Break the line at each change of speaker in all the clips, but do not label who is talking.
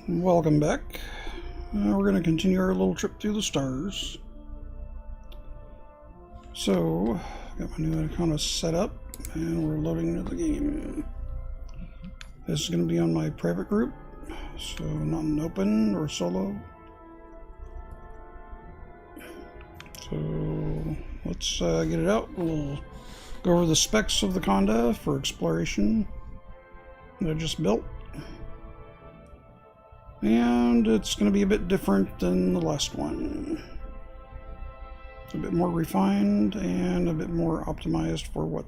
Welcome back. We're going to continue our little trip through the stars. So, got my new account set up, and we're loading into the game. This is going to be on my private group, so not an open or solo. So, let's get it out. We'll go over the specs of the Conda for exploration that I just built. And it's going to be a bit different than the last one. It's a bit more refined and a bit more optimized for what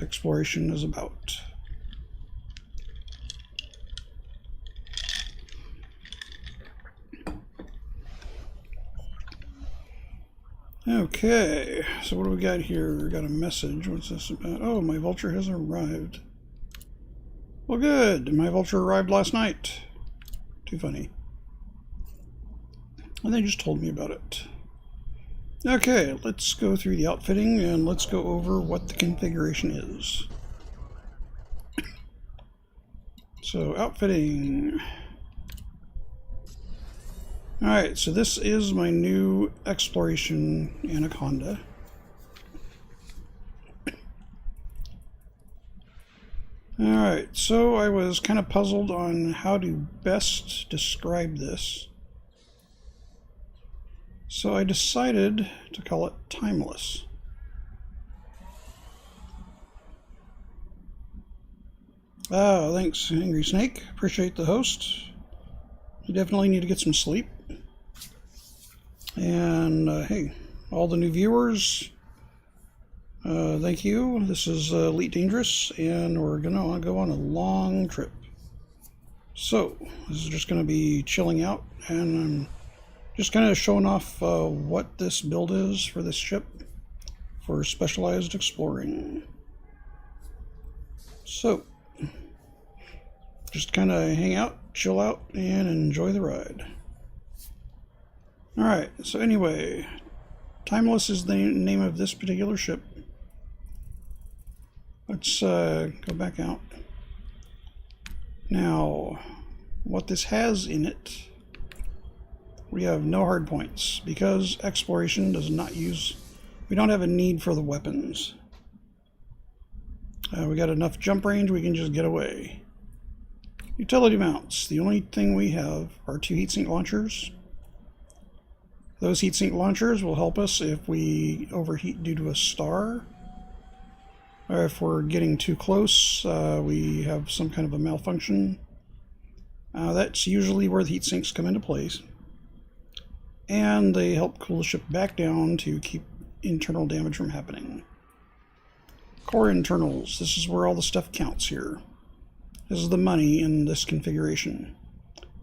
exploration is about. Okay, so what do we got here? We got a message. What's this about? Oh, my vulture has arrived. Well, good. My vulture arrived last night. Too funny. And they just told me about it. Okay, let's go through the outfitting and let's go over what the configuration is. So, outfitting. Alright, so this is my new exploration Anaconda. Alright, so I was kind of puzzled on how to best describe this. So I decided to call it Timeless. Oh, thanks, Angry Snake. Appreciate the host. You definitely need to get some sleep. And, hey, all the new viewers, thank you. This is Elite Dangerous, and we're going to go on a long trip. So, this is just going to be chilling out, and I'm just kind of showing off what this build is for this ship for specialized exploring. So, just kind of hang out, chill out, and enjoy the ride. Alright, so anyway, Timeless is the name of this particular ship. Let's go back out. Now, what this has in it, we have no hard points because exploration does not use, we don't have a need for the weapons. We got enough jump range, we can just get away. Utility mounts, the only thing we have are 2 heatsink launchers. Those heatsink launchers will help us if we overheat due to a star. Or if we're getting too close, we have some kind of a malfunction. That's usually where the heat sinks come into place. And they help cool the ship back down to keep internal damage from happening. Core internals, this is where all the stuff counts here. This is the money in this configuration.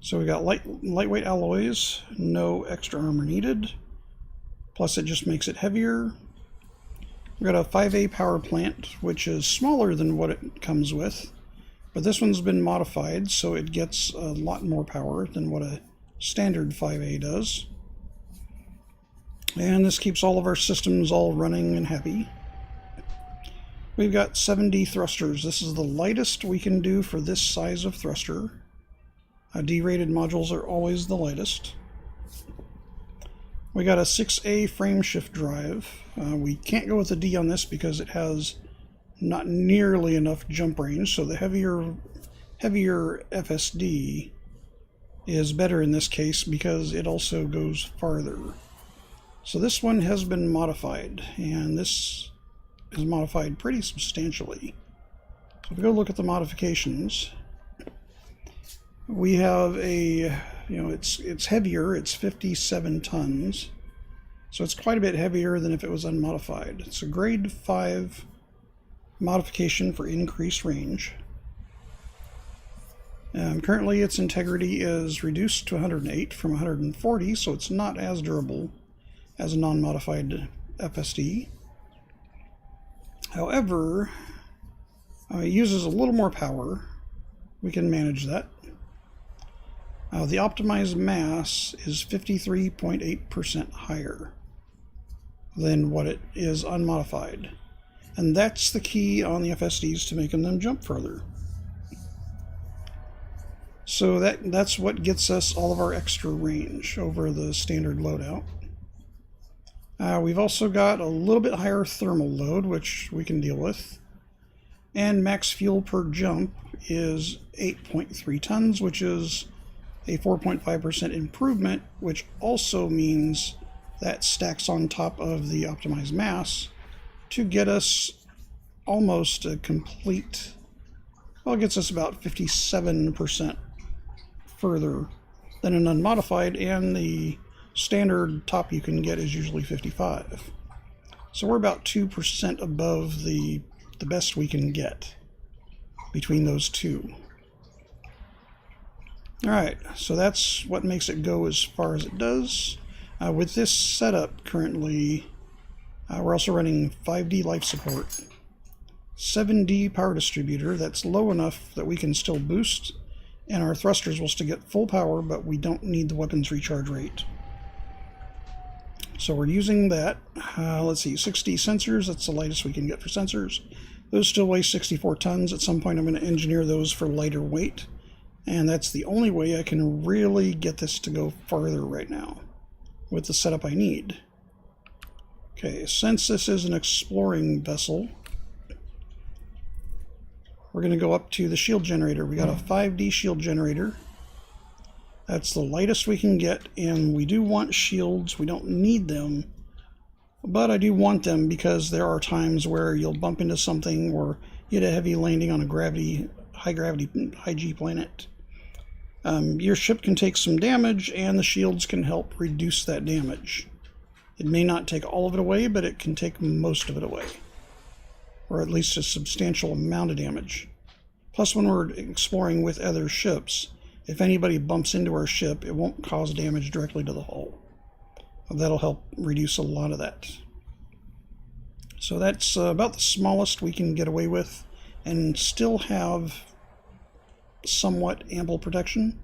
So we got lightweight alloys, no extra armor needed. Plus it just makes it heavier. We've got a 5A power plant, which is smaller than what it comes with, but this one's been modified, so it gets a lot more power than what a standard 5A does. And this keeps all of our systems all running and happy. We've got 7D thrusters. This is the lightest we can do for this size of thruster. D-rated modules are always the lightest. We got a 6A frameshift drive. We can't go with a D on this because it has not nearly enough jump range, so the heavier FSD is better in this case because it also goes farther. So this one has been modified, and this is modified pretty substantially. So if we go look at the modifications, we have a, it's heavier, it's 57 tons. So it's quite a bit heavier than if it was unmodified. It's a grade 5 modification for increased range. Currently its integrity is reduced to 108 from 140, so it's not as durable as a non-modified FSD. However, it uses a little more power. We can manage that. The optimized mass is 53.8% higher than what it is unmodified. And that's the key on the FSDs to making them jump further. So that's what gets us all of our extra range over the standard loadout. We've also got a little bit higher thermal load, which we can deal with. And max fuel per jump is 8.3 tons, which is a 4.5% improvement, which also means that stacks on top of the optimized mass to get us almost a complete, well, it gets us about 57% further than an unmodified, and the standard top you can get is usually 55. So we're about 2% above the best we can get between those two. Alright, so that's what makes it go as far as it does. With this setup currently, we're also running 5D life support, 7D power distributor that's low enough that we can still boost, and our thrusters will still get full power, but we don't need the weapons recharge rate. So we're using that. Let's see, 6D sensors, that's the lightest we can get for sensors. Those still weigh 64 tons. At some point I'm going to engineer those for lighter weight, and that's the only way I can really get this to go farther right now with the setup I need. Okay, since this is an exploring vessel, we're going to go up to the shield generator. We got a 5D shield generator. That's the lightest we can get, and we do want shields. We don't need them, but I do want them because there are times where you'll bump into something or get a heavy landing on a high gravity, high G planet. Your ship can take some damage, and the shields can help reduce that damage. It may not take all of it away, but it can take most of it away, or at least a substantial amount of damage. Plus, when we're exploring with other ships, if anybody bumps into our ship, it won't cause damage directly to the hull. That'll help reduce a lot of that. So that's about the smallest we can get away with and still have somewhat ample protection.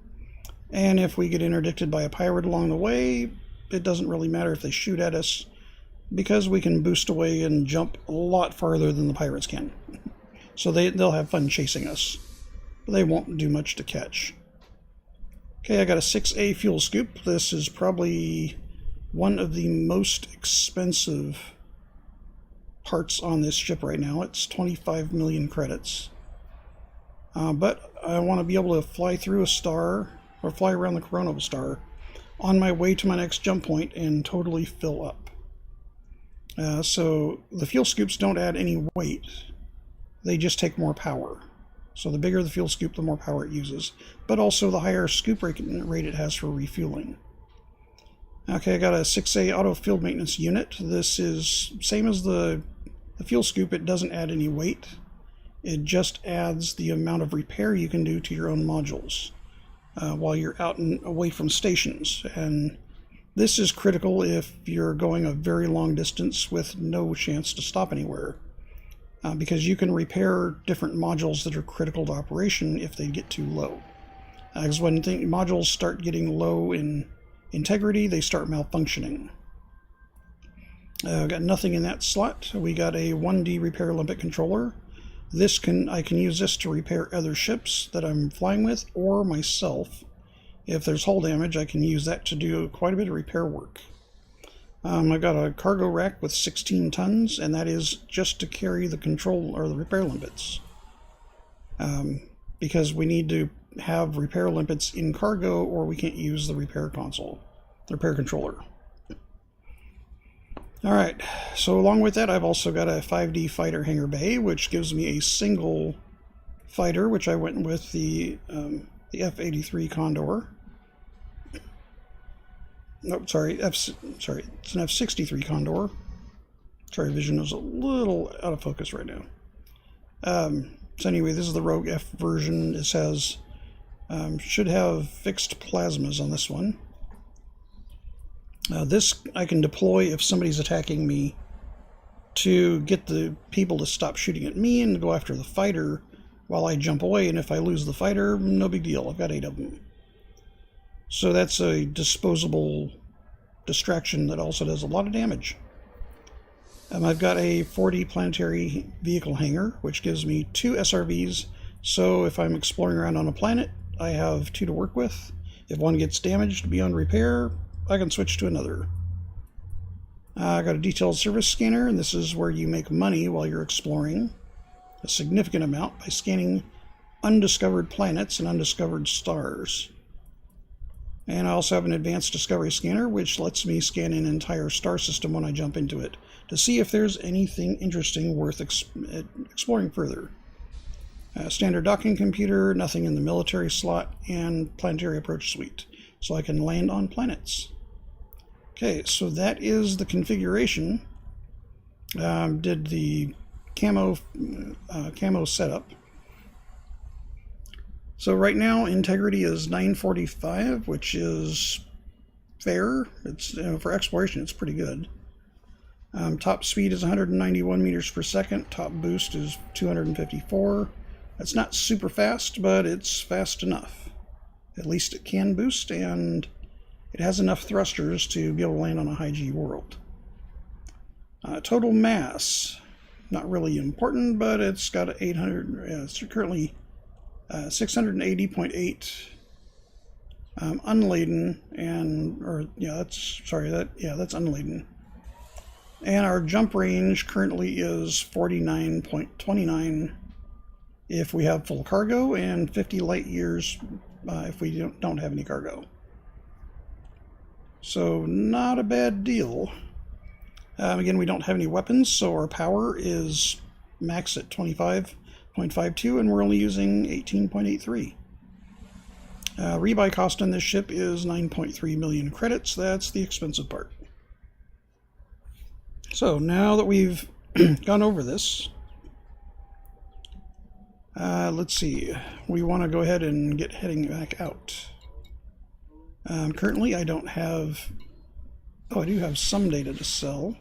And if we get interdicted by a pirate along the way, it doesn't really matter if they shoot at us, because we can boost away and jump a lot farther than the pirates can. So they'll have fun chasing us, but they won't do much to catch. Okay, I got a 6A fuel scoop. This is probably one of the most expensive parts on this ship right now. It's 25 million credits. But I want to be able to fly through a star, or fly around the corona of a star, on my way to my next jump point and totally fill up. So the fuel scoops don't add any weight. They just take more power. So the bigger the fuel scoop, the more power it uses, but also the higher scoop rate it has for refueling. Okay, I got a 6A auto field maintenance unit. This is same as the fuel scoop. It doesn't add any weight. It just adds the amount of repair you can do to your own modules while you're out and away from stations. And This is critical if you're going a very long distance with no chance to stop anywhere, because you can repair different modules that are critical to operation if they get too low. Because when modules start getting low in integrity, they start malfunctioning. Got nothing in that slot. We got a 1D repair limpet controller. I can use this to repair other ships that I'm flying with, or myself. If there's hull damage, I can use that to do quite a bit of repair work. I've got a cargo rack with 16 tons, and that is just to carry the control or the repair limpets. Because we need to have repair limpets in cargo, or we can't use the repair console, the repair controller. Alright, so along with that, I've also got a 5D fighter hangar bay, which gives me a single fighter, which I went with the F-83 Condor. No, sorry, it's an F-63 Condor. Sorry, vision is a little out of focus right now. So anyway, this is the Rogue F version. It says, should have fixed plasmas on this one. This I can deploy if somebody's attacking me to get the people to stop shooting at me and go after the fighter while I jump away. And if I lose the fighter, no big deal. I've got 8 of them. So that's a disposable distraction that also does a lot of damage. I've got a 4D planetary vehicle hangar, which gives me 2 SRVs. So if I'm exploring around on a planet, I have 2 to work with. If one gets damaged beyond repair, I can switch to another. I got a detailed service scanner, and this is where you make money while you're exploring. A significant amount by scanning undiscovered planets and undiscovered stars. And I also have an advanced discovery scanner, which lets me scan an entire star system when I jump into it to see if there's anything interesting worth exploring further. Standard docking computer, nothing in the military slot, and planetary approach suite, so I can land on planets. Okay, so that is the configuration. Did the camo setup. So right now integrity is 945, which is fair. It's for exploration, it's pretty good. Top speed is 191 meters per second. Top boost is 254. That's not super fast, but it's fast enough. At least it can boost, and it has enough thrusters to be able to land on a high G world. Total mass, not really important, but it's got 800. It's currently 680.8 unladen, that's unladen. And our jump range currently is 49.29 if we have full cargo, and 50 light years if we don't have any cargo. So not a bad deal. Again, we don't have any weapons, so our power is max at 25.52, and we're only using 18.83. Rebuy cost on this ship is 9.3 million credits. That's the expensive part. So now that we've gone over this, let's see. We want to go ahead and get heading back out. Currently, I don't have... Oh, I do have some data to sell.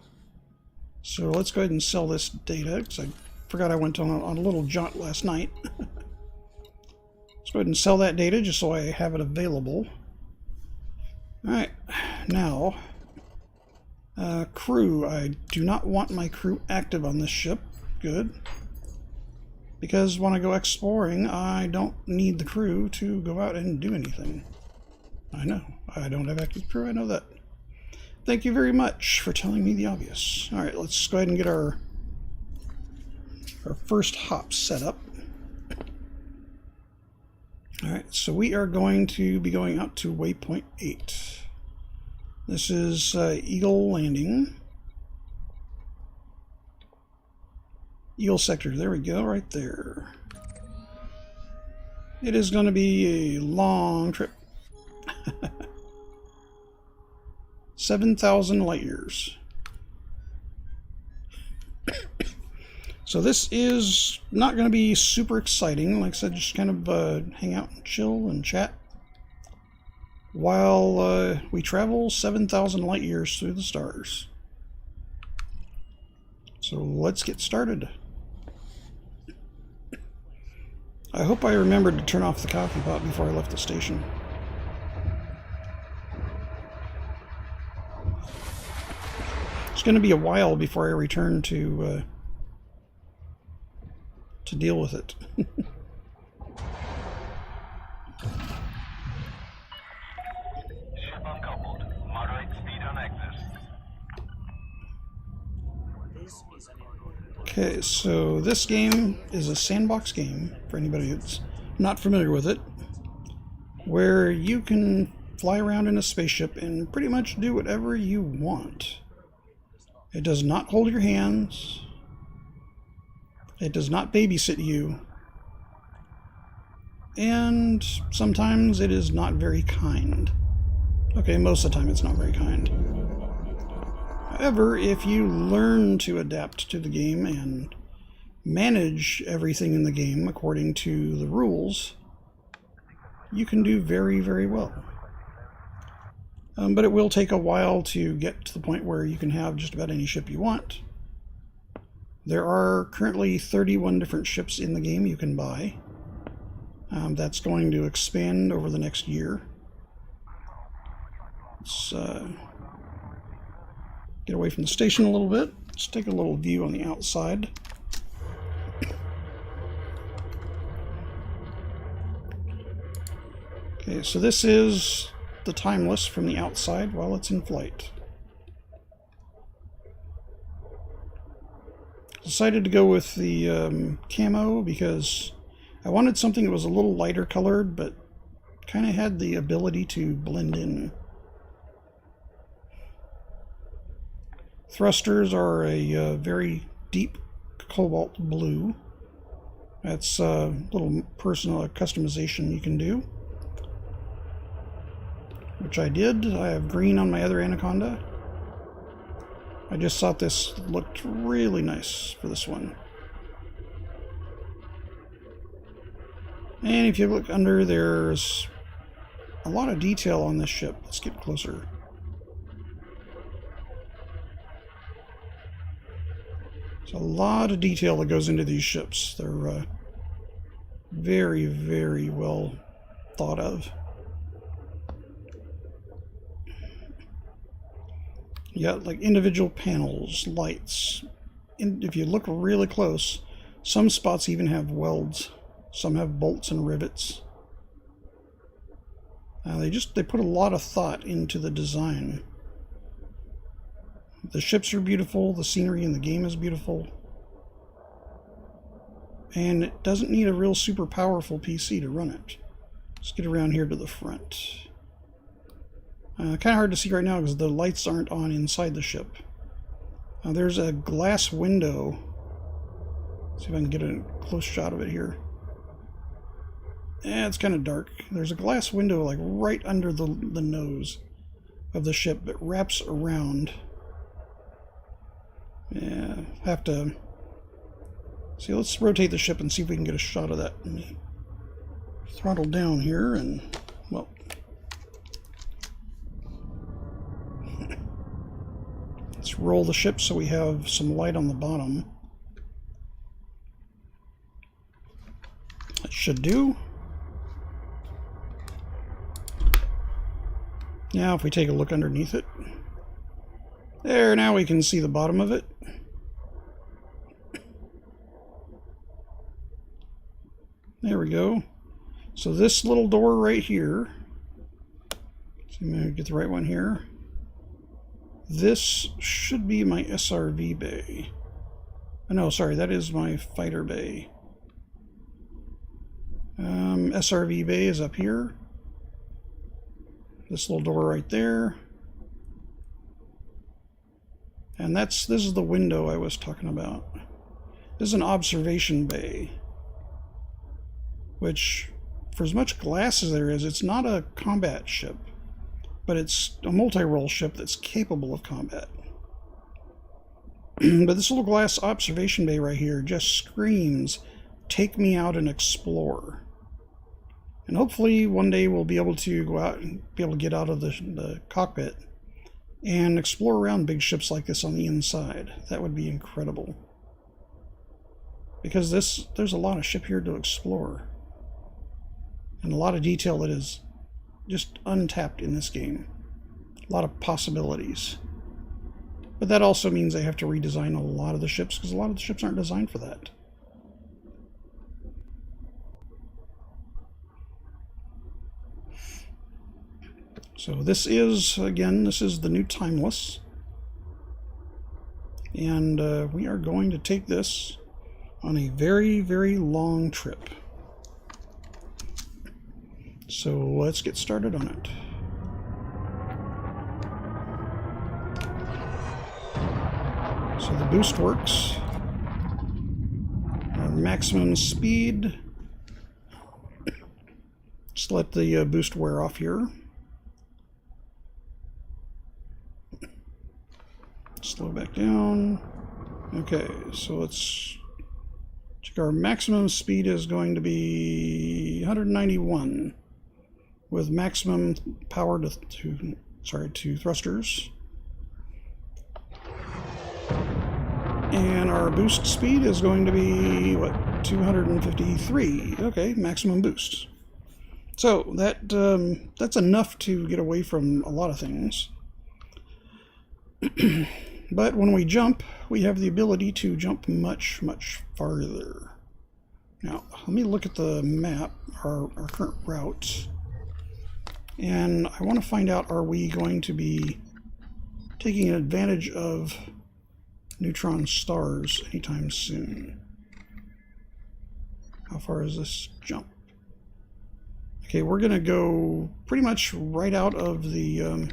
So let's go ahead and sell this data, because I forgot I went on a little jaunt last night. Let's go ahead and sell that data just so I have it available. Alright, now, crew. I do not want my crew active on this ship. Good. Because when I go exploring, I don't need the crew to go out and do anything. I know. I don't have active crew, I know that. Thank you very much for telling me the obvious. Alright, let's go ahead and get our first hop set up. Alright, so we are going to be going out to waypoint 8. This is Eagle Landing. Eagle Sector, there we go, right there. It is going to be a long trip. 7,000 light years. So this is not going to be super exciting. Like I said, just kind of hang out and chill and chat. while we travel 7,000 light years through the stars. So let's get started. I hope I remembered to turn off the coffee pot before I left the station. It's going to be a while before I return to deal with it.
Ship uncoupled. Moderate speed on exit.
Okay, so this game is a sandbox game, for anybody that's not familiar with it, where you can fly around in a spaceship and pretty much do whatever you want. It does not hold your hands. It does not babysit you. And sometimes it is not very kind. Okay, most of the time it's not very kind. However, if you learn to adapt to the game and manage everything in the game according to the rules, you can do very, very well. But it will take a while to get to the point where you can have just about any ship you want. There are currently 31 different ships in the game you can buy. That's going to expand over the next year. Let's get away from the station a little bit. Let's take a little view on the outside. Okay, so this is the Timeless from the outside while it's in flight. Decided to go with the camo because I wanted something that was a little lighter colored but kind of had the ability to blend in. Thrusters are a very deep cobalt blue. That's a little personal customization you can do, which I did. I have green on my other Anaconda. I just thought this looked really nice for this one. And if you look under, there's a lot of detail on this ship. Let's get closer. There's a lot of detail that goes into these ships. They're very, very well thought of. You got like individual panels, lights. If you look really close, some spots even have welds. Some have bolts and rivets. They put a lot of thought into the design. The ships are beautiful, the scenery in the game is beautiful. And it doesn't need a real super powerful PC to run it. Let's get around here to the front. Kind of hard to see right now because the lights aren't on inside the ship. There's a glass window. Let's see if I can get a close shot of it here. It's kind of dark. There's a glass window like right under the nose of the ship that wraps around. Yeah, have to see. Let's rotate the ship and see if we can get a shot of that. Let me throttle down here and, well, let's roll the ship so we have some light on the bottom. That should do. Now if we take a look underneath it, there, now we can see the bottom of it. There we go. So this little door right here, see if I can get the right one here. This should be my SRV bay. Oh, no, sorry, that is my fighter bay. SRV bay is up here. This little door right there. And this is the window I was talking about. This is an observation bay, which, for as much glass as there is, it's not a combat ship, but it's a multi-role ship that's capable of combat. But this little glass observation bay right here just screams, take me out and explore. And hopefully one day we'll be able to go out and be able to get out of the cockpit and explore around big ships like this on the inside. That would be incredible. Because there's a lot of ship here to explore. And a lot of detail that is just untapped in this game. A lot of possibilities. But that also means they have to redesign a lot of the ships, because a lot of the ships aren't designed for that. So this is, again, this is the new Timeless. And we are going to take this on a very, very long trip. So let's get started on it. So the boost works. Our maximum speed. Just let the boost wear off here. Slow back down. Okay, so let's check. Our maximum speed is going to be 191 with maximum power to thrusters. And our boost speed is going to be, what, 253. Okay, maximum boost. So that's enough to get away from a lot of things. But when we jump, we have the ability to jump much, much farther. Now, let me look at the map, our current route. And I want to find out, are we going to be taking advantage of neutron stars anytime soon? How far is this jump? Okay, we're going to go pretty much right out of the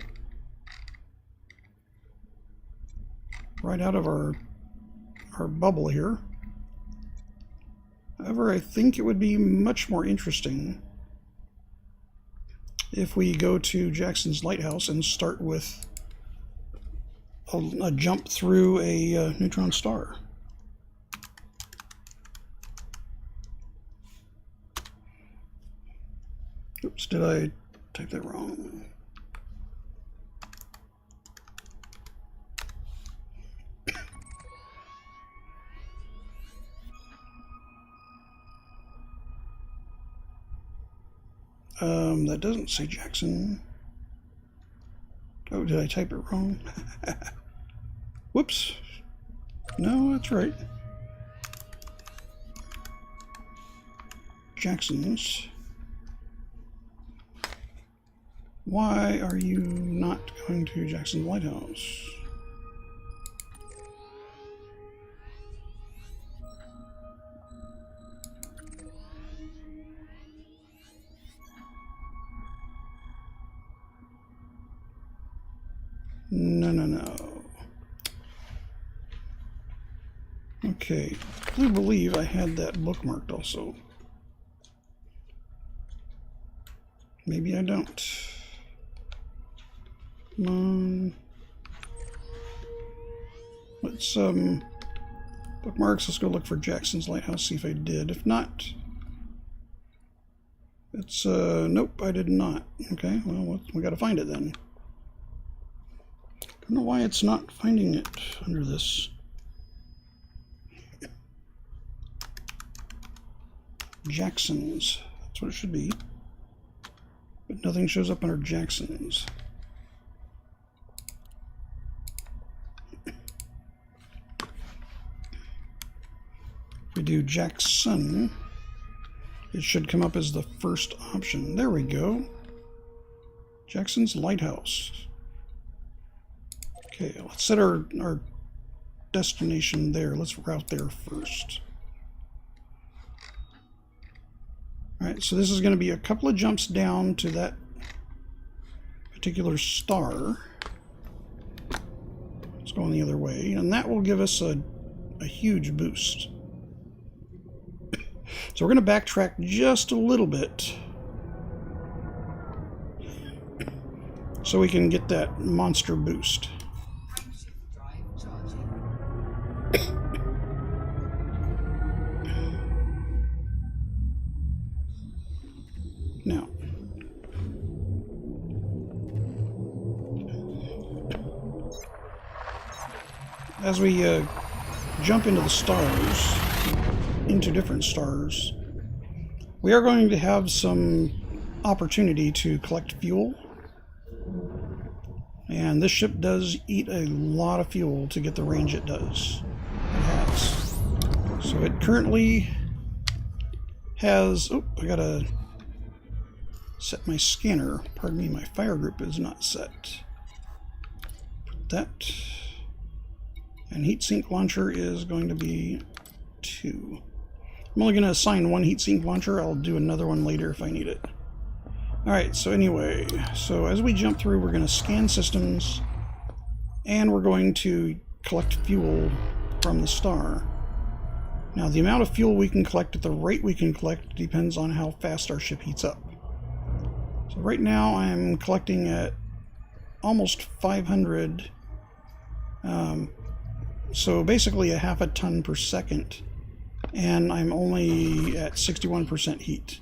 our bubble here. However, I think it would be much more interesting if we go to Jackson's Lighthouse and start with a jump through a neutron star. Oops, did I type that wrong? That doesn't say Jackson. Oh, did I type it wrong? Whoops. No, that's right. Jackson's. Why are you not going to Jackson's Lighthouse? No. Okay, I do believe I had that bookmarked also. Maybe I don't. Come on. Let's bookmarks. Let's go look for Jackson's Lighthouse. See if I did. If not, it's nope. I did not. Okay. Well, we got to find it then. I don't know why it's not finding it under this. Jackson's. That's what it should be. But nothing shows up under Jackson's. If we do Jackson, it should come up as the first option. There we go. Jackson's Lighthouse. Okay, let's set our destination there. Let's route there first. Alright, so this is going to be a couple of jumps down to that particular star. Let's go on the other way, and that will give us a huge boost. So we're going to backtrack just a little bit so we can get that monster boost. Now, as we jump into the stars, into different stars, we are going to have some opportunity to collect fuel. And this ship does eat a lot of fuel to get the range it does. It has. So it currently has... Oh, I gotta set my scanner. Pardon me, my fire group is not set. Put that. And heatsink launcher is going to be 2. I'm only going to assign 1 heatsink launcher. I'll do another one later if I need it. Alright, so anyway, so as we jump through, we're going to scan systems, and we're going to collect fuel from the star. Now, the amount of fuel we can collect at the rate we can collect depends on how fast our ship heats up. So right now, I'm collecting at almost 500, so basically a half a ton per second, and I'm only at 61% heat.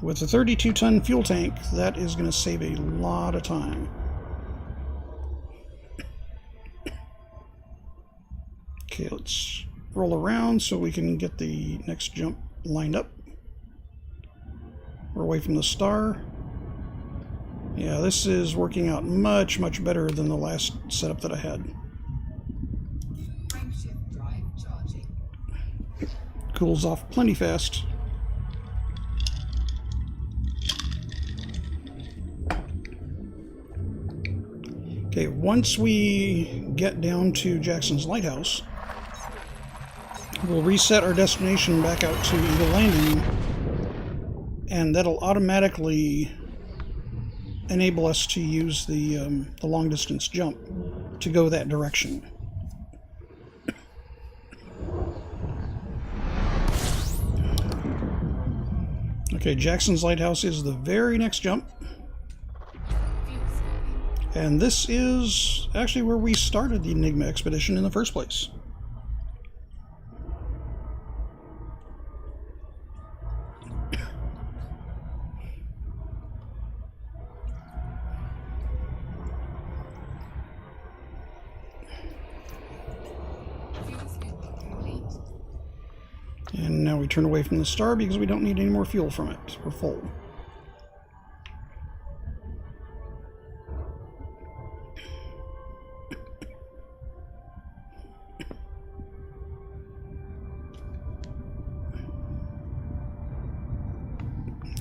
With a 32-ton fuel tank, that is going to save a lot of time. Okay, let's roll around so we can get the next jump lined up. We're away from the star. Yeah, this is working out much, much better than the last setup that I had. Cools off plenty fast. Okay, once we get down to Jackson's Lighthouse, we'll reset our destination back out to Eagle Landing, and that'll automatically enable us to use the long-distance jump to go that direction. Okay, Jackson's Lighthouse is the very next jump. And this is actually where we started the Enigma expedition in the first place. And now we turn away from the star because we don't need any more fuel from it. We're full.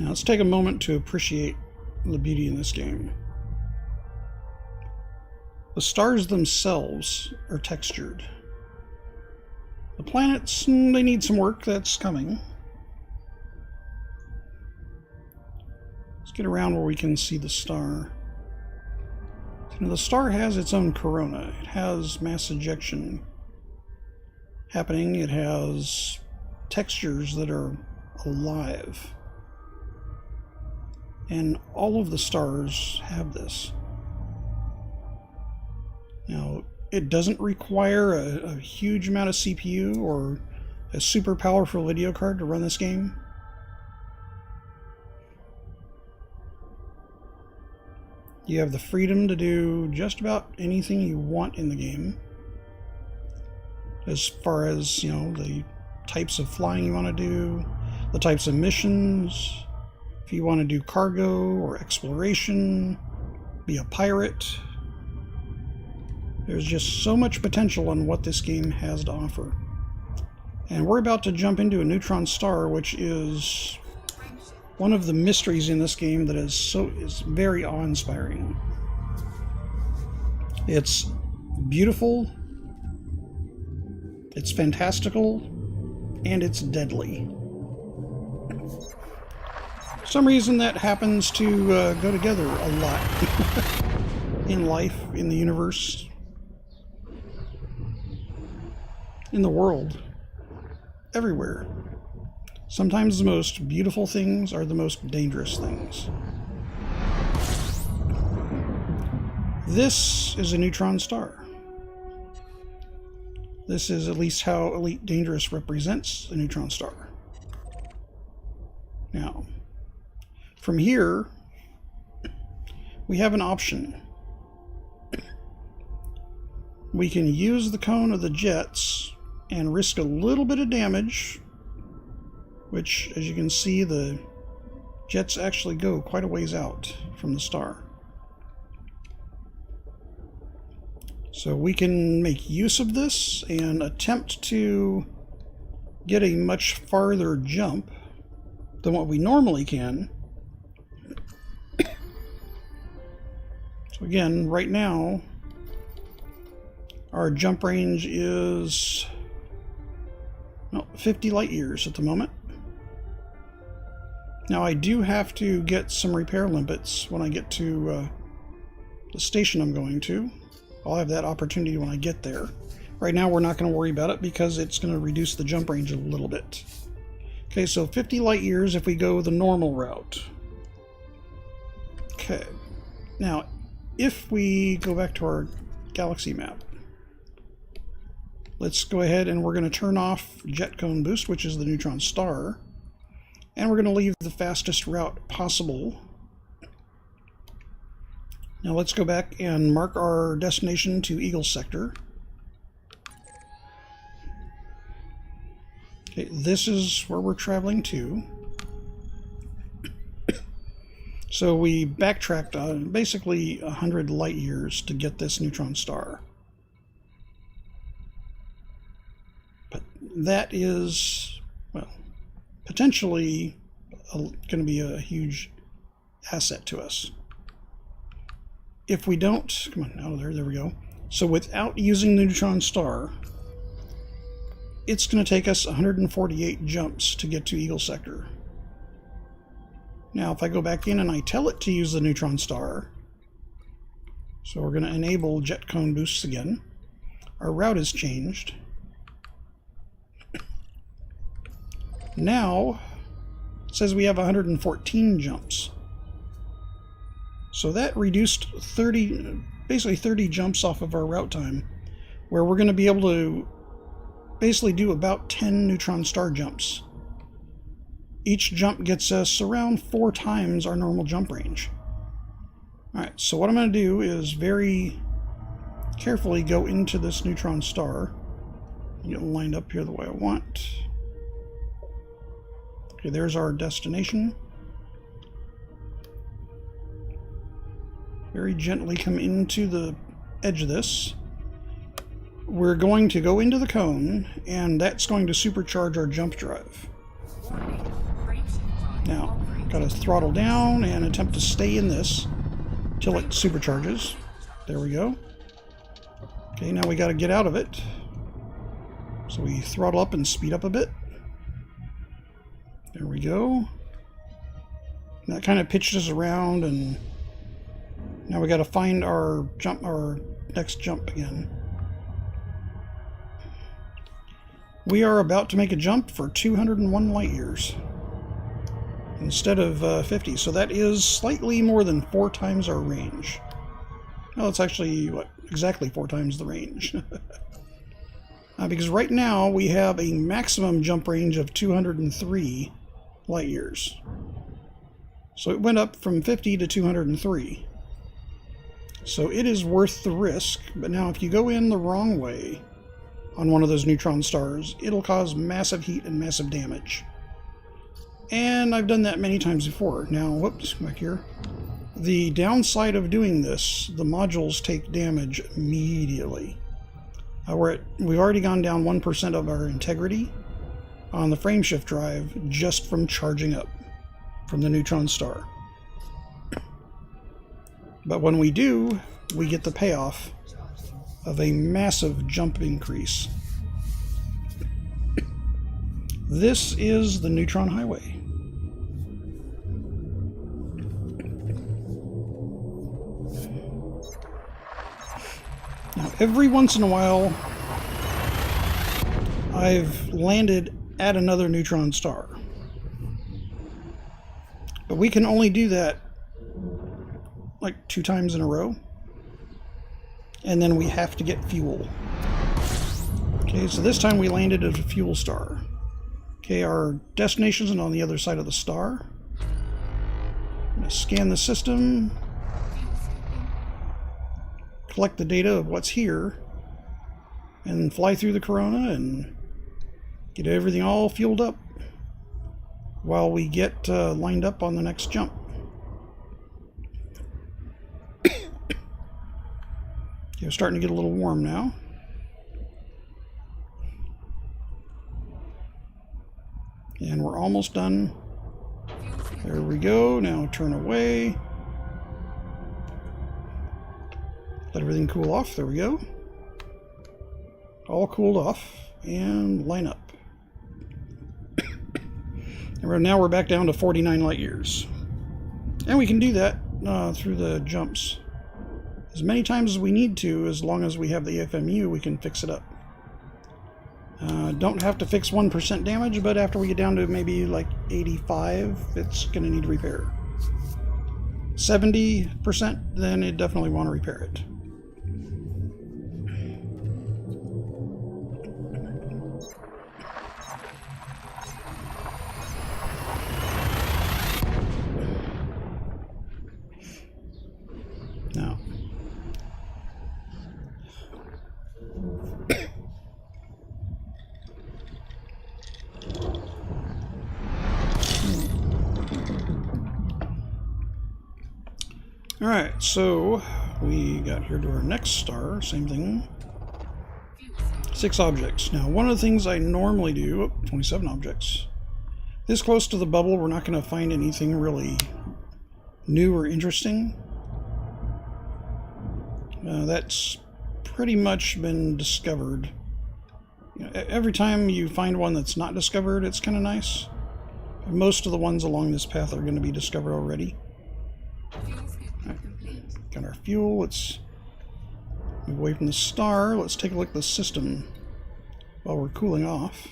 Now let's take a moment to appreciate the beauty in this game. The stars themselves are textured. The planets, they need some work. That's coming. Let's get around where we can see the star. You know, the star has its own corona. It has mass ejection happening. It has textures that are alive. And all of the stars have this. Now, it doesn't require a huge amount of CPU or a super powerful video card to run this game. You have the freedom to do just about anything you want in the game. As far as, you know, the types of flying you want to do, the types of missions, if you want to do cargo or exploration, be a pirate. There's just so much potential on what this game has to offer. And we're about to jump into a neutron star, which is one of the mysteries in this game that is very awe-inspiring. It's beautiful, it's fantastical, and it's deadly. For some reason that happens to go together a lot in life, in the universe, in the world, everywhere. Sometimes the most beautiful things are the most dangerous things. This is a neutron star. This is at least how Elite Dangerous represents a neutron star. Now, from here, we have an option. We can use the cone of the jets and risk a little bit of damage, which, as you can see, the jets actually go quite a ways out from the star. So we can make use of this and attempt to get a much farther jump than what we normally can. So again, right now, our jump range is 50 light years at the moment. Now I do have to get some repair limpets when I get to the station I'm going to. I'll have that opportunity when I get there. Right now we're not going to worry about it because it's going to reduce the jump range a little bit. Okay, so 50 light years if we go the normal route. Okay, now if we go back to our galaxy map, let's go ahead and we're going to turn off jet cone boost, which is the neutron star, and we're going to leave the fastest route possible. Now let's go back and mark our destination to Eagle Sector. Okay, this is where we're traveling to. So we backtracked basically 100 light years to get this neutron star. But that is, well, potentially going to be a huge asset to us. If we don't, come on, out of there we go. So without using the neutron star, it's going to take us 148 jumps to get to Eagle Sector. Now, if I go back in and I tell it to use the neutron star, so we're going to enable jet cone boosts again. Our route has changed. Now, it says we have 114 jumps. So that reduced basically 30 jumps off of our route time, where we're going to be able to basically do about 10 neutron star jumps. Each jump gets us around 4 times our normal jump range. Alright, so what I'm going to do is very carefully go into this neutron star. Get it lined up here the way I want. Okay, there's our destination. Very gently come into the edge of this. We're going to go into the cone, and that's going to supercharge our jump drive. Now, got to throttle down and attempt to stay in this till it supercharges. There we go. Okay, now we got to get out of it. So we throttle up and speed up a bit. There we go. And that kind of pitched us around, and now we got to find our next jump again. We are about to make a jump for 201 light years instead of 50, so that is slightly more than 4 times our range. No, it's actually exactly 4 times the range. Because right now we have a maximum jump range of 203 light years. So it went up from 50 to 203. So it is worth the risk, but now if you go in the wrong way on one of those neutron stars, it'll cause massive heat and massive damage. And I've done that many times before. Now, whoops, back here. The downside of doing this, the modules take damage immediately. We've already gone down 1% of our integrity on the frameshift drive just from charging up from the neutron star. But when we do, we get the payoff of a massive jump increase. This is the Neutron Highway. Now, every once in a while, I've landed at another neutron star. But we can only do that like 2 times in a row. And then we have to get fuel. Okay, so this time we landed at a fuel star. Okay, our destination is on the other side of the star. Scan the system, collect the data of what's here, and fly through the Corona and get everything all fueled up while we get lined up on the next jump. Okay, starting to get a little warm now. And we're almost done. There we go. Now turn away. Let everything cool off. There we go. All cooled off. And line up. And now we're back down to 49 light years. And we can do that through the jumps as many times as we need to. As long as we have the FMU, we can fix it up. Don't have to fix 1% damage, but after we get down to maybe like 85, it's going to need repair. 70%, then it definitely want to repair it. Now, alright, so we got here to our next star, same thing. 6 objects. Now, one of the things I normally do, 27 objects. This close to the bubble, we're not going to find anything really new or interesting. That's pretty much been discovered. You know, every time you find one that's not discovered, it's kind of nice. Most of the ones along this path are going to be discovered already. Right. Got our fuel. Let's move away from the star. Let's take a look at the system while we're cooling off.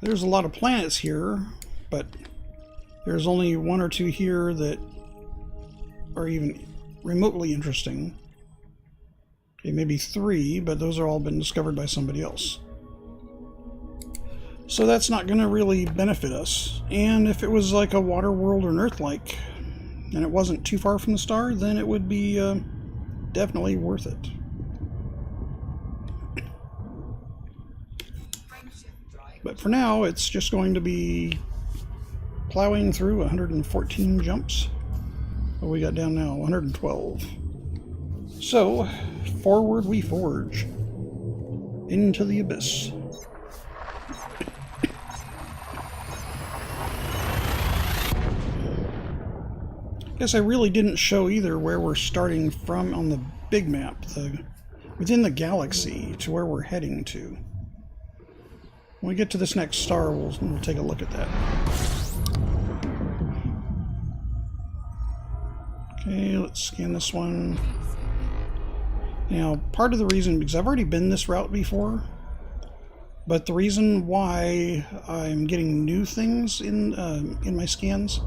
There's a lot of planets here, but there's only 1 or 2 here that are even remotely interesting. Okay, maybe 3, but those are all been discovered by somebody else. So that's not going to really benefit us. And if it was like a water world or an Earth-like, and it wasn't too far from the star, then it would be definitely worth it. But for now, it's just going to be plowing through 114 jumps. What we got down now? 112. So, forward we forge. Into the abyss. Guess I really didn't show either where we're starting from on the big map, within the galaxy, to where we're heading to. When we get to this next star, we'll take a look at that. Okay, let's scan this one. Now, part of the reason, because I've already been this route before, but the reason why I'm getting new things in my scans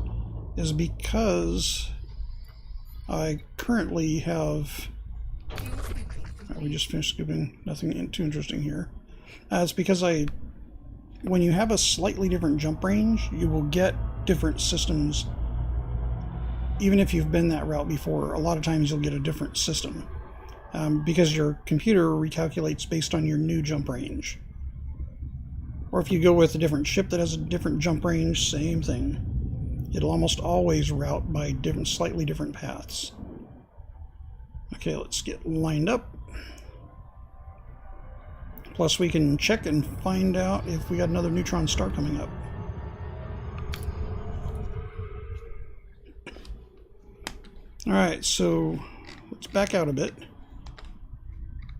is because I currently have... we just finished scooping. Nothing too interesting here. It's because when you have a slightly different jump range, you will get different systems. Even if you've been that route before, a lot of times you'll get a different system. Because your computer recalculates based on your new jump range. Or if you go with a different ship that has a different jump range, same thing. It'll almost always route by slightly different paths. Okay, let's get lined up. Plus we can check and find out if we got another neutron star coming up. Alright, so let's back out a bit.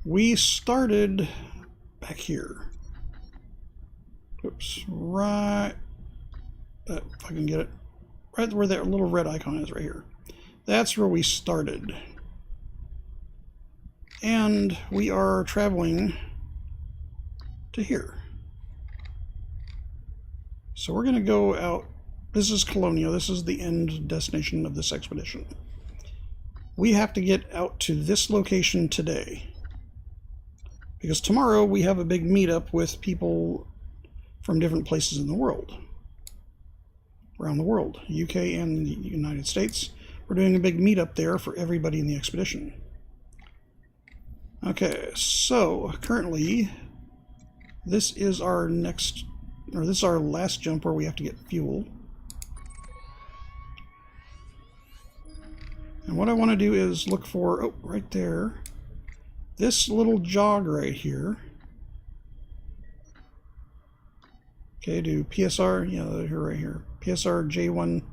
We started back here. Oops, right... if I can get it. Right where that little red icon is right here. That's where we started. And we are traveling to here. So we're going to go out. This is Colonia. This is the end destination of this expedition. We have to get out to this location today. Because tomorrow we have a big meetup with people from different places in the world. around the world, UK and the United States. We're doing a big meetup there for everybody in the expedition. Okay, so currently this is our next, or this is our last jump where we have to get fuel. And what I want to do is look for, oh, right there, this little jog right here. Okay, do PSR, yeah, here, right here, PSR J15.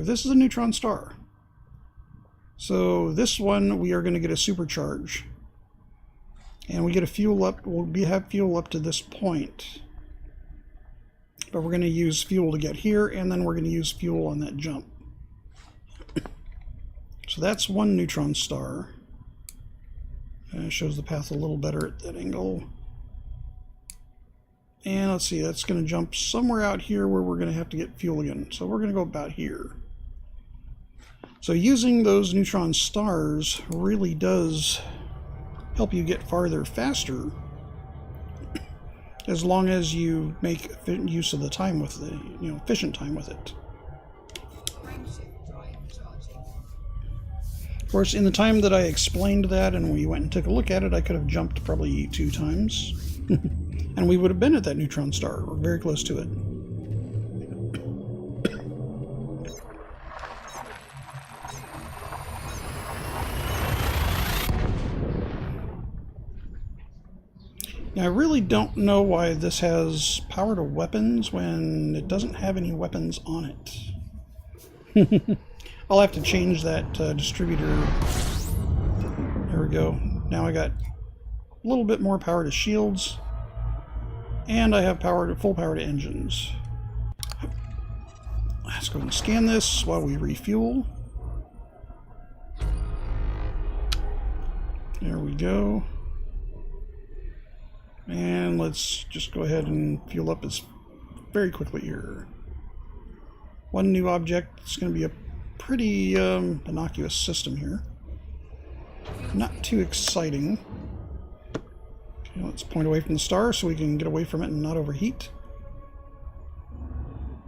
This is a neutron star. So this one we are going to get a supercharge. And we get a fuel up, we'll have fuel up to this point. But we're going to use fuel to get here, and then we're going to use fuel on that jump. So that's one neutron star. And it shows the path a little better at that angle. And let's see, that's going to jump somewhere out here where we're going to have to get fuel again. So we're going to go about here. So using those neutron stars really does help you get farther faster, as long as you make use of the time with the, efficient time with it. Of course, in the time that I explained that and we went and took a look at it, I could have jumped probably 2 times. And we would have been at that neutron star, or very close to it. Now, I really don't know why this has power to weapons when it doesn't have any weapons on it. I'll have to change that distributor. There we go. Now I got a little bit more power to shields, and I have full power to engines. Let's go and scan this while we refuel. There we go. And let's just go ahead and fuel up this very quickly here. One new object. It's going to be a pretty innocuous system here. Not too exciting. Okay, let's point away from the star so we can get away from it and not overheat.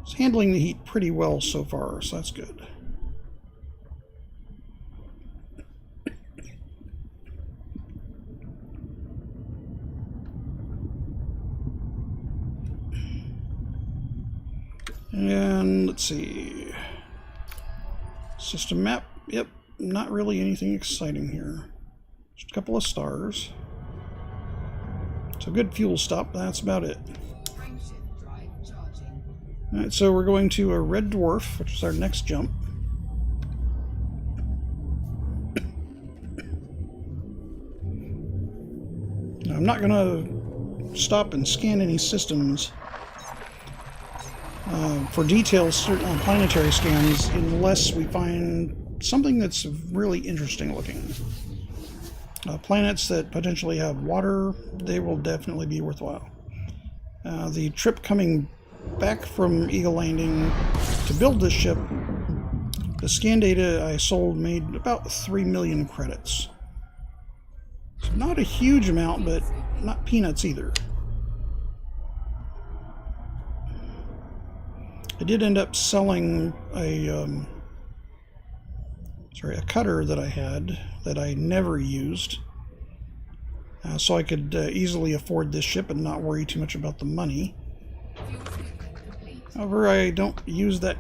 It's handling the heat pretty well so far, so that's good. And let's see. System map. Yep, not really anything exciting here. Just a couple of stars. So good fuel stop, that's about it. Alright, so we're going to a red dwarf, which is our next jump. Now, I'm not going to stop and scan any systems for details, certain planetary scans, unless we find something that's really interesting looking. Planets that potentially have water, they will definitely be worthwhile. The trip coming back from Eagle Landing to build this ship, the scan data I sold made about 3 million credits. So not a huge amount, but not peanuts either. I did end up selling a cutter that I had that I never used, so I could easily afford this ship and not worry too much about the money. However, I don't use that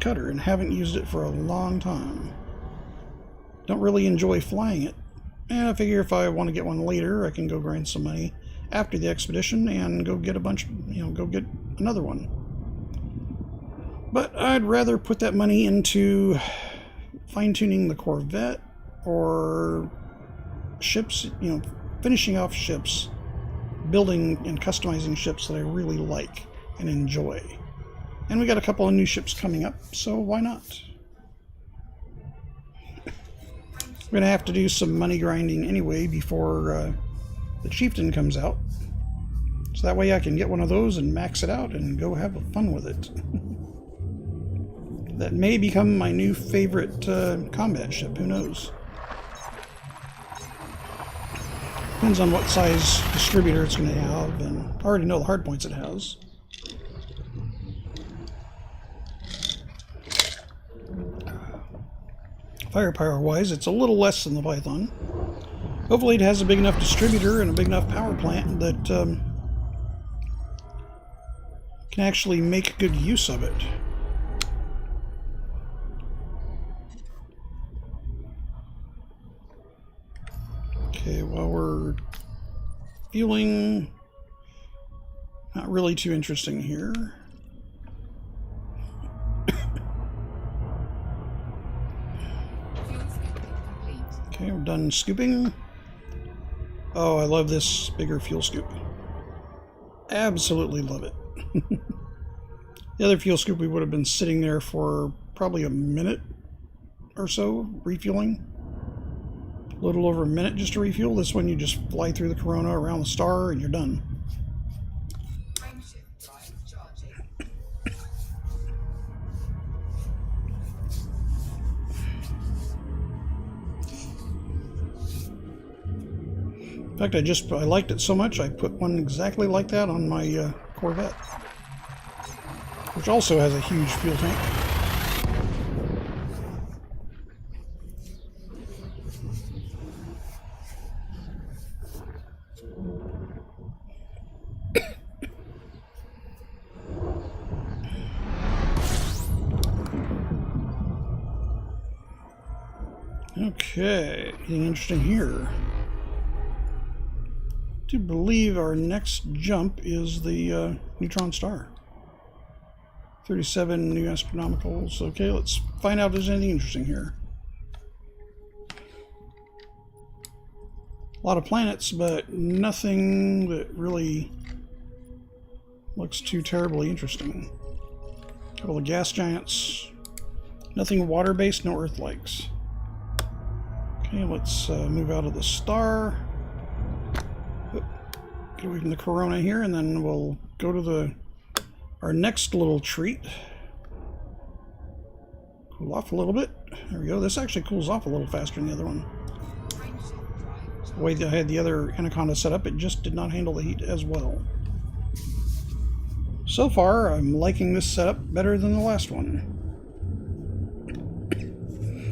cutter and haven't used it for a long time. Don't really enjoy flying it, and I figure if I want to get one later, I can go grind some money after the expedition and go get go get another one. But I'd rather put that money into fine-tuning the Corvette or ships, finishing off ships, building and customizing ships that I really like and enjoy. And we got a couple of new ships coming up, so why not? We're going to have to do some money grinding anyway before the Chieftain comes out. So that way I can get one of those and max it out and go have fun with it. That may become my new favorite combat ship, who knows? Depends on what size distributor it's going to have, and I already know the hard points it has. Firepower wise, it's a little less than the Python. Hopefully it has a big enough distributor and a big enough power plant that can actually make good use of it. Okay, well, we're fueling. Not really too interesting here. Okay, we're done scooping. Oh, I love this bigger fuel scoop. Absolutely love it. The other fuel scoop, we would have been sitting there for probably a minute or so, refueling. A little over a minute just to refuel. This one, you just fly through the Corona around the star and you're done. In fact, I liked it so much, I put one exactly like that on my Corvette, which also has a huge fuel tank. Okay, anything interesting here? I believe our next jump is the neutron star. 37 new astronomicals. Okay, let's find out if there's anything interesting here. A lot of planets, but nothing that really looks too terribly interesting. A couple of gas giants. Nothing water-based, no Earth-likes. Okay, let's move out of the star. Get away from the Corona here, and then we'll go to our next little treat. Cool off a little bit. There we go. This actually cools off a little faster than the other one. The way that I had the other Anaconda set up, it just did not handle the heat as well. So far, I'm liking this setup better than the last one.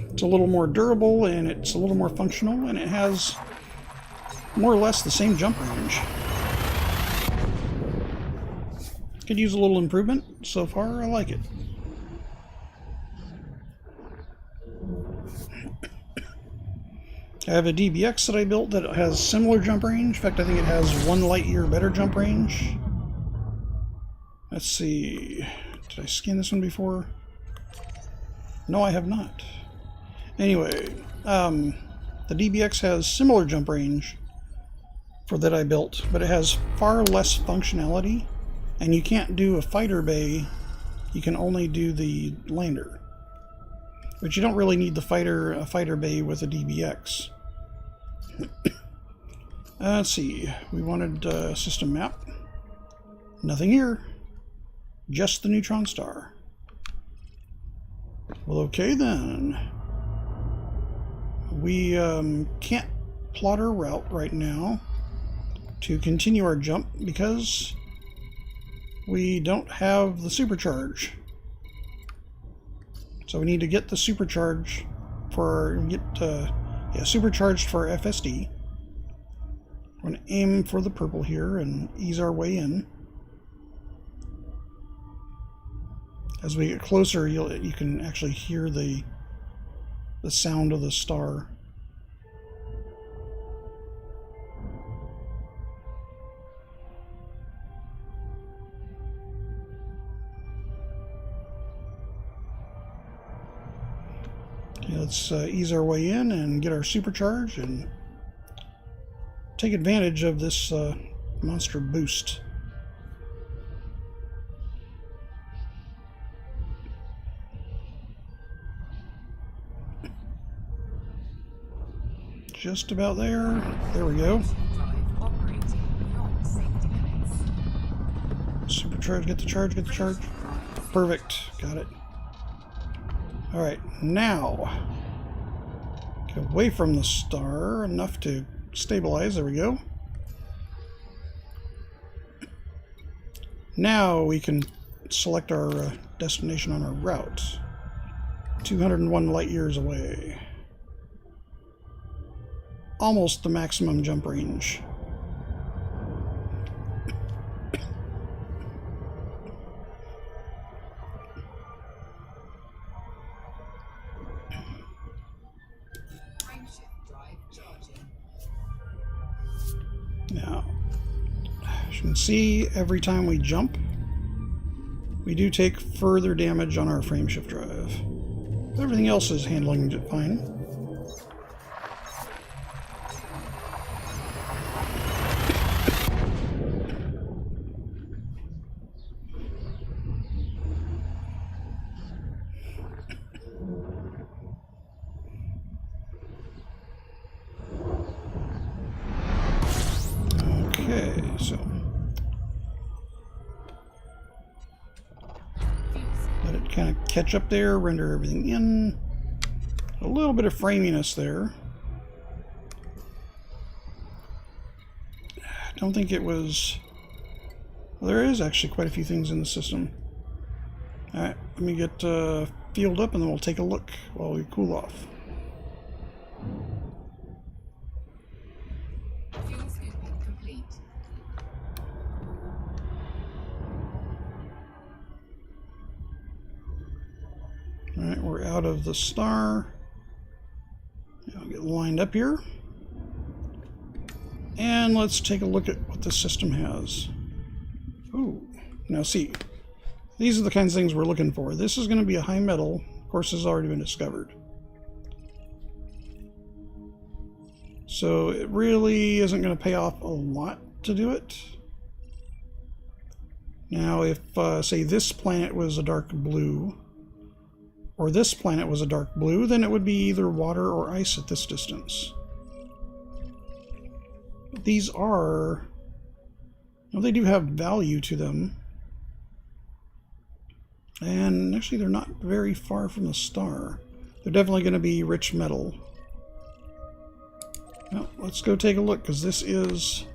It's a little more durable, and it's a little more functional, and it has more or less the same jump range. Could use a little improvement. So far, I like it. I have a DBX that I built that has similar jump range. In fact, I think it has 1 light year better jump range. Let's see. Did I scan this one before? No, I have not. Anyway, the DBX has similar jump range for that I built, but it has far less functionality. And you can't do a fighter bay, you can only do the lander. But you don't really need a fighter bay with a DBX. Let's see, we wanted a system map. Nothing here, just the neutron star. Well, okay then. We can't plot our route right now to continue our jump because we don't have the supercharge. So we need to get the supercharge for supercharged for FSD. We're going to aim for the purple here and ease our way in. As we get closer, you can actually hear the sound of the star. Let's ease our way in and get our supercharge and take advantage of this monster boost. Just about there. There we go. Supercharge, get the charge, get the charge. Perfect, got it. Alright, now get away from the star enough to stabilize. There we go. Now we can select our destination on our route. 201 light years away. almost the maximum jump range. Now, as you can see, every time we jump, we do take further damage on our frameshift drive. Everything else is handling it fine. Okay, so let it kind of catch up there, render everything in. A little bit of framiness there. I don't think it was... Well, there is actually quite a few things in the system. Alright, let me get fueled up and then we'll take a look while we cool off. Alright, we're out of the star. I'll get lined up here. And let's take a look at what the system has. Ooh, now see, these are the kinds of things we're looking for. This is going to be a high metal. Of course, this has already been discovered. So it really isn't going to pay off a lot to do it. Now, if, say, this planet was a dark blue, or this planet was a dark blue, then it would be either water or ice at this distance. These are... Well, they do have value to them. And actually, they're not very far from the star. They're definitely going to be rich metal. Well, let's go take a look, because this is...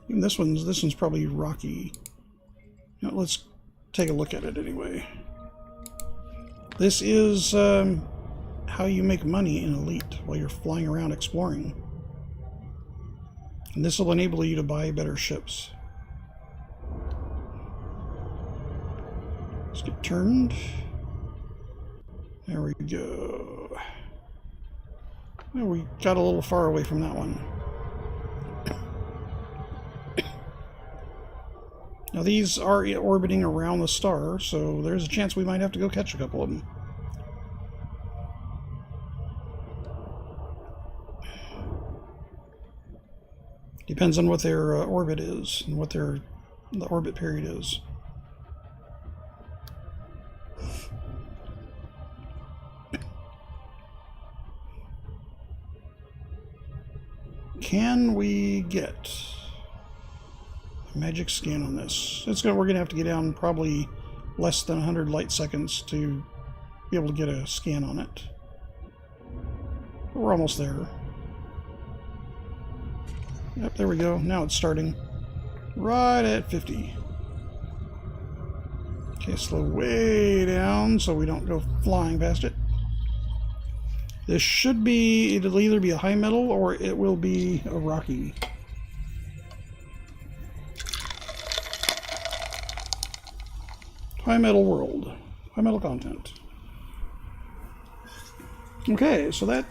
Even this one's probably rocky. Now, let's take a look at it anyway. This is how you make money in Elite while you're flying around exploring. And this will enable you to buy better ships. Let's get turned. There we go. Well, we got a little far away from that one. Now these are orbiting around the star, so there's a chance we might have to go catch a couple of them. Depends on what their orbit is and what the orbit period is. Can we get a magic scan on this? We're gonna have to get down probably less than 100 light seconds to be able to get a scan on it. But we're almost there. Yep, there we go. Now it's starting. Right at 50. Okay, slow way down so we don't go flying past it. This should be, it'll either be a high metal or it will be a rocky. High metal world. High metal content. Okay, so there's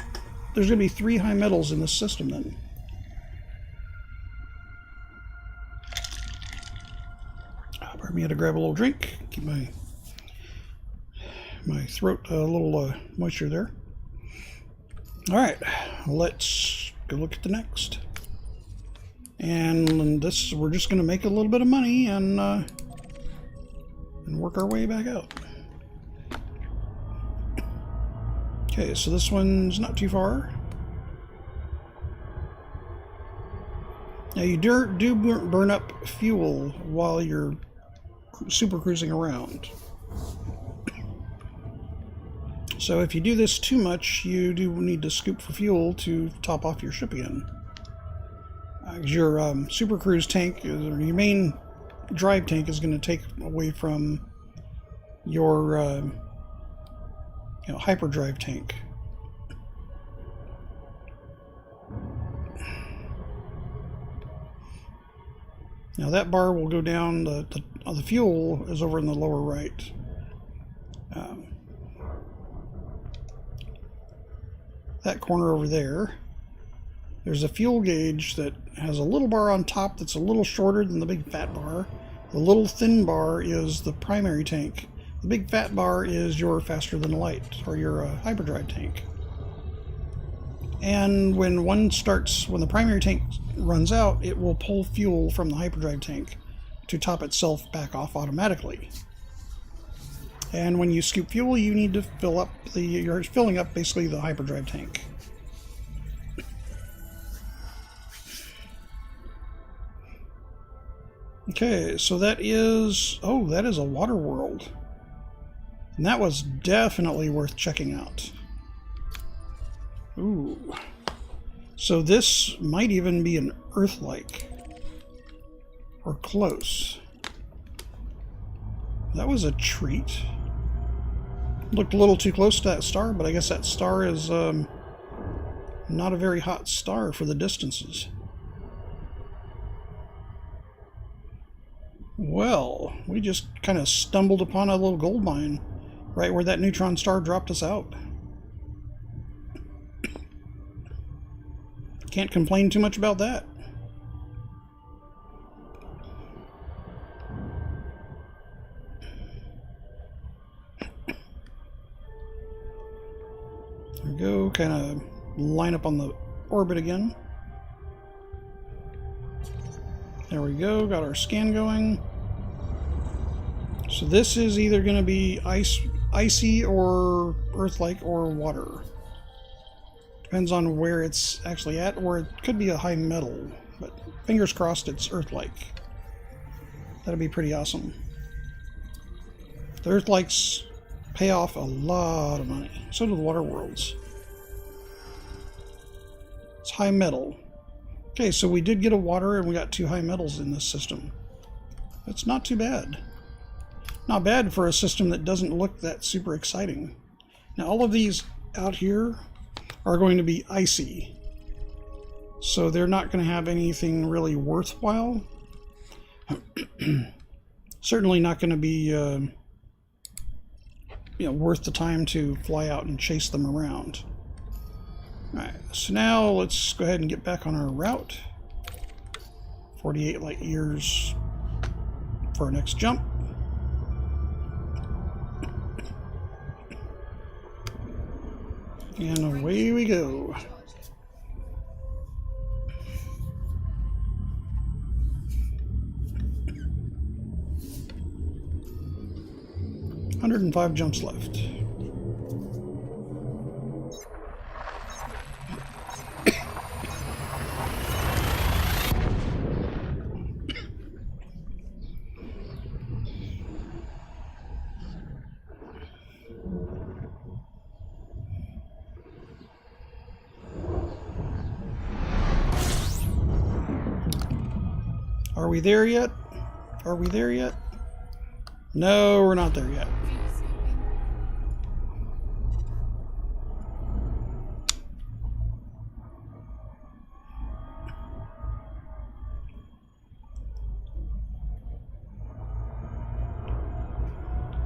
going to be 3 high metals in this system then. Pardon me, I had to grab a little drink. Keep my throat a little moisture there. Alright, let's go look at the next. And this, we're just going to make a little bit of money and work our way back out. Okay, so this one's not too far. Now you do burn up fuel while you're super cruising around. So if you do this too much, you do need to scoop for fuel to top off your ship again. Your super cruise tank, or your main drive tank, is going to take away from your hyperdrive tank. Now that bar will go down, the fuel is over in the lower right. That corner over there, there's a fuel gauge that has a little bar on top that's a little shorter than the big fat bar. The little thin bar is the primary tank. The big fat bar is your faster than light, or your hyperdrive tank. And when the primary tank runs out, it will pull fuel from the hyperdrive tank to top itself back off automatically. And when you scoop fuel, you need to fill up you're filling up basically the hyperdrive tank. Okay, so that is a water world. And that was definitely worth checking out. Ooh. So this might even be an Earth-like. Or close. That was a treat. Looked a little too close to that star, but I guess that star is not a very hot star for the distances. Well, we just kind of stumbled upon a little gold mine right where that neutron star dropped us out. Can't complain too much about that. There we go, kind of line up on the orbit again. There we go, got our scan going. So this is either going to be icy or Earth-like or water. Depends on where it's actually at, or it could be a high metal, but fingers crossed it's Earth-like. That'd be pretty awesome. The Earth-likes pay off a lot of money. So do the water worlds. It's high metal. Okay, so we did get a water and we got 2 high metals in this system. That's not too bad. Not bad for a system that doesn't look that super exciting. Now all of these out here are going to be icy. So they're not going to have anything really worthwhile. Certainly not going to be worth the time to fly out and chase them around. Alright, so now let's go ahead and get back on our route. 48 light years for our next jump. And away we go. $105 jumps left. Are we there yet? Are we there yet? No, we're not there yet.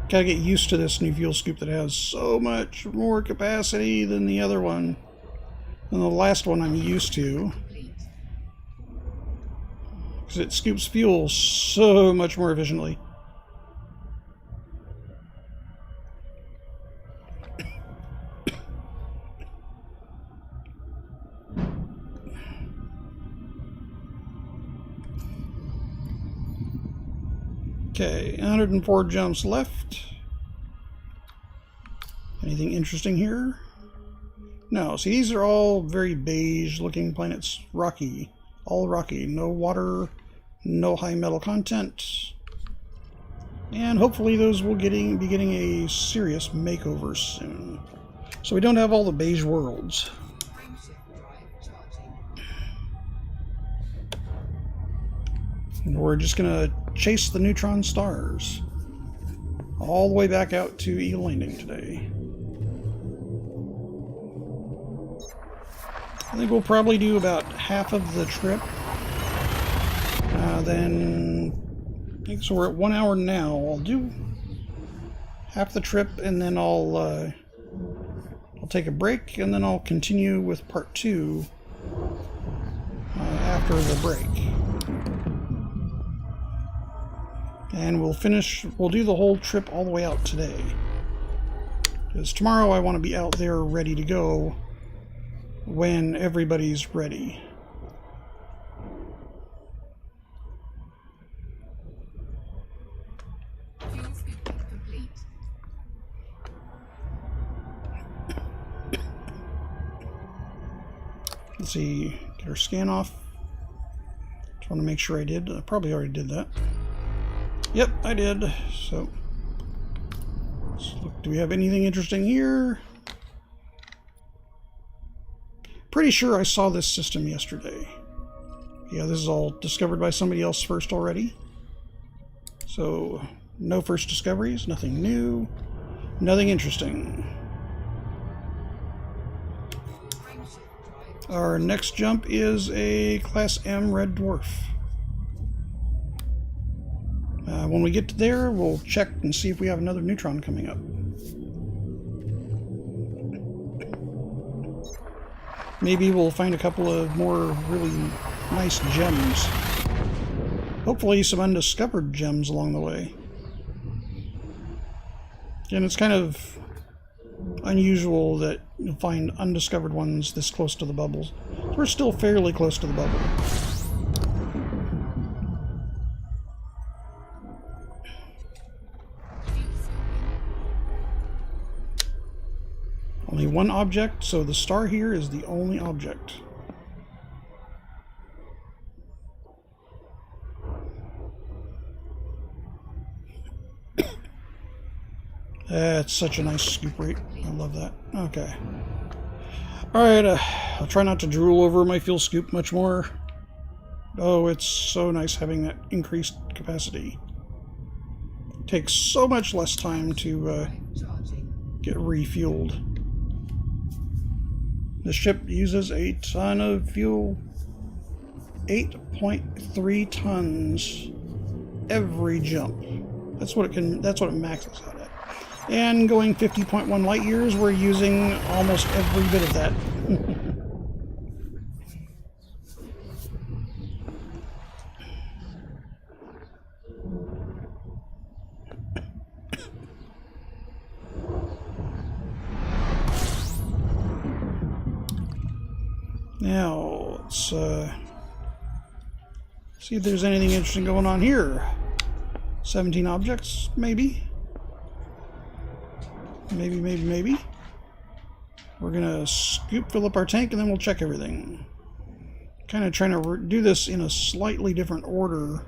Gotta get used to this new fuel scoop that has so much more capacity than the other one. Than the last one I'm used to. Because it scoops fuel so much more efficiently. Okay, 104 jumps left. Anything interesting here? No, see, these are all very beige looking planets. Rocky. All rocky. No water, no high metal content. And hopefully those will be getting a serious makeover soon. So we don't have all the beige worlds. And we're just gonna chase the neutron stars all the way back out to Eagle Landing today. I think we'll probably do about half of the trip. Then, I think so we're at 1 hour now. I'll do half the trip, and then I'll take a break, and then I'll continue with part 2 after the break. And we'll do the whole trip all the way out today. Because tomorrow I want to be out there ready to go when everybody's ready. Let's see, get our scan off. Just want to make sure I did. I probably already did that. Yep, I did. So, let's look. Do we have anything interesting here? Pretty sure I saw this system yesterday. Yeah, this is all discovered by somebody else first already. So, no first discoveries, nothing new, nothing interesting. Our next jump is a Class M Red Dwarf. When we get to there, we'll check and see if we have another neutron coming up. Maybe we'll find a couple of more really nice gems. Hopefully some undiscovered gems along the way. And it's kind of unusual that you'll find undiscovered ones this close to the bubbles. So we're still fairly close to the bubble. Only one object, so the star here is the only object. That's such a nice scoop rate. I love that. Okay. Alright, I'll try not to drool over my fuel scoop much more. Oh, it's so nice having that increased capacity. It takes so much less time to get refueled. The ship uses a ton of fuel. 8.3 tons every jump. That's what it maxes out at. And going 50.1 light years, we're using almost every bit of that. Now, let's see if there's anything interesting going on here. 17 objects, maybe? Maybe. We're gonna fill up our tank, and then we'll check everything. Kind of trying to do this in a slightly different order,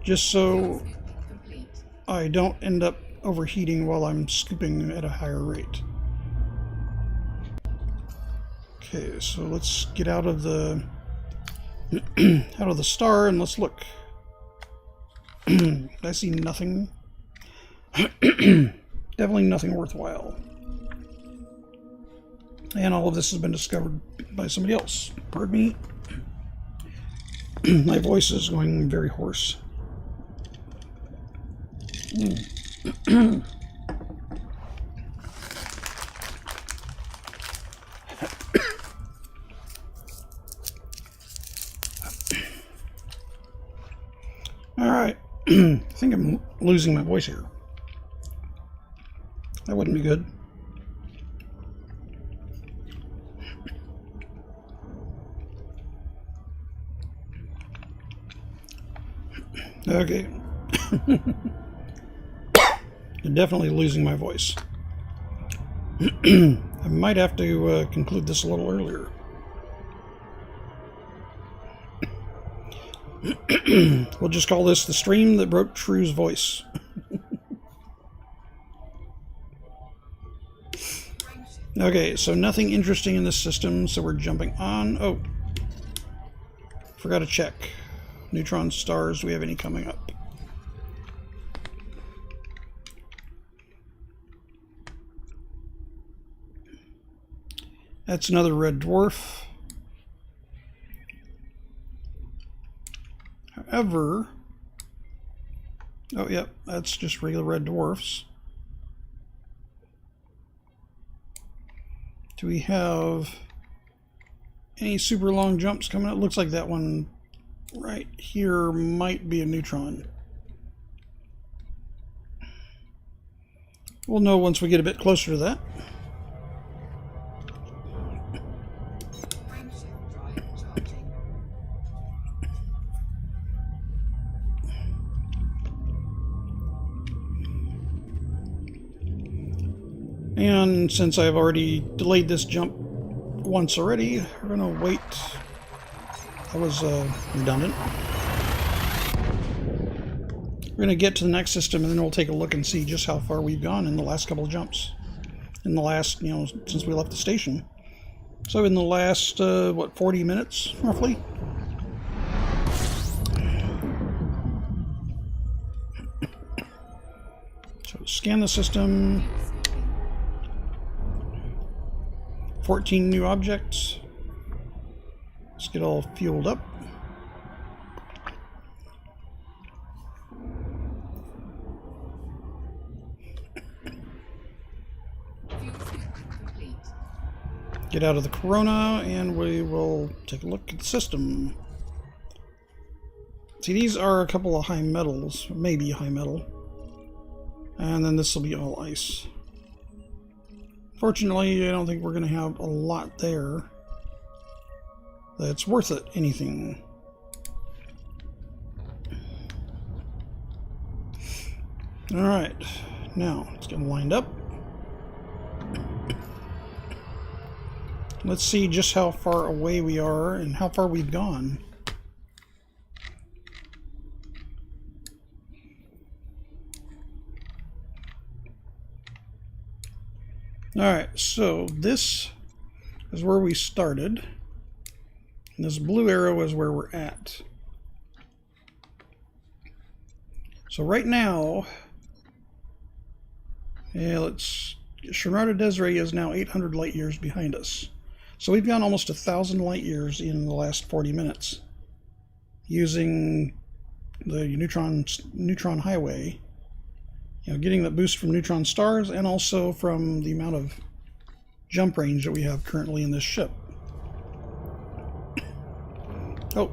just so I don't end up overheating while I'm scooping at a higher rate. Okay, so let's get out of the star and let's look. I see nothing. Definitely nothing worthwhile. And all of this has been discovered by somebody else. Pardon me. My voice is going very hoarse. Alright. I think I'm losing my voice here. That wouldn't be good. Okay. I'm definitely losing my voice. I might have to conclude this a little earlier. We'll just call this the stream that broke Shrew's voice. Okay, so nothing interesting in this system, so we're jumping on. Oh, forgot to check. Neutron stars, do we have any coming up? That's another red dwarf. However, oh yep, that's just regular red dwarfs. Do we have any super long jumps coming up? Looks like that one right here might be a neutron. We'll know once we get a bit closer to that. And since I've already delayed this jump once already, we're gonna wait. That was redundant. We're gonna get to the next system, and then we'll take a look and see just how far we've gone in the last couple of jumps. In the last, since we left the station. So in the last, what, 40 minutes, roughly? So scan the system. 14 new objects. Let's get all fueled up. Get out of the Corona, and we will take a look at the system. See, these are a couple of high metals, maybe high metal. And then this will be all ice. Fortunately, I don't think we're going to have a lot there that's worth it, anything. Alright, now let's get them lined up. Let's see just how far away we are and how far we've gone. Alright, so this is where we started. And this blue arrow is where we're at. So right now, Shenrada Desiree is now 800 light years behind us. So we've gone almost 1,000 light years in the last 40 minutes using the neutron highway. Getting that boost from neutron stars and also from the amount of jump range that we have currently in this ship. Oh,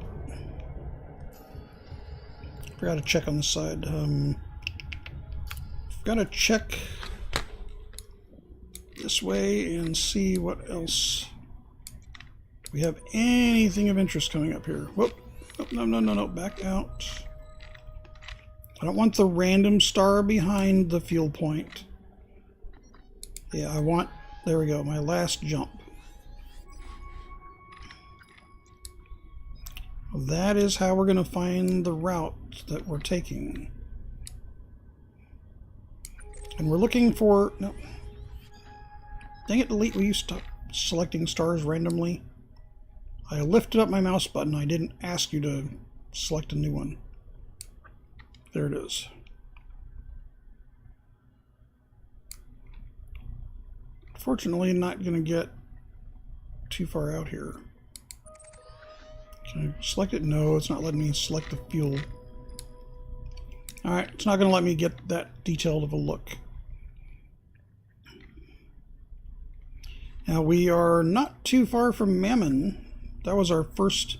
forgot to check on the side. Got to check this way and see what else. Do we have anything of interest coming up here? Whoop! Oh, no! Back out. I don't want the random star behind the fuel point. Yeah, I want... There we go, my last jump. That is how we're going to find the route that we're taking. And we're looking for... No. Dang it, delete. Will you stop selecting stars randomly? I lifted up my mouse button. I didn't ask you to select a new one. There it is. Fortunately, not going to get too far out here. Can I select it? No, it's not letting me select the fuel. Alright, it's not going to let me get that detailed of a look. Now, we are not too far from Mammon. That was our first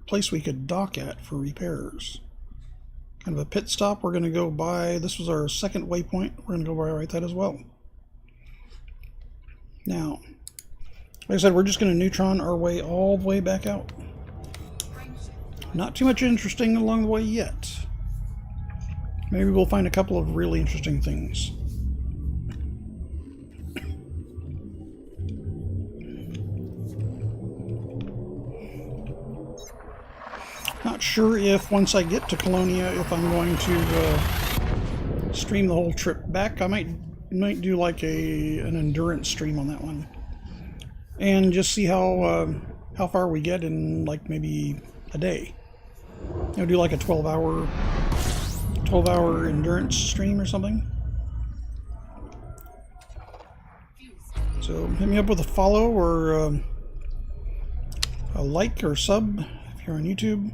place we could dock at for repairs. Kind of a pit stop. We're going to go by, this was our second waypoint. We're going to go by right that as well. Now, like I said, we're just going to neutron our way all the way back out. Not too much interesting along the way yet. Maybe we'll find a couple of really interesting things. Not sure if once I get to Colonia, if I'm going to stream the whole trip back. I might do like an endurance stream on that one, and just see how far we get in like maybe a day. Do like a 12-hour endurance stream or something. So hit me up with a follow or a like or sub if here on YouTube.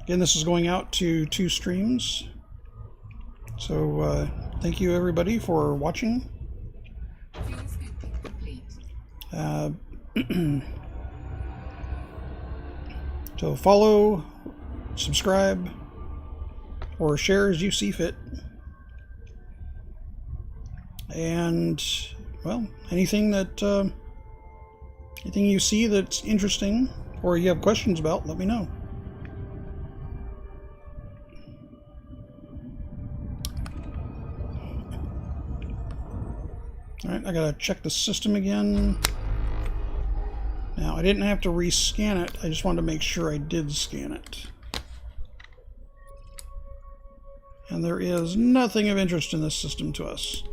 Again, this is going out to 2 streams. So thank you everybody for watching. So follow, subscribe, or share as you see fit. And, well, anything you see that's interesting or you have questions about, let me know. Alright, I gotta check the system again. Now, I didn't have to rescan it, I just wanted to make sure I did scan it. And there is nothing of interest in this system to us.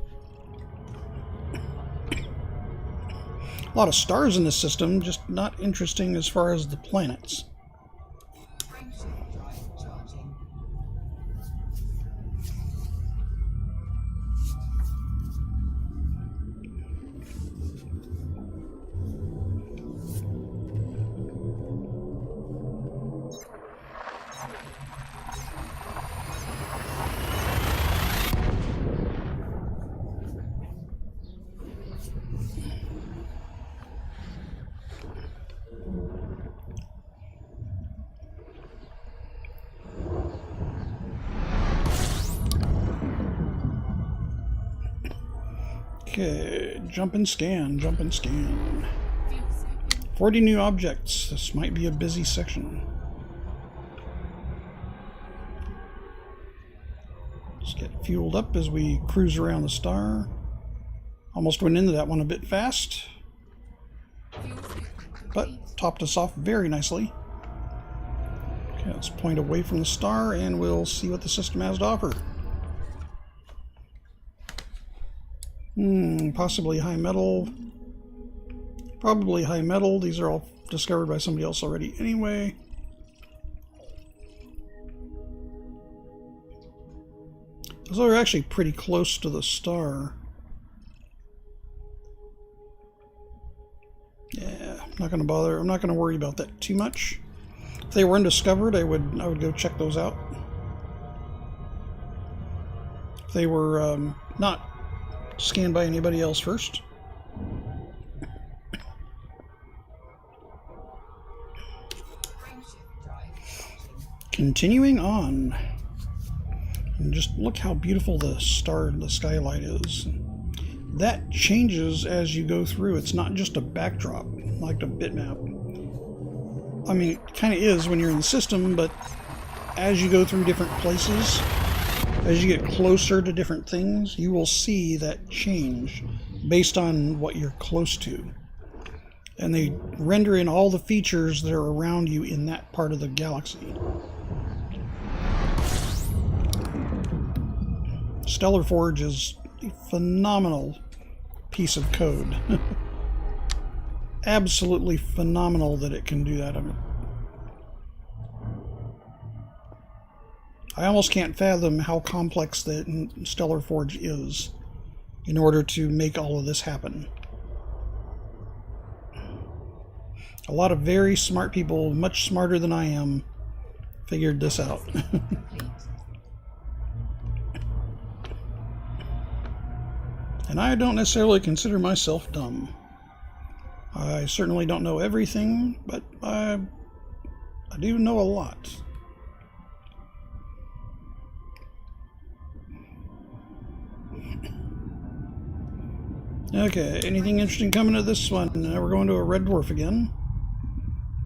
A lot of stars in this system, just not interesting as far as the planets. Okay, jump and scan, jump and scan. 40 new objects. This might be a busy section. Let's get fueled up as we cruise around the star. Almost went into that one a bit fast, but topped us off very nicely. Okay, let's point away from the star and we'll see what the system has to offer. Possibly high metal. Probably high metal. These are all discovered by somebody else already anyway. Those are actually pretty close to the star. Yeah, I'm not going to bother. I'm not going to worry about that too much. If they were undiscovered, I would go check those out. If they were not scanned by anybody else first. Continuing on. And just look how beautiful the skylight is. That changes as you go through. It's not just a backdrop like the bitmap. I mean, it kind of is when you're in the system, but as you go through different places, as you get closer to different things, you will see that change based on what you're close to. And they render in all the features that are around you in that part of the galaxy. Stellar Forge is a phenomenal piece of code. Absolutely phenomenal that it can do that. I mean, I almost can't fathom how complex the Stellar Forge is in order to make all of this happen. A lot of very smart people, much smarter than I am, figured this out. And I don't necessarily consider myself dumb. I certainly don't know everything, but I do know a lot. Okay, anything interesting coming to this one? Now we're going to a red dwarf again.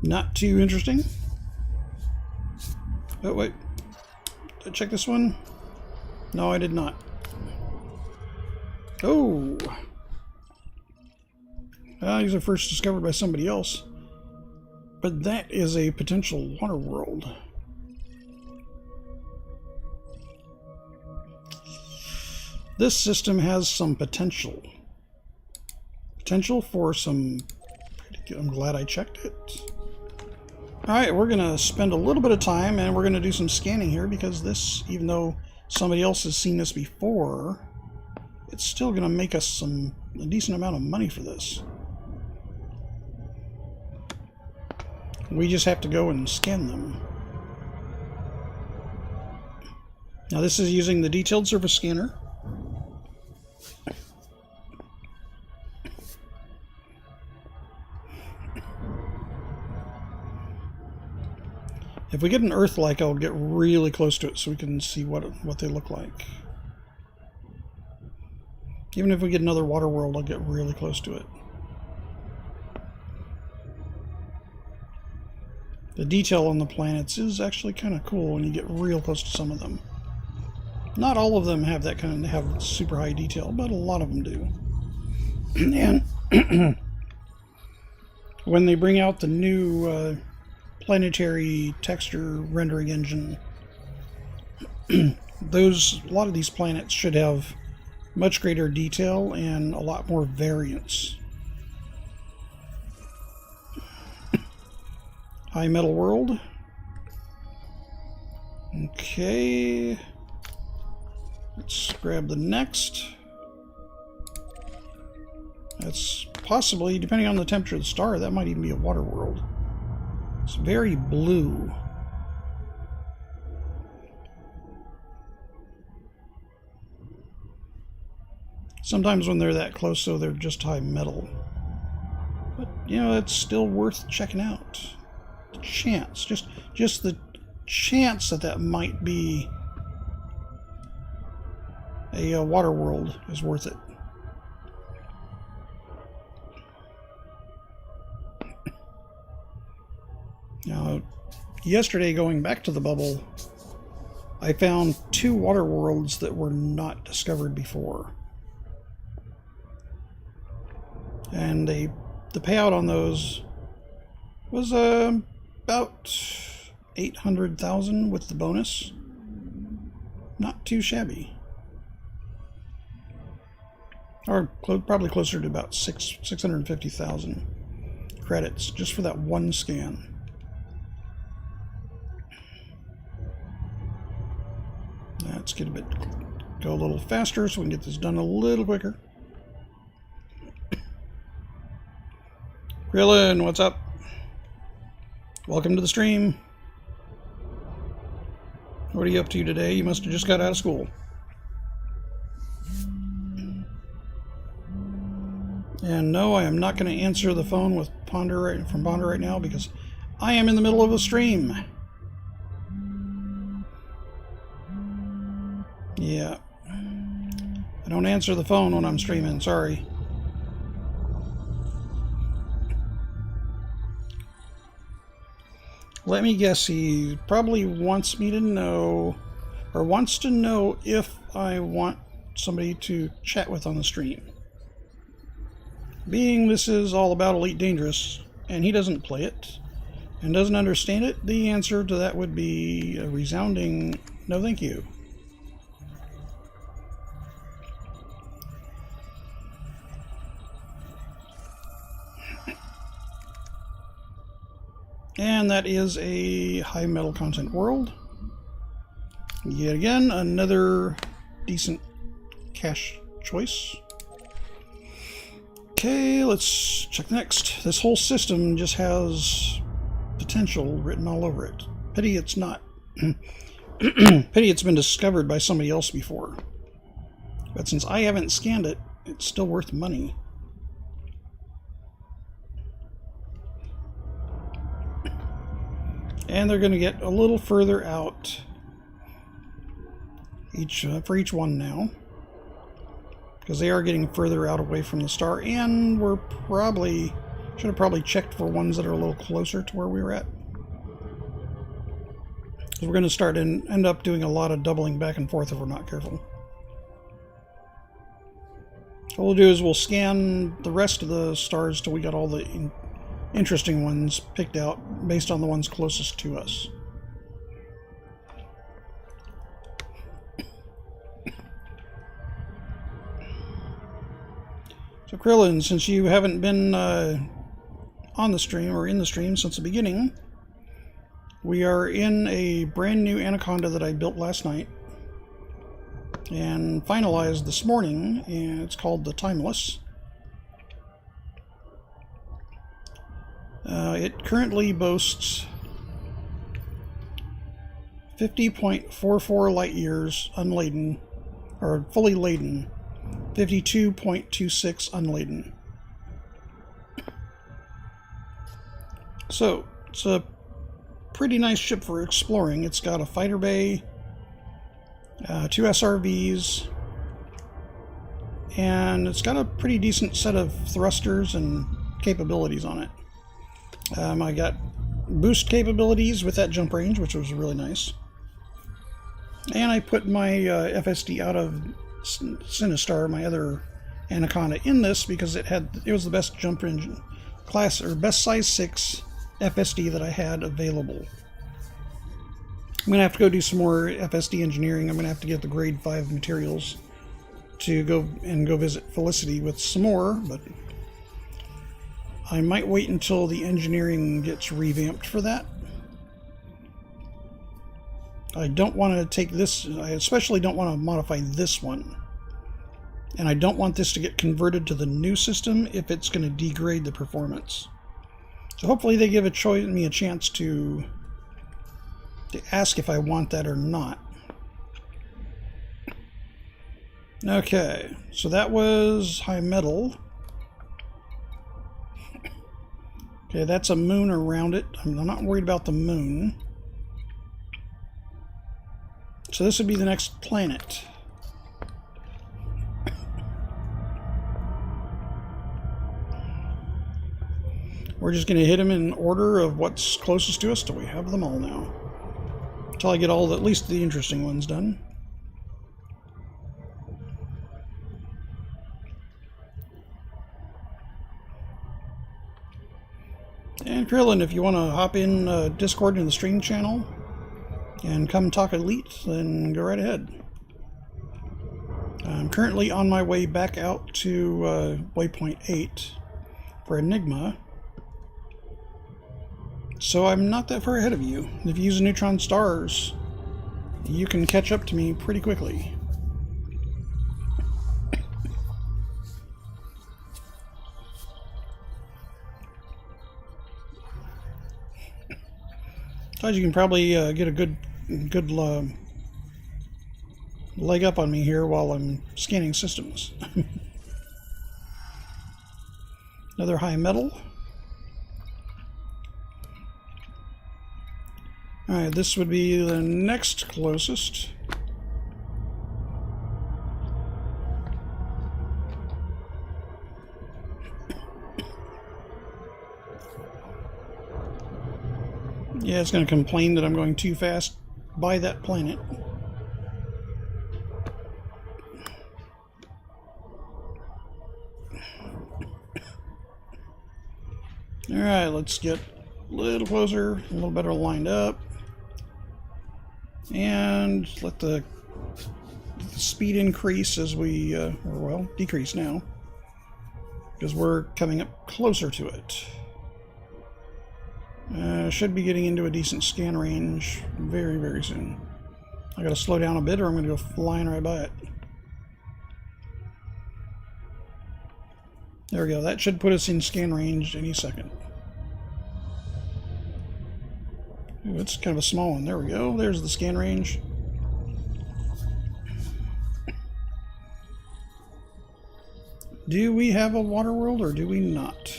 Not too interesting. Oh, wait. Did I check this one? No, I did not. Oh! These are first discovered by somebody else. But that is a potential water world. This system has some potential. Potential for some... I'm glad I checked it. Alright, we're going to spend a little bit of time and we're going to do some scanning here because this, even though somebody else has seen this before, it's still going to make us a decent amount of money for this. We just have to go and scan them. Now this is using the detailed surface scanner. If we get an Earth-like, I'll get really close to it so we can see what they look like. Even if we get another water world, I'll get really close to it. The detail on the planets is actually kind of cool when you get real close to some of them. Not all of them have that kind of have super high detail, but a lot of them do. And when they bring out the new planetary texture rendering engine, a lot of these planets should have much greater detail and a lot more variance. High metal world. Okay. Let's grab the next. That's possibly, depending on the temperature of the star, that might even be a water world. It's very blue. Sometimes when they're that close, so they're just high metal. But, you know, it's still worth checking out. The chance, just the chance that might be a water world is worth it. Now, yesterday, going back to the bubble, I found 2 water worlds that were not discovered before. And the payout on those was about 800,000 with the bonus. Not too shabby. Or probably closer to about 650,000 credits just for that one scan. Let's go a little faster so we can get this done a little quicker. Krillin, what's up? Welcome to the stream. What are you up to today? You must have just got out of school. And no, I am not going to answer the phone with Ponder from Ponder right now because I am in the middle of a stream. Yeah. I don't answer the phone when I'm streaming, sorry. Let me guess, he probably wants me to know, or wants to know if I want somebody to chat with on the stream. Being this is all about Elite Dangerous, and he doesn't play it, and doesn't understand it, the answer to that would be a resounding no thank you. And that is a high metal content world. Yet again, another decent cash choice. Okay, let's check next. This whole system just has potential written all over it. Pity it's not. Pity it's been discovered by somebody else before. But since I haven't scanned it, it's still worth money. And they're going to get a little further out for each one now, because they are getting further out away from the star, and we're should have probably checked for ones that are a little closer to where we were at. Because we're going to start and end up doing a lot of doubling back and forth if we're not careful. What we'll do is we'll scan the rest of the stars till we got all the interesting ones picked out based on the ones closest to us. So Krillin, since you haven't been on the stream or in the stream since the beginning, we are in a brand new Anaconda that I built last night and finalized this morning, and it's called the Timeless. It currently boasts 50.44 light years unladen, or fully laden, 52.26 unladen. So, it's a pretty nice ship for exploring. It's got a fighter bay, 2 SRVs, and it's got a pretty decent set of thrusters and capabilities on it. I got boost capabilities with that jump range, which was really nice. And I put my FSD out of Sinistar, my other Anaconda, in this because it was the best jump range class, or best size 6 FSD that I had available. I'm going to have to go do some more FSD engineering. I'm going to have to get the grade 5 materials to go visit Felicity with some more, but I might wait until the engineering gets revamped for that. I don't want to take this, I especially don't want to modify this one. And I don't want this to get converted to the new system if it's going to degrade the performance. So hopefully they give me a chance to ask if I want that or not. Okay, so that was high metal. Okay, that's a moon around it. I'm not worried about the moon. So this would be the next planet. We're just going to hit them in order of what's closest to us till we have them all now. Until I get at least the interesting ones done. And Krillin, if you want to hop in Discord in the stream channel and come talk Elite, then go right ahead. I'm currently on my way back out to Waypoint 8 for Enigma. So I'm not that far ahead of you. If you use neutron stars, you can catch up to me pretty quickly. As you can probably get a good leg up on me here while I'm scanning systems. Another high metal. Alright, this would be the next closest. Yeah, it's going to complain that I'm going too fast by that planet. Alright, let's get a little closer, a little better lined up. And let the speed increase as we, decrease now. Because we're coming up closer to it. Should be getting into a decent scan range very, very soon. I gotta slow down a bit or I'm gonna go flying right by it. There we go. That should put us in scan range any second. Ooh, it's kind of a small one. There we go. There's the scan range. Do we have a water world or do we not?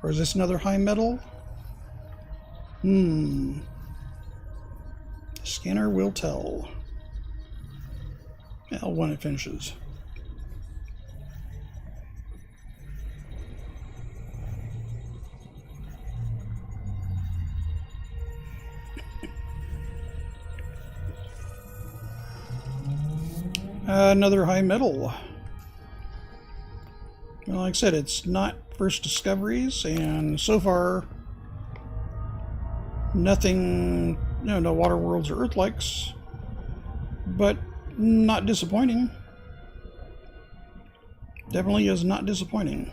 Or is this another high metal? Scanner will tell. Well, when it finishes. Another high metal. Well, like I said, it's not first discoveries, and so far, nothing, no water worlds or Earthlikes, but not disappointing. Definitely is not disappointing.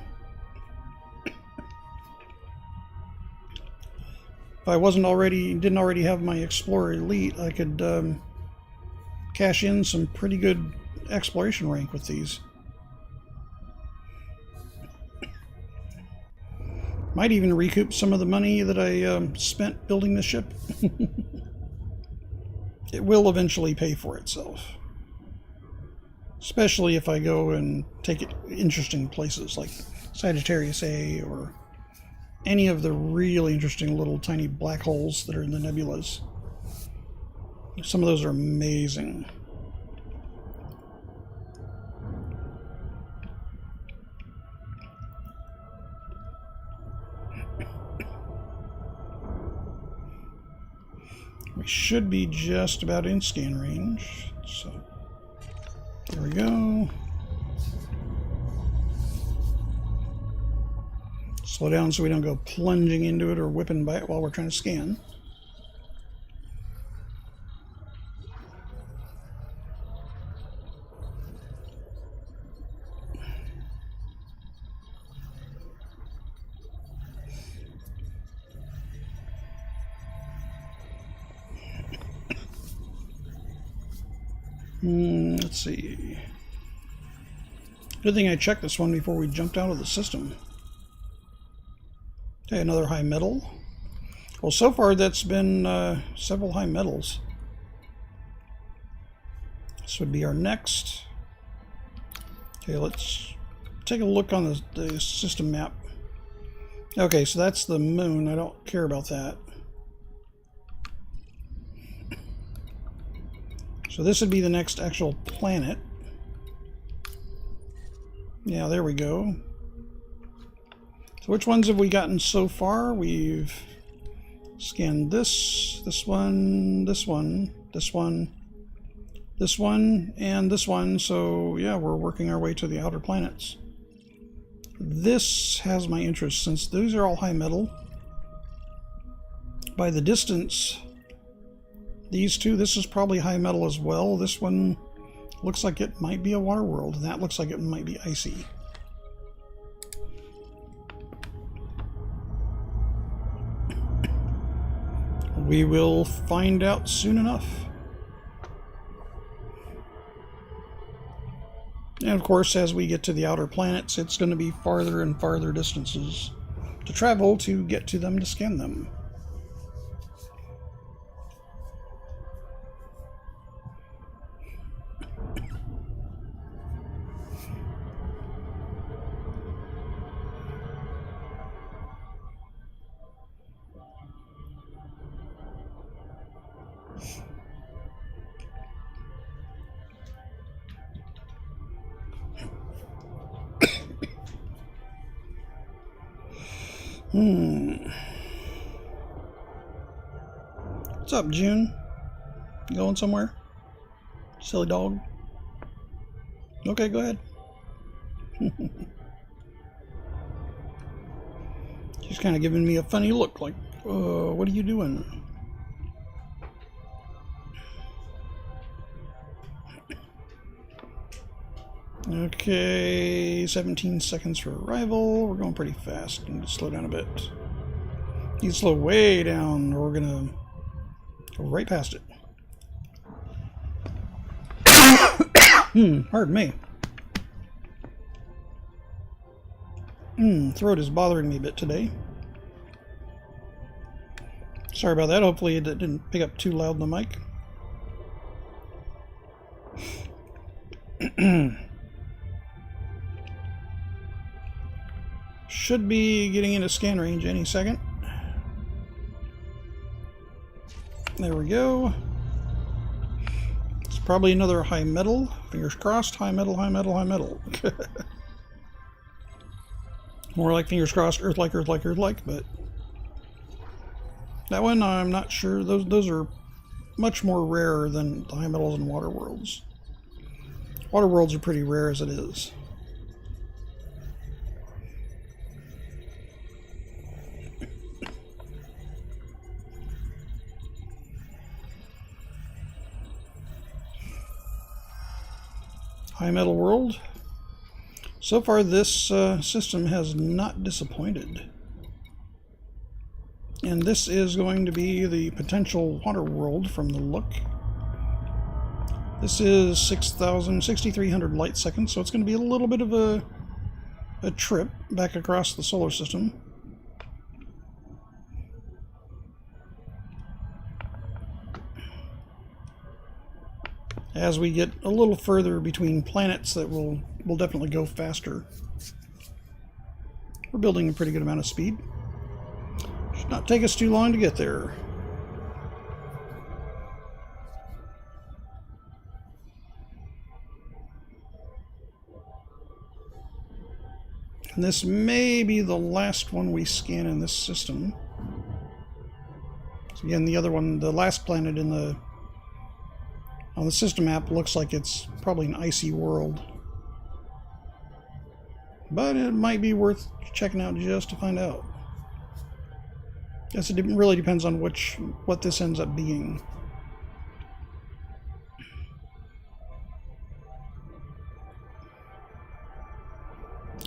If I didn't already have my Explorer Elite, I could cash in some pretty good exploration rank with these. Might even recoup some of the money that I spent building this ship. It will eventually pay for itself. Especially if I go and take it interesting places like Sagittarius A or any of the really interesting little tiny black holes that are in the nebulas. Some of those are amazing. We should be just about in scan range. So there we go. Slow down so we don't go plunging into it or whipping by it while we're trying to scan. Let's see. Good thing I checked this one before we jumped out of the system. Okay, another high metal. Well, so far that's been several high metals. This would be our next. Okay, let's take a look on the system map. Okay, so that's the moon. I don't care about that. So this would be the next actual planet. Yeah, there we go. So which ones have we gotten so far? We've scanned this one, this one, this one, this one, and this one. So yeah, we're working our way to the outer planets. This has my interest since those are all high metal. By the distance, these two, this is probably high metal as well. This one looks like it might be a water world, and that looks like it might be icy. We will find out soon enough. And of course, as we get to the outer planets, it's going to be farther and farther distances to travel to get to them to scan them. What's up, June? You going somewhere? Silly dog? Okay, go ahead. She's kind of giving me a funny look, like, what are you doing? Okay, 17 seconds for arrival. We're going pretty fast. Need to slow down a bit. Need to slow way down, or we're gonna go right past it. Pardon me. Throat is bothering me a bit today. Sorry about that. Hopefully it didn't pick up too loud in the mic. Should be getting into scan range any second. There we go. It's probably another high metal. Fingers crossed. High metal, high metal, high metal. More like fingers crossed, Earth-like, Earth-like, Earth-like, but that one I'm not sure. Those are much more rare than the high metals and water worlds. Water worlds are pretty rare as it is. High metal world. So far this system has not disappointed. And this is going to be the potential water world from the look. This is 6,300 light seconds, so it's going to be a little bit of a trip back across the solar system. As we get a little further between planets, that will definitely go faster. We're building a pretty good amount of speed. Should not take us too long to get there. And this may be the last one we scan in this system. So again, the other one, the last planet in the on the system map, looks like it's probably an icy world. But it might be worth checking out just to find out. Guess it really depends on what this ends up being.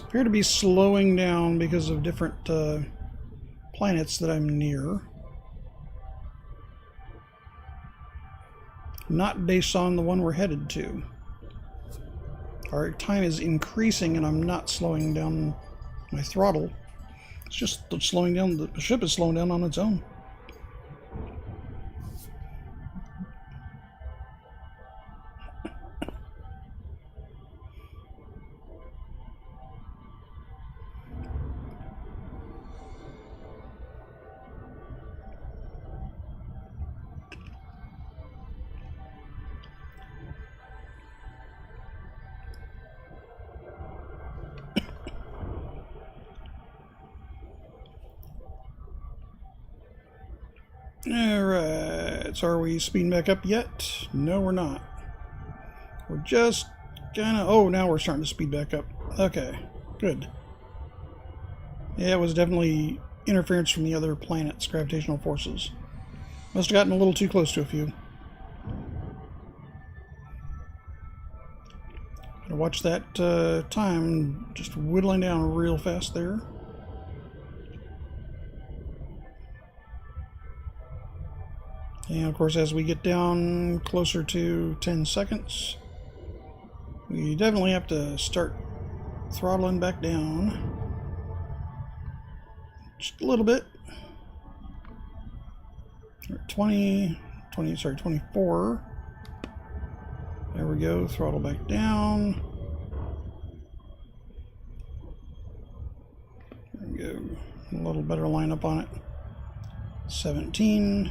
Appear to be slowing down because of different planets that I'm near. Not based on the one we're headed to. Our time is increasing and I'm not slowing down my throttle. It's just slowing down, the ship is slowing down on its own. Alright, so are we speeding back up yet? No, we're not. We're just gonna... Oh, now we're starting to speed back up. Okay, good. Yeah, it was definitely interference from the other planets' gravitational forces. Must have gotten a little too close to a few. Gotta watch that time just whittling down real fast there. And of course, as we get down closer to 10 seconds, we definitely have to start throttling back down. Just a little bit. 24. There we go, throttle back down. There we go, a little better lineup on it. 17.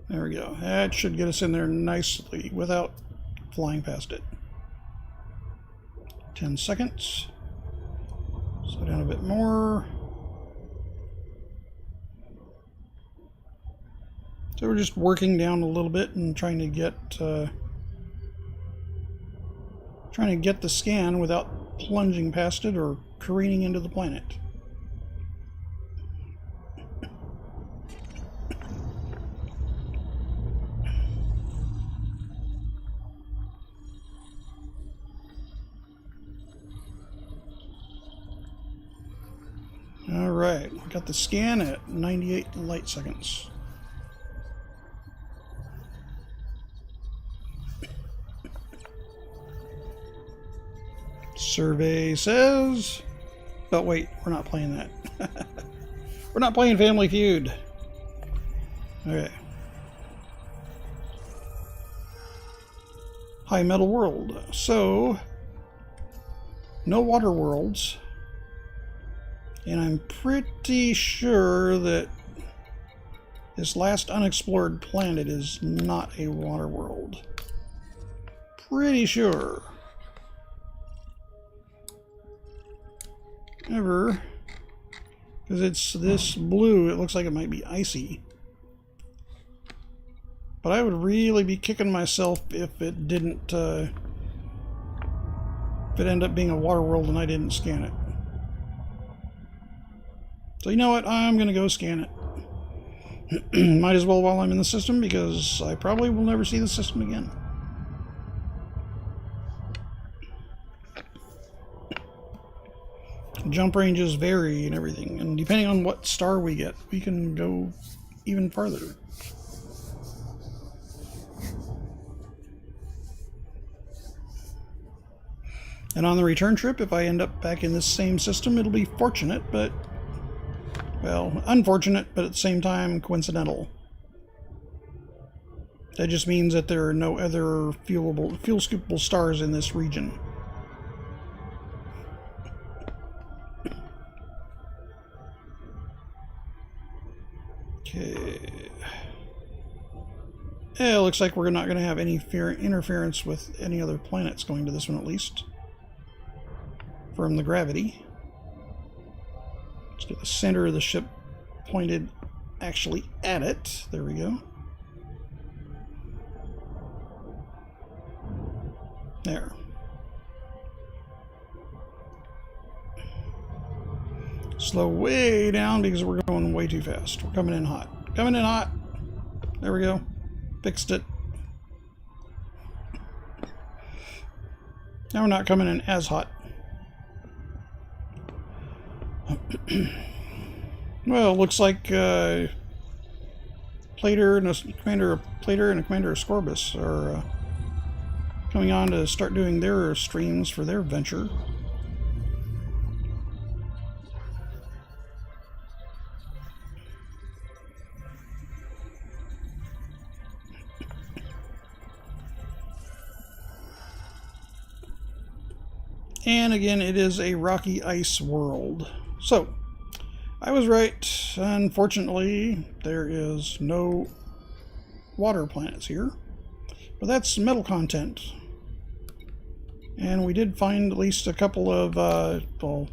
There we go. That should get us in there nicely without flying past it. 10 seconds. Slow down a bit more. So we're just working down a little bit and trying to get the scan without plunging past it or careening into the planet. Alright, we got the scan at 98 light seconds. Survey says... Oh wait, we're not playing that. We're not playing Family Feud. Okay. High metal world. So, no water worlds. And I'm pretty sure that this last unexplored planet is not a water world. Pretty sure. However, because it's this blue, it looks like it might be icy. But I would really be kicking myself if it didn't, if it ended up being a water world and I didn't scan it. So you know what, I'm going to go scan it. Might as well while I'm in the system, because I probably will never see the system again. Jump ranges vary and everything, and depending on what star we get, we can go even farther. And on the return trip, if I end up back in this same system, it'll be fortunate, but... well, unfortunate, but at the same time, coincidental. That just means that there are no other fuel scoopable stars in this region. Okay. Yeah, it looks like we're not going to have any interference with any other planets going to this one, at least. From the gravity. Let's get the center of the ship pointed actually at it. There we go. There. Slow way down because we're going way too fast. We're coming in hot. Coming in hot. There we go. Fixed it. Now we're not coming in as hot. Well, looks like Plater and a commander of Scorbus are coming on to start doing their streams for their venture. And again, it is a rocky ice world. So, I was right. Unfortunately, there is no water planets here. But that's metal content. And we did find at least a couple of, well,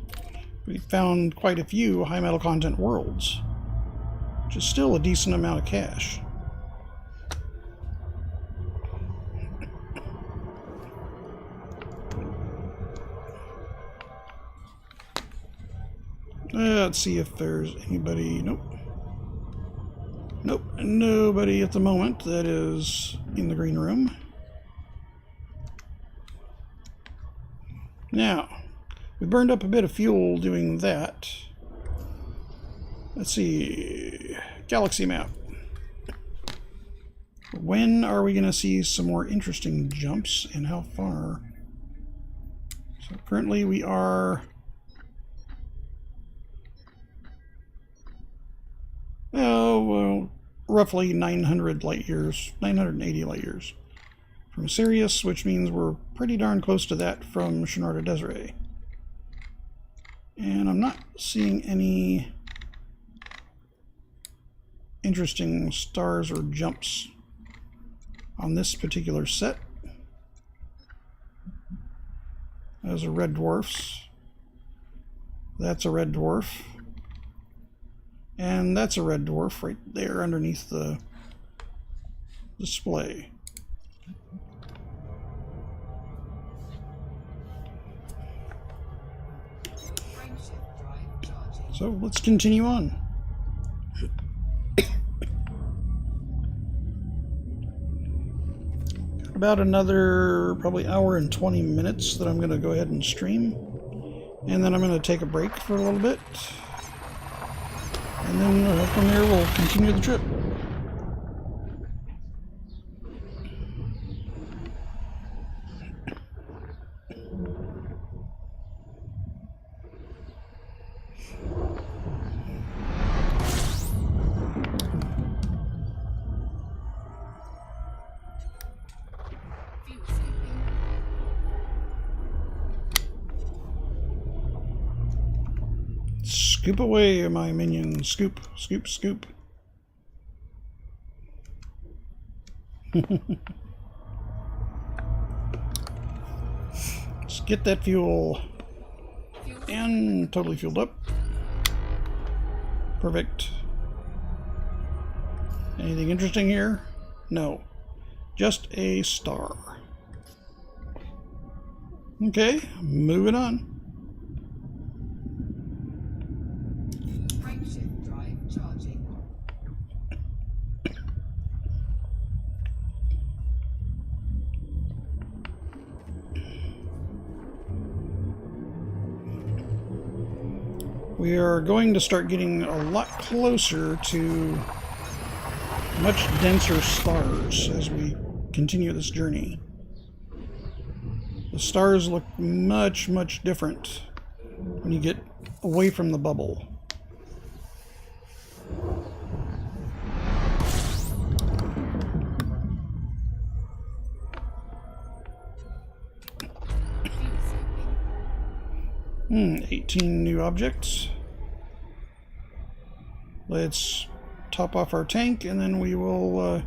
we found quite a few high metal content worlds. Which is still a decent amount of cash. Let's see if there's anybody. Nope. Nope. Nobody at the moment that is in the green room. Now, we burned up a bit of fuel doing that. Let's see. Galaxy map. When are we going to see some more interesting jumps and how far? So currently we are... Oh, well, roughly 900 light years, 980 light years from Sirius, which means we're pretty darn close to that from Shenarda Desiree. And I'm not seeing any interesting stars or jumps on this particular set. Those are red dwarfs. That's a red dwarf. And that's a red dwarf right there underneath the display. So let's continue on. Got about another probably hour and 20 minutes that I'm going to go ahead and stream. And then I'm going to take a break for a little bit. And then from there we'll continue the trip. Scoop away, my minion. Scoop, scoop, scoop. Let's get that fuel. And totally fueled up. Perfect. Anything interesting here? No. Just a star. Okay, moving on. We are going to start getting a lot closer to much denser stars as we continue this journey. The stars look much, much different when you get away from the bubble. 18 new objects. Let's top off our tank and then we will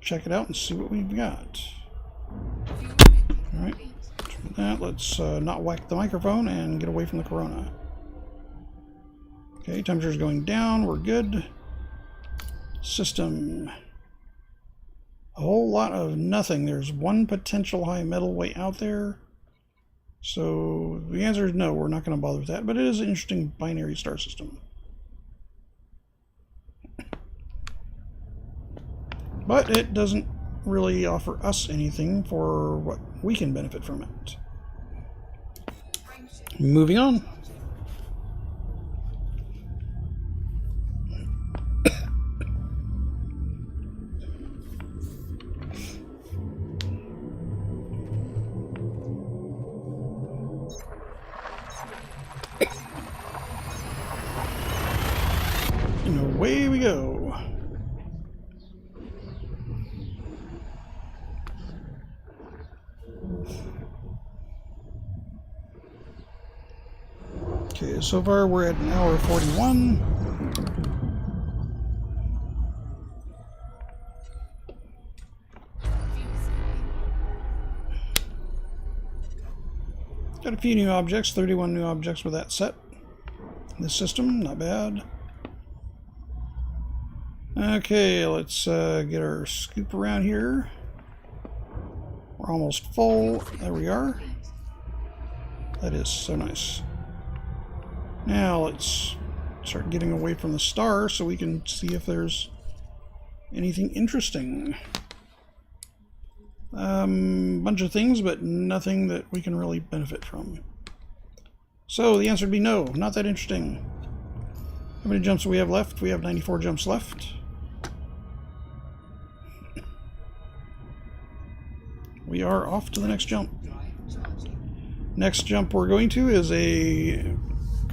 check it out and see what we've got. Alright, turn that. Let's not whack the microphone and get away from the corona. Okay, temperature's going down. We're good. System. A whole lot of nothing. There's one potential high metal way out there. So the answer is no, we're not going to bother with that. But it is an interesting binary star system. But it doesn't really offer us anything for what we can benefit from it. Moving on. And away we go. Okay, so far we're at an hour 41. Got a few new objects, 31 new objects with that set. This system, not bad. Okay, let's get our scoop around here. We're almost full. There we are. That is so nice. Now let's start getting away from the star so we can see if there's anything interesting. Bunch of things, but nothing that we can really benefit from. So the answer would be no, not that interesting. How many jumps do we have left? We have 94 jumps left. We are off to the next jump. Next jump we're going to is a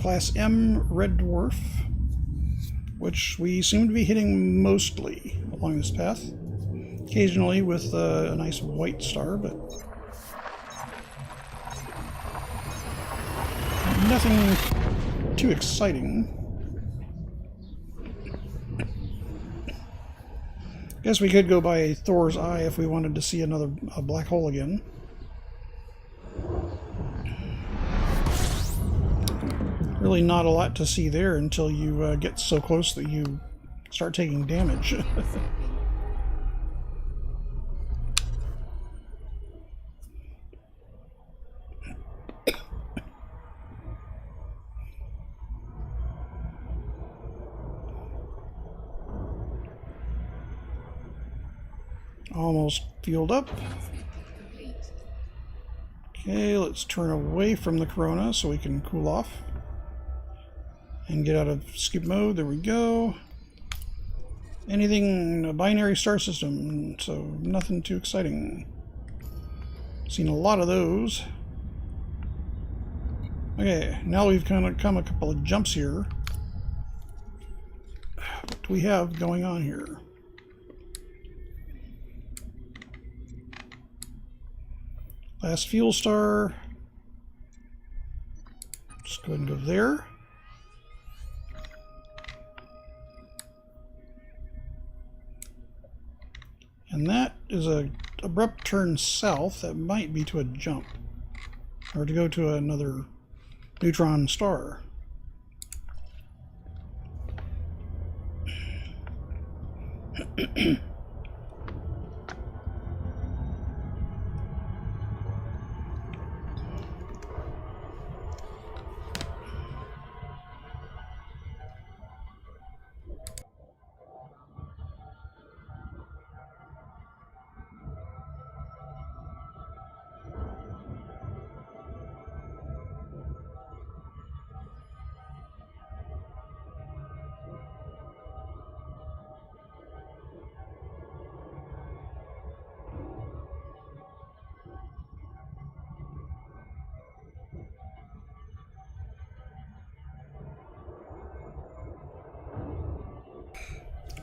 Class M Red Dwarf, which we seem to be hitting mostly along this path. Occasionally with a nice white star, but nothing too exciting. Guess we could go by Thor's Eye if we wanted to see a black hole again. Really not a lot to see there until you get so close that you start taking damage. Almost fueled up. Okay, let's turn away from the corona so we can cool off and get out of skip mode. There we go. Anything, a binary star system, so nothing too exciting. Seen a lot of those. Okay, now we've kind of come a couple of jumps here. What do we have going on here? Last fuel star. Just go ahead and go there. And that is a abrupt turn south. That might be to a jump. Or to go to another neutron star.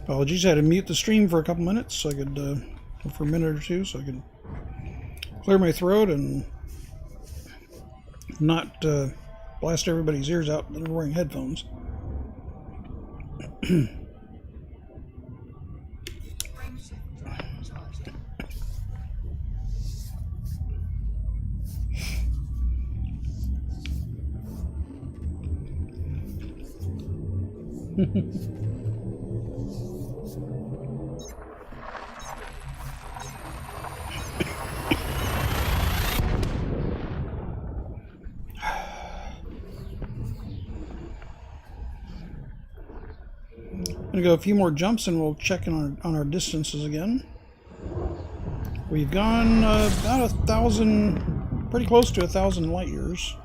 Apologies, I had to mute the stream for a couple minutes so I could, for a minute or two, so I could clear my throat and not blast everybody's ears out that are wearing headphones. Gonna go a few more jumps and we'll check in on our distances again. We've gone about 1,000, pretty close to 1,000 light years.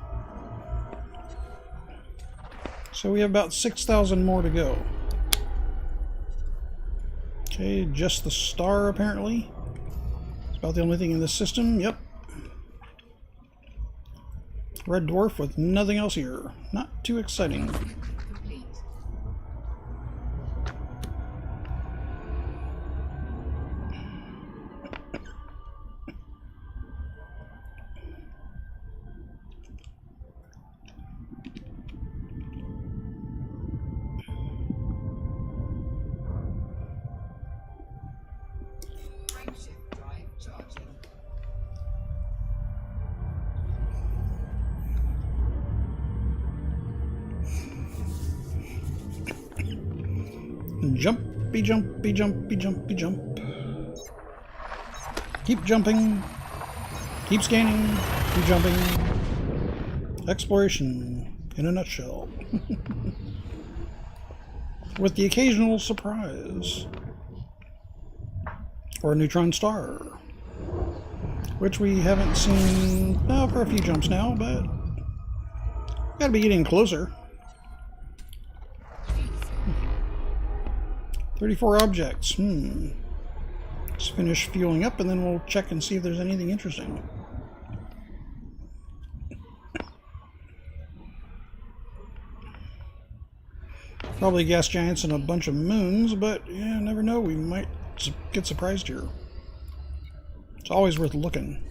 So we have about 6,000 more to go. Okay, just the star apparently. It's about the only thing in this system. Yep. Red dwarf with nothing else here. Not too exciting. Jumpy, jumpy, jumpy, jumpy, jump. Keep jumping. Keep scanning. Keep jumping. Exploration in a nutshell. With the occasional surprise. Or a neutron star. Which we haven't seen for a few jumps now, but gotta be getting closer. 34 objects. Let's finish fueling up and then we'll check and see if there's anything interesting. Probably gas giants and a bunch of moons, but yeah, never know. We might get surprised here. It's always worth looking.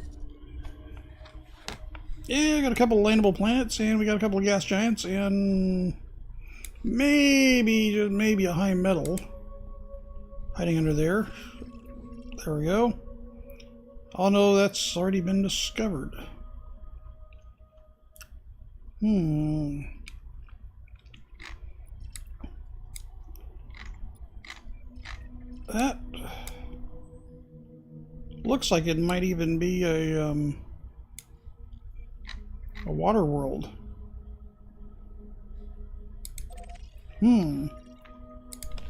Yeah, got a couple of landable planets and we got a couple of gas giants and maybe, just maybe a high metal. Hiding under there. There we go. Oh no, that's already been discovered. That looks like it might even be a water world.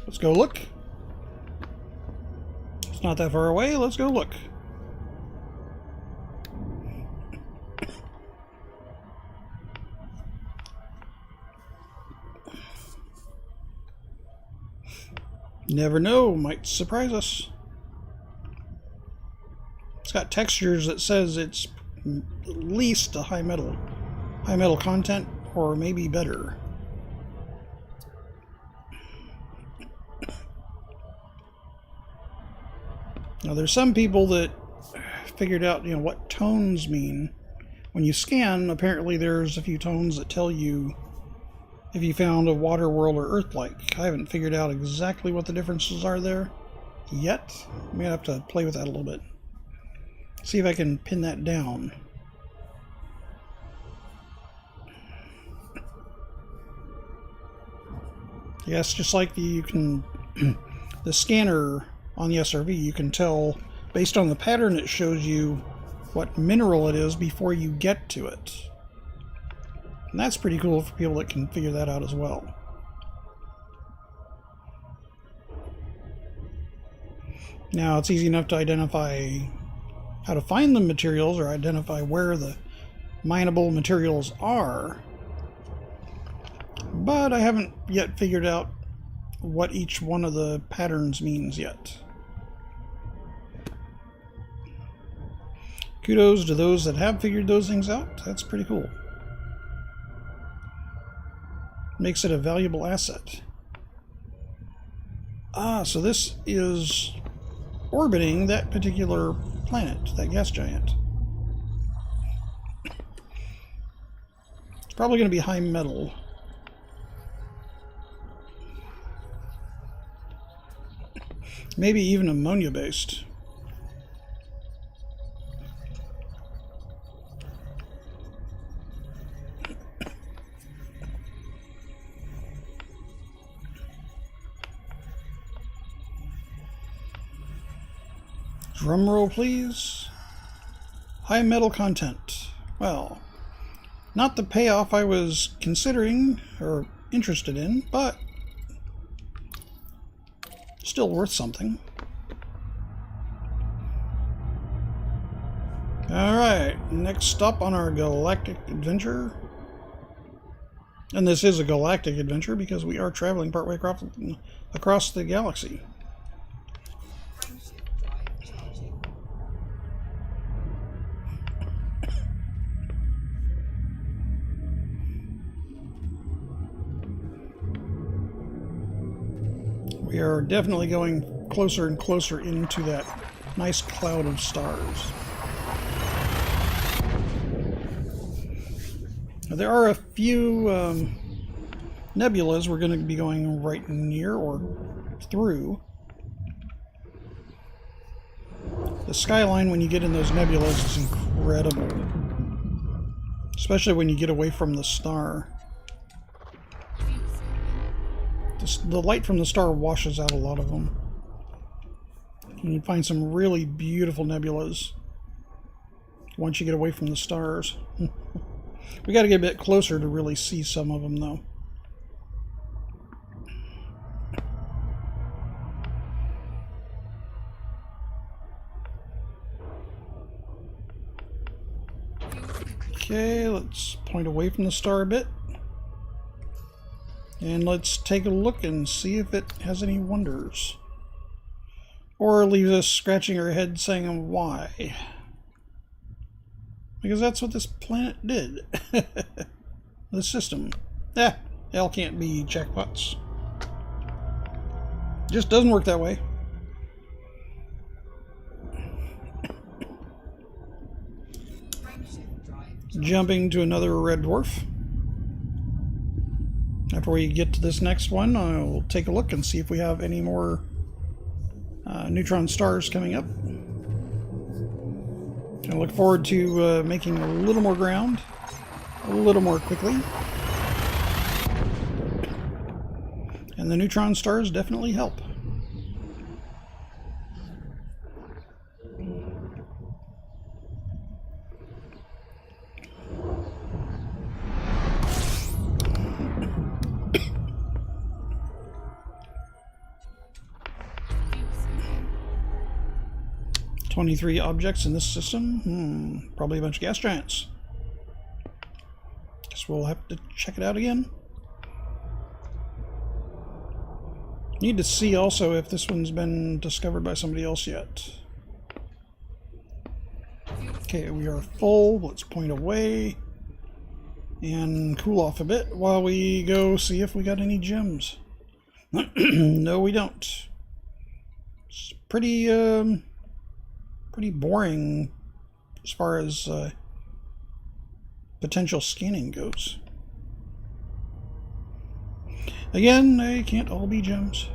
Let's go look. Not that far away, let's go look. Never know, might surprise us. It's got textures that says it's at least a high metal content, or maybe better. Now there's some people that figured out, what tones mean. When you scan, apparently there's a few tones that tell you if you found a water world or Earth-like. I haven't figured out exactly what the differences are there yet. I'm gonna have to play with that a little bit. See if I can pin that down. Yes, just like the scanner on the SRV, you can tell based on the pattern it shows you what mineral it is before you get to it. And that's pretty cool for people that can figure that out as well. Now it's easy enough to identify how to find the materials or identify where the mineable materials are, but I haven't yet figured out what each one of the patterns means yet. Kudos to those that have figured those things out. That's pretty cool. Makes it a valuable asset. So this is orbiting that particular planet, that gas giant. It's probably going to be high metal. Maybe even ammonia-based. Drum roll, please. High metal content. Well, not the payoff I was considering or interested in, but still worth something. Alright, next stop on our galactic adventure. And this is a galactic adventure because we are traveling partway across the galaxy. We are definitely going closer and closer into that nice cloud of stars. Now, there are a few nebulas we're going to be going right near or through. The skyline when you get in those nebulas is incredible. Especially when you get away from the star. The light from the star washes out a lot of them. And you find some really beautiful nebulas once you get away from the stars. We got to get a bit closer to really see some of them, though. Okay, let's point away from the star a bit. And let's take a look and see if it has any wonders. Or leaves us scratching our head saying why. Because that's what this planet did. The system. Hell can't be jackpots. Just doesn't work that way. Jumping to another red dwarf. After we get to this next one, I'll take a look and see if we have any more neutron stars coming up. I look forward to making a little more ground, a little more quickly. And the neutron stars definitely help. "23 objects in this system. Probably a bunch of gas giants. Guess we'll have to check it out again. Need to see also if this one's been discovered by somebody else yet. Okay, we are full. Let's point away and cool off a bit while we go see if we got any gems. No, we don't. It's pretty boring as far as potential scanning goes. Again, they can't all be gems.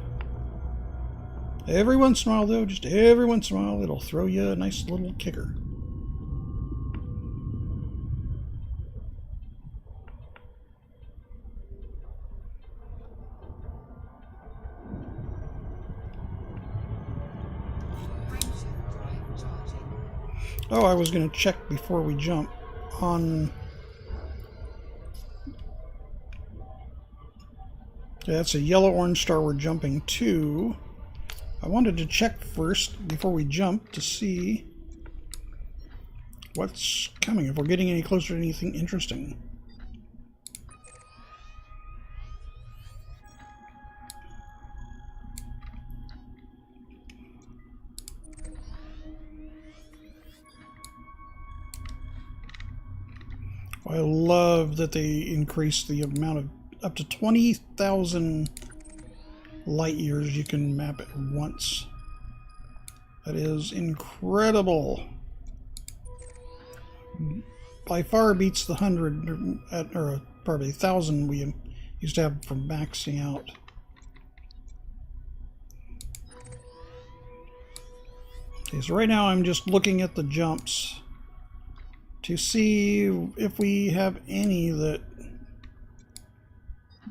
Every once in a while, though, just every once in a while, it'll throw you a nice little kicker. Oh, I was going to check before we jump on... Okay, that's a yellow-orange star we're jumping to. I wanted to check first before we jump to see what's coming, if we're getting any closer to anything interesting. I love that they increased the amount of up to 20,000 light years you can map at once. That is incredible. by far beats the 100 or probably 1,000 we used to have for maxing out. Okay, so right now I'm just looking at the jumps to see if we have any that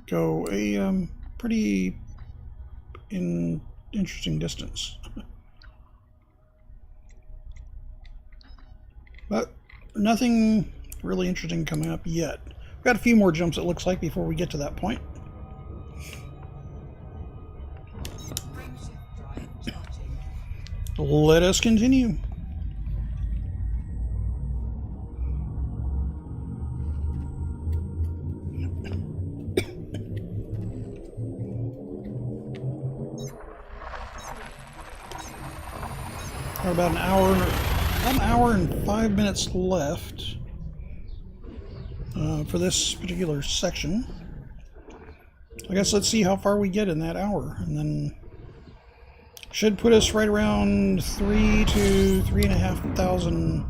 go a pretty interesting distance. But nothing really interesting coming up yet. We've got a few more jumps, it looks like, before we get to that point. Let us continue. We're about an hour and 5 minutes left for this particular section. I guess let's see how far we get in that hour, and then should put us right around 3 to 3,500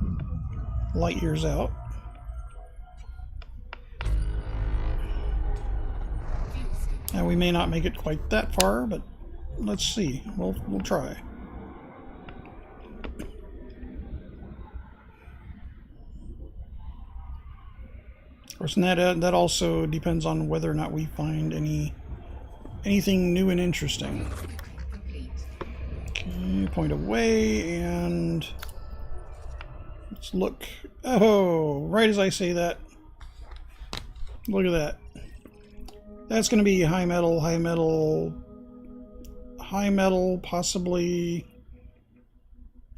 light years out. Now we may not make it quite that far, but let's see. We'll try. Of course, and that also depends on whether or not we find anything new and interesting. Okay, point away, and let's look. Oh, right as I say that, look at that. That's going to be high metal, possibly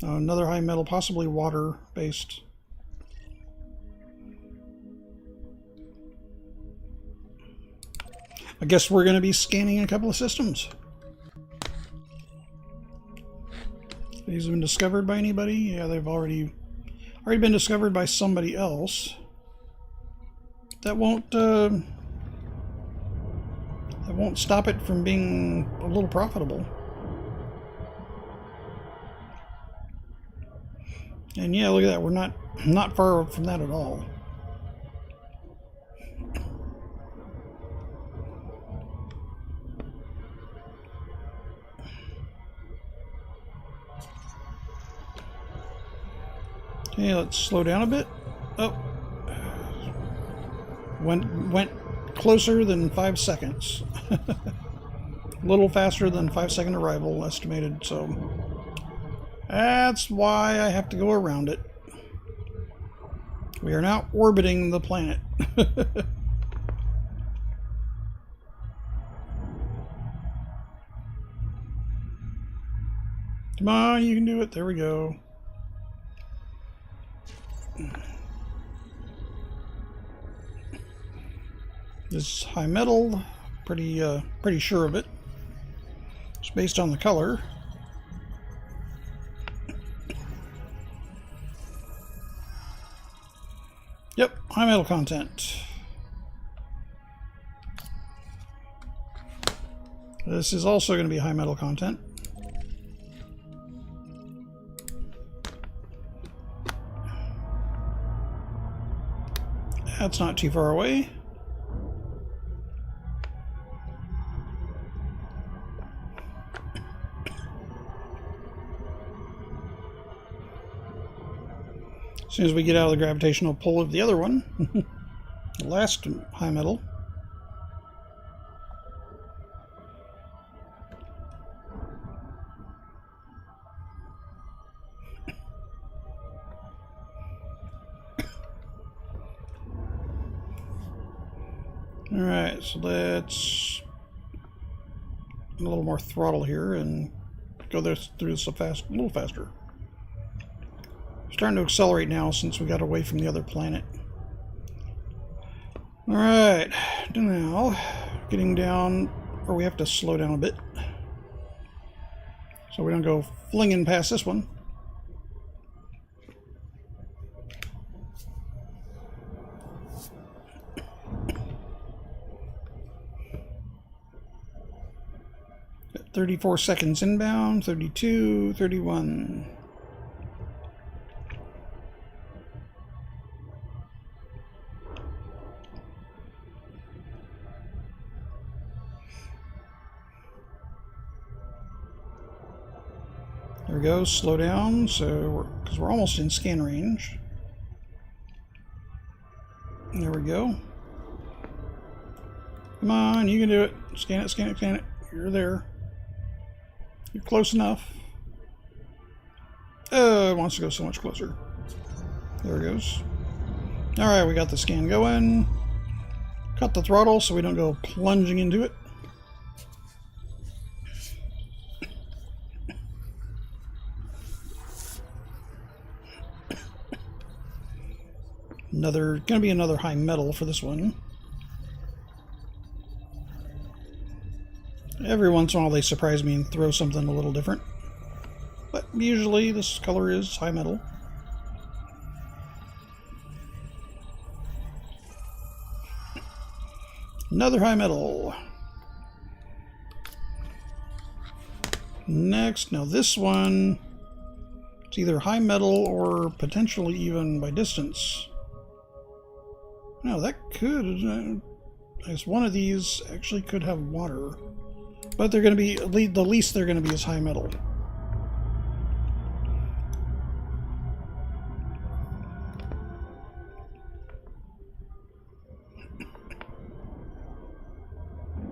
another high metal, possibly water-based. I guess we're going to be scanning a couple of systems. These have been discovered by anybody? Yeah, they've already been discovered by somebody else. That won't stop it from being a little profitable. And yeah, look at that. We're not far from that at all. Okay, let's slow down a bit. Oh, went closer than 5 seconds. A little faster than 5-second arrival estimated, so that's why I have to go around it. We are now orbiting the planet. Come on, you can do it. There we go. This high metal, pretty sure of it. It's based on the color. Yep, high metal content. This is also going to be high metal content. That's not too far away. As soon as we get out of the gravitational pull of the other one, the last high metal. Alright, so let's a little more throttle here and go through this a little faster. Starting to accelerate now since we got away from the other planet. Alright, now getting down, or we have to slow down a bit so we don't go flinging past this one. Got 34 seconds inbound, 32, 31. There we go. Slow down, because we're almost in scan range. There we go. Come on, you can do it. Scan it, scan it, scan it. You're there. You're close enough. Oh, it wants to go so much closer. There it goes. Alright, we got the scan going. Cut the throttle so we don't go plunging into it. Gonna be another high metal for this one. Every once in a while they surprise me and throw something a little different. But usually this color is high metal. Another high metal. Next, now this one, it's either high metal or potentially even by distance. No, that could, I guess one of these actually could have water. But they're going to be, the least they're going to be is high metal.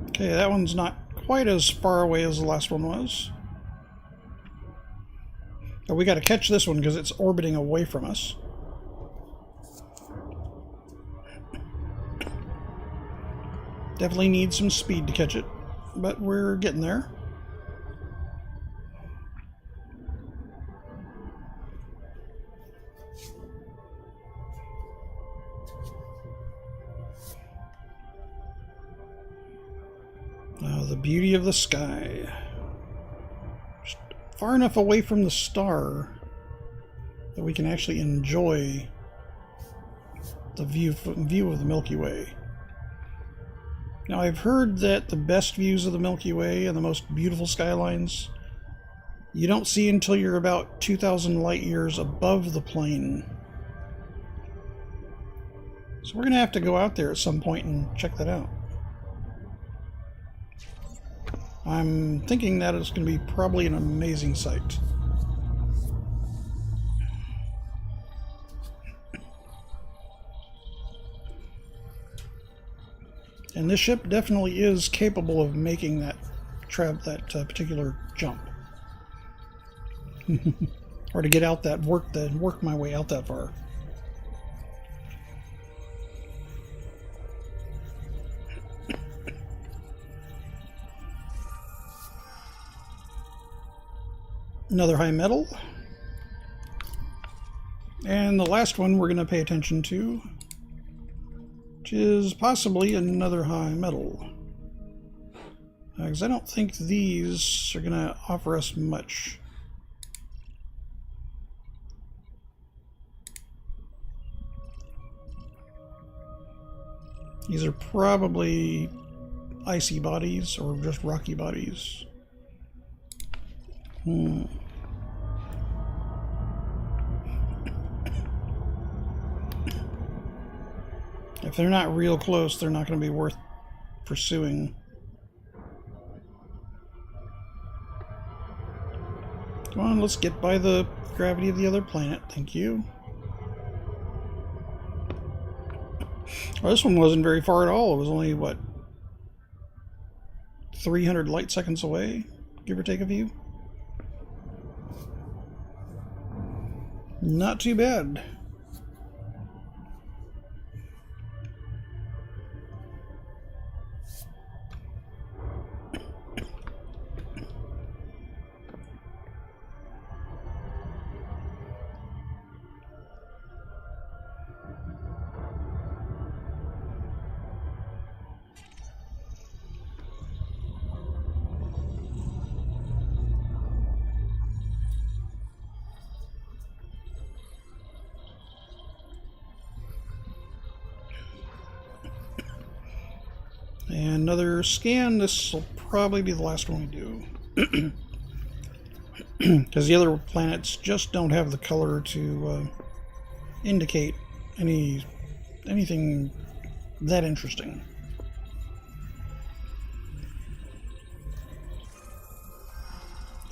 Okay, that one's not quite as far away as the last one was. But we got to catch this one because it's orbiting away from us. Definitely need some speed to catch it, but we're getting there. Oh, the beauty of the sky. Just far enough away from the star that we can actually enjoy the view of the Milky Way. Now, I've heard that the best views of the Milky Way and the most beautiful skylines you don't see until you're about 2,000 light years above the plane. So we're going to have to go out there at some point and check that out. I'm thinking that it's going to be probably an amazing sight. And this ship definitely is capable of making that particular jump, or to get out that work my way out that far. Another high metal, and the last one we're going to pay attention to, which is possibly another high metal, because I don't think these are going to offer us much. These are probably icy bodies or just rocky bodies. If they're not real close, they're not going to be worth pursuing. Come on, let's get by the gravity of the other planet. Thank you. Well, this one wasn't very far at all. It was only, what, 300 light seconds away, give or take a few. Not too bad. And another scan. This will probably be the last one we do. Because the other planets just don't have the color to indicate anything that interesting.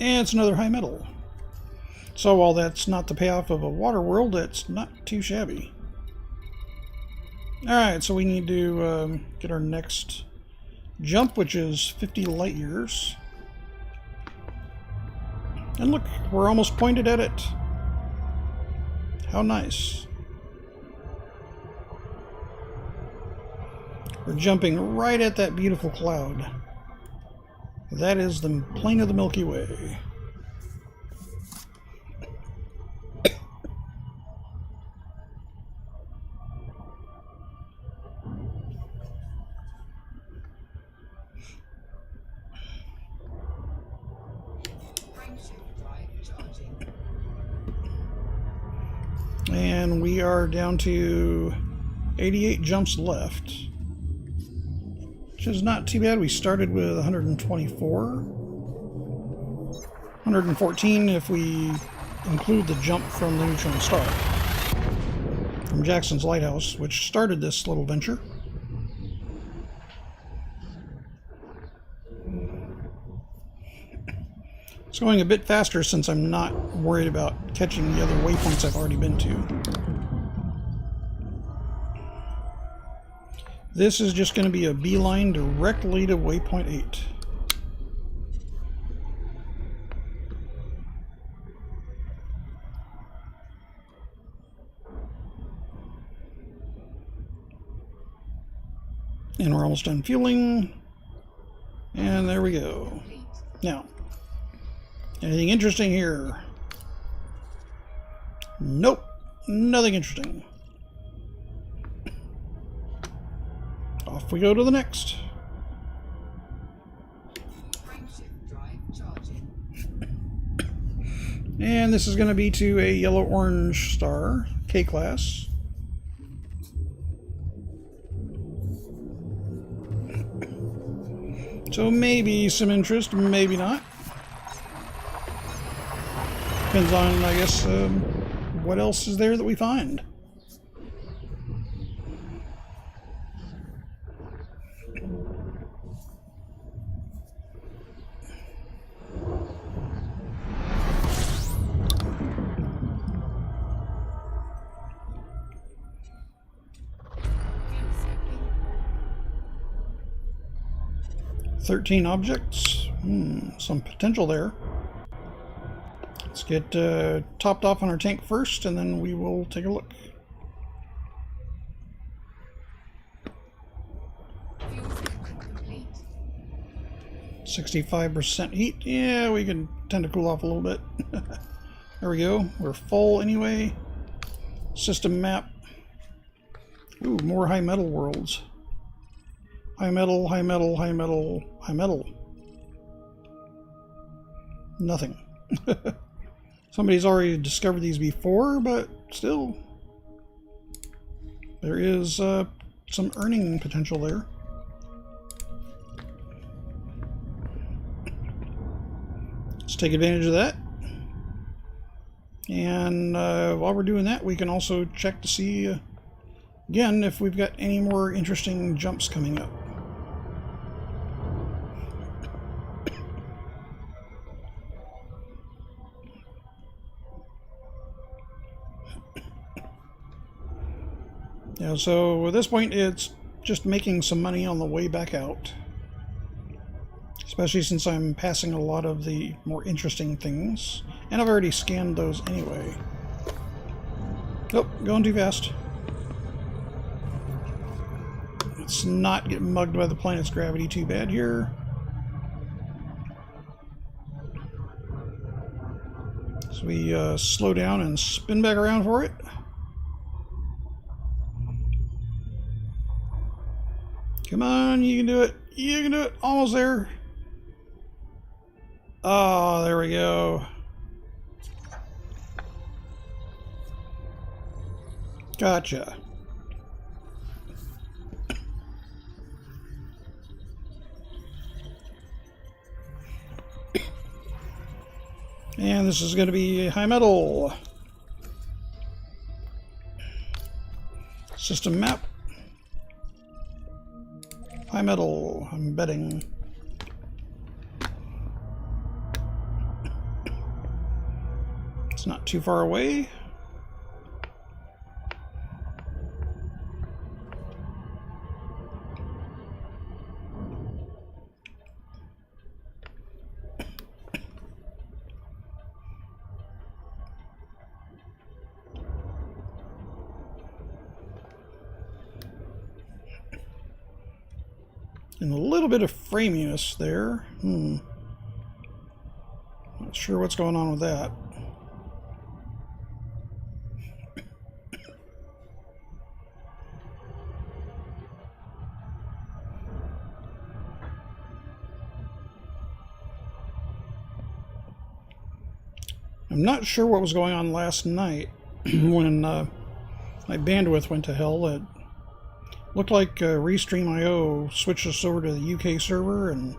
And it's another high metal. So while that's not the payoff of a water world, it's not too shabby. Alright, so we need to get our next jump, which is 50 light years. And look, we're almost pointed at it. How nice. We're jumping right at that beautiful cloud. That is the plane of the Milky Way. And we are down to 88 jumps left, which is not too bad. We started with 124. 114 if we include the jump from the neutron star, from Jackson's Lighthouse, which started this little venture. It's going a bit faster since I'm not worried about catching the other waypoints I've already been to. This is just going to be a beeline directly to waypoint 8. And we're almost done fueling. And there we go. Now, anything interesting here? Nope, nothing interesting. Off we go to the next. And this is going to be to a yellow-orange star, K-class. So maybe some interest, maybe not. Depends on, I guess, what else is there that we find. "13 objects. Some potential there. Let's get topped off on our tank first, and then we will take a look.
Fuel system complete.
65% heat. Yeah, we can tend to cool off a little bit. There we go. We're full anyway. System map. Ooh, more high metal worlds. High metal, high metal, high metal, high metal. Nothing. Somebody's already discovered these before, but still. There is some earning potential there. Let's take advantage of that. And while we're doing that, we can also check to see, again, if we've got any more interesting jumps coming up. Yeah, so at this point, it's just making some money on the way back out. Especially since I'm passing a lot of the more interesting things. And I've already scanned those anyway. Oh, going too fast. Let's not get mugged by the planet's gravity too bad here. So we slow down and spin back around for it. Come on, you can do it. You can do it. Almost there. Oh, there we go. Gotcha. And this is going to be high metal. System map. High metal, I'm betting. It's not too far away. And a little bit of framiness there. Not sure what's going on with that. I'm not sure what was going on last night when my bandwidth went to hell. It looked like Restream.io switched us over to the UK server and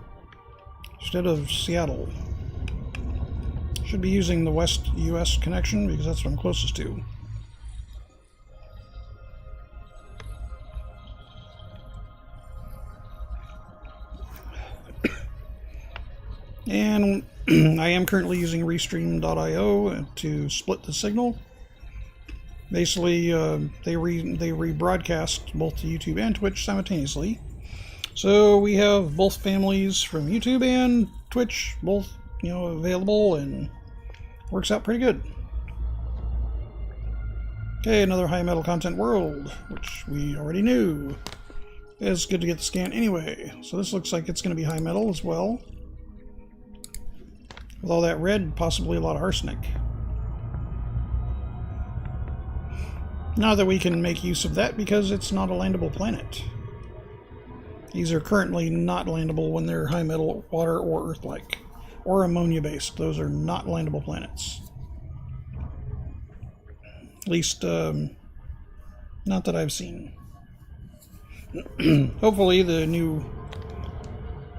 instead of Seattle. Should be using the West US connection because that's what I'm closest to. And I am currently using Restream.io to split the signal. Basically, they rebroadcast both to YouTube and Twitch simultaneously. So we have both families from YouTube and Twitch, both available, and works out pretty good. Okay, another high metal content world, which we already knew. It's good to get the scan anyway. So this looks like it's going to be high metal as well. With all that red, possibly a lot of arsenic. Not that we can make use of that because it's not a landable planet. These are currently not landable when they're high metal, water, or earth-like. Or ammonia-based. Those are not landable planets. At least, not that I've seen. Hopefully the new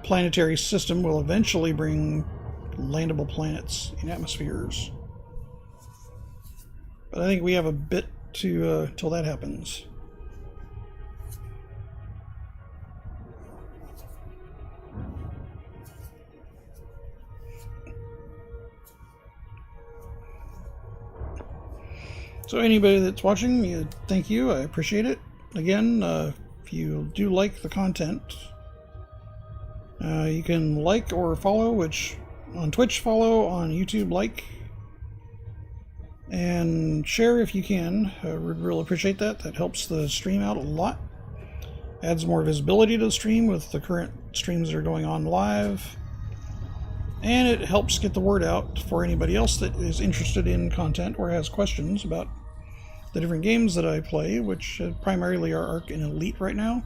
planetary system will eventually bring landable planets in atmospheres. But I think we have a bit to till that happens. So anybody that's watching, thank you. I appreciate it. Again, if you do like the content, you can like or follow, which on Twitch follow, on YouTube like, and share if you can. I would really appreciate that. That helps the stream out a lot. Adds more visibility to the stream with the current streams that are going on live. And it helps get the word out for anybody else that is interested in content or has questions about the different games that I play, which primarily are Ark and Elite right now.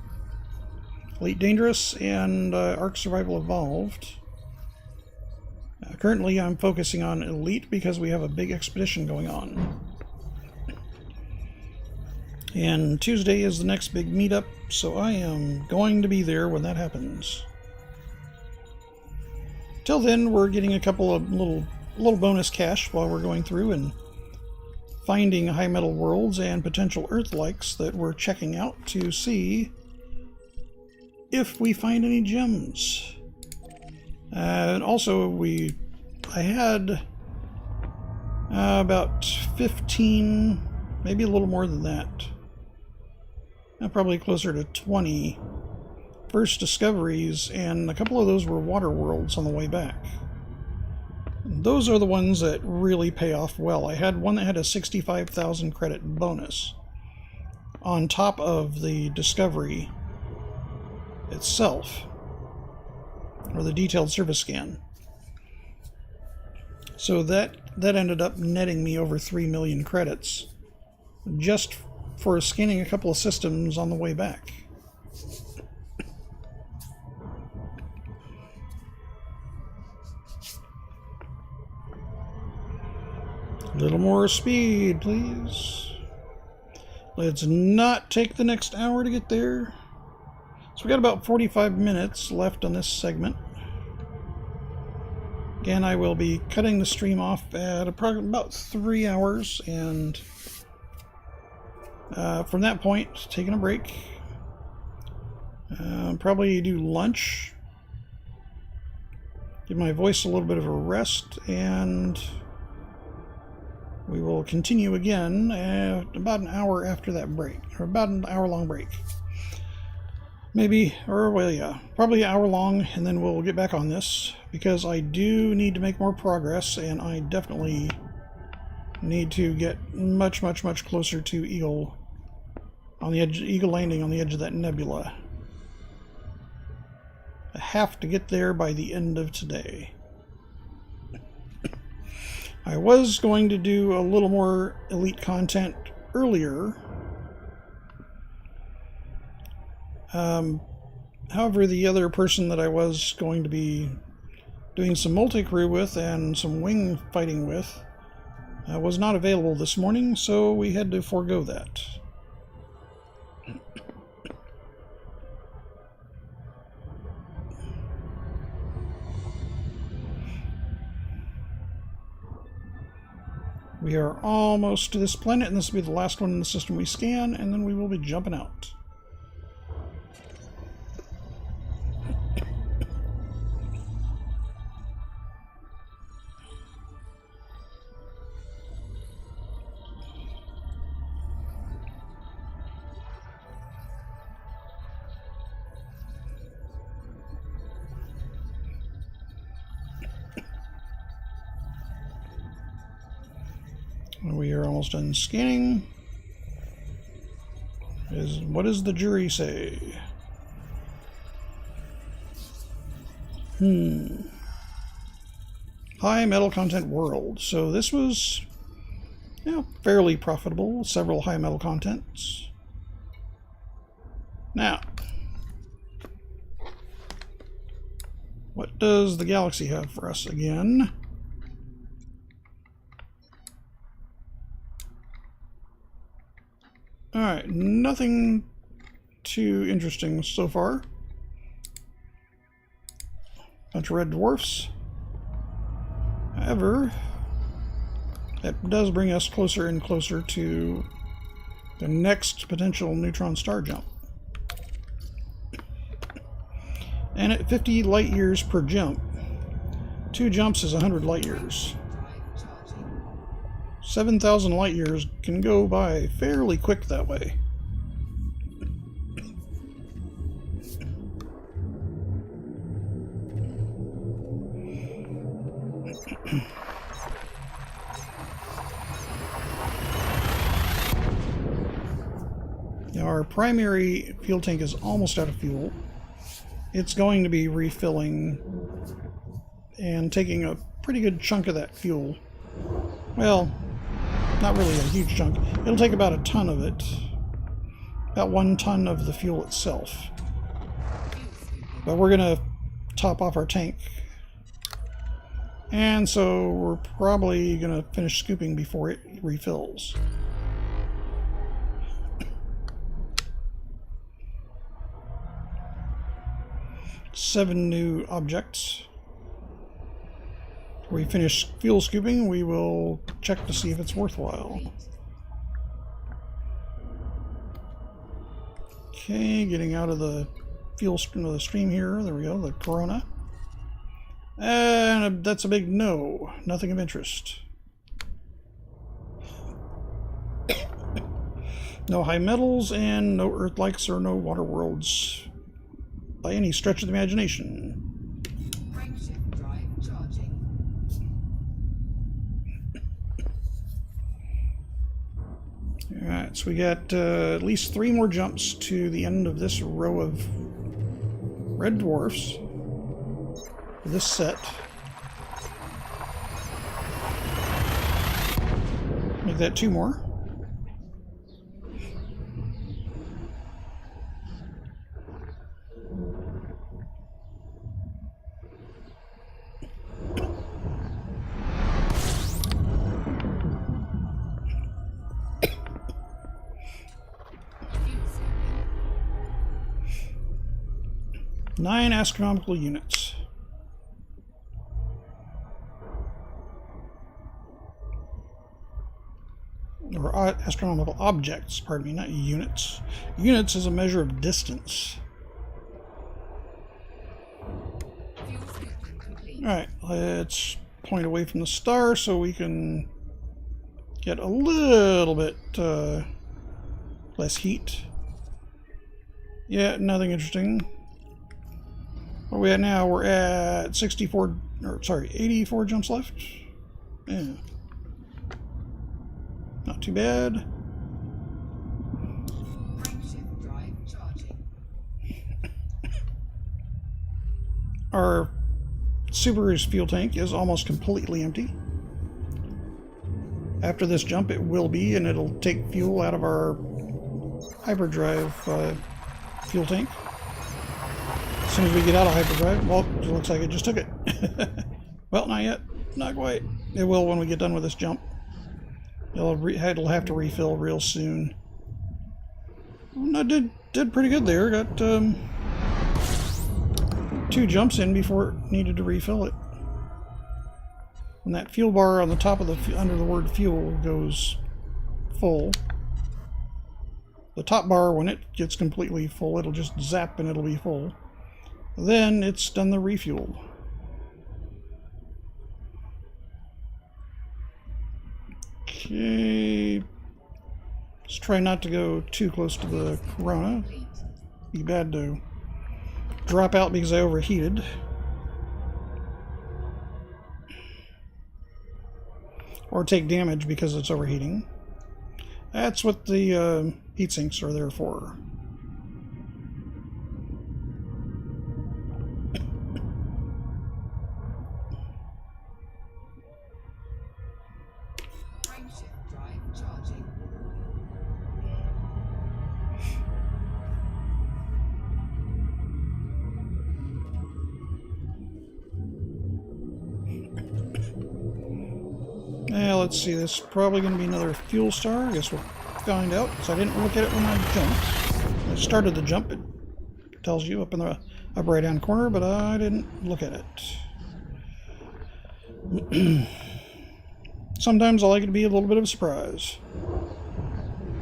Elite Dangerous and Ark Survival Evolved. Currently I'm focusing on Elite because we have a big expedition going on. And Tuesday is the next big meetup, so I am going to be there when that happens. Till then, we're getting a couple of little bonus cash while we're going through and finding high metal worlds and potential Earth-likes that we're checking out to see if we find any gems. And also, I had about 15, maybe a little more than that. Probably closer to 20 first discoveries, and a couple of those were water worlds on the way back. Those are the ones that really pay off well. I had one that had a 65,000 credit bonus on top of the discovery itself, or the detailed service scan. So that ended up netting me over 3 million credits just for scanning a couple of systems on the way back. A little more speed, please. Let's not take the next hour to get there. So we got about 45 minutes left on this segment. Again, I will be cutting the stream off at about 3 hours, and from that point, taking a break. Probably do lunch. Give my voice a little bit of a rest, and we will continue again about an hour after that break, or about an hour-long break. Maybe, or well, yeah, probably an hour long, and then we'll get back on this, because I do need to make more progress, and I definitely need to get much, much, much closer to Eagle, on the edge, Eagle Landing on the edge of that nebula. I have to get there by the end of today. I was going to do a little more elite content earlier. However, the other person that I was going to be doing some multi-crew with and some wing fighting with was not available this morning, so we had to forego that. We are almost to this planet, and this will be the last one in the system we scan, and then we will be jumping out. We are almost done scanning. What does the jury say? High metal content world. So this was, fairly profitable. Several high metal contents. Now, what does the galaxy have for us again? Alright, nothing too interesting so far. Bunch of red dwarfs. However, that does bring us closer and closer to the next potential neutron star jump. And at 50 light years per jump, 2 jumps is 100 light years. 7,000 light years can go by fairly quick that way. Now our primary fuel tank is almost out of fuel. It's going to be refilling and taking a pretty good chunk of that fuel. Well, not really a huge chunk. It'll take about a ton of it. About 1 ton of the fuel itself. But we're going to top off our tank. And so we're probably going to finish scooping before it refills. Seven new objects. We finish fuel scooping, we will check to see if it's worthwhile. Okay, getting out of the fuel stream here. There we go, the Corona. And that's a big no. Nothing of interest. No high metals and no Earth-likes or no water worlds by any stretch of the imagination. Alright, so we got at least 3 more jumps to the end of this row of red dwarfs for this set. Make that 2 more. Nine astronomical units. Or astronomical objects, pardon me, not units. Units is a measure of distance. Alright, let's point away from the star so we can get a little bit less heat. Yeah, nothing interesting. Where are we at now? We're at 64, or sorry, 84 jumps left. Yeah. Not too bad.
Frameshift drive charging.
Our Subaru's fuel tank is almost completely empty. After this jump, it will be, and it'll take fuel out of our hyperdrive fuel tank. As soon as we get out of hyperdrive, well, it looks like it just took it. Well, not yet. Not quite. It will when we get done with this jump. It'll have to refill real soon. I did pretty good there. Got 2 jumps in before it needed to refill it. When that fuel bar on the top of under the word fuel goes full, the top bar, when it gets completely full, it'll just zap and it'll be full. Then it's done the refuel. Okay. Let's try not to go too close to the Corona. Be bad to drop out because I overheated. Or take damage because it's overheating. That's what the heat sinks are there for.
Frameshift drive charging.
Yeah, let's see. This is probably going to be another fuel star. I guess we'll find out. So I didn't look at it when I jumped. I started the jump. It tells you up in the upper right-hand corner, but I didn't look at it. Sometimes I like it to be a little bit of a surprise.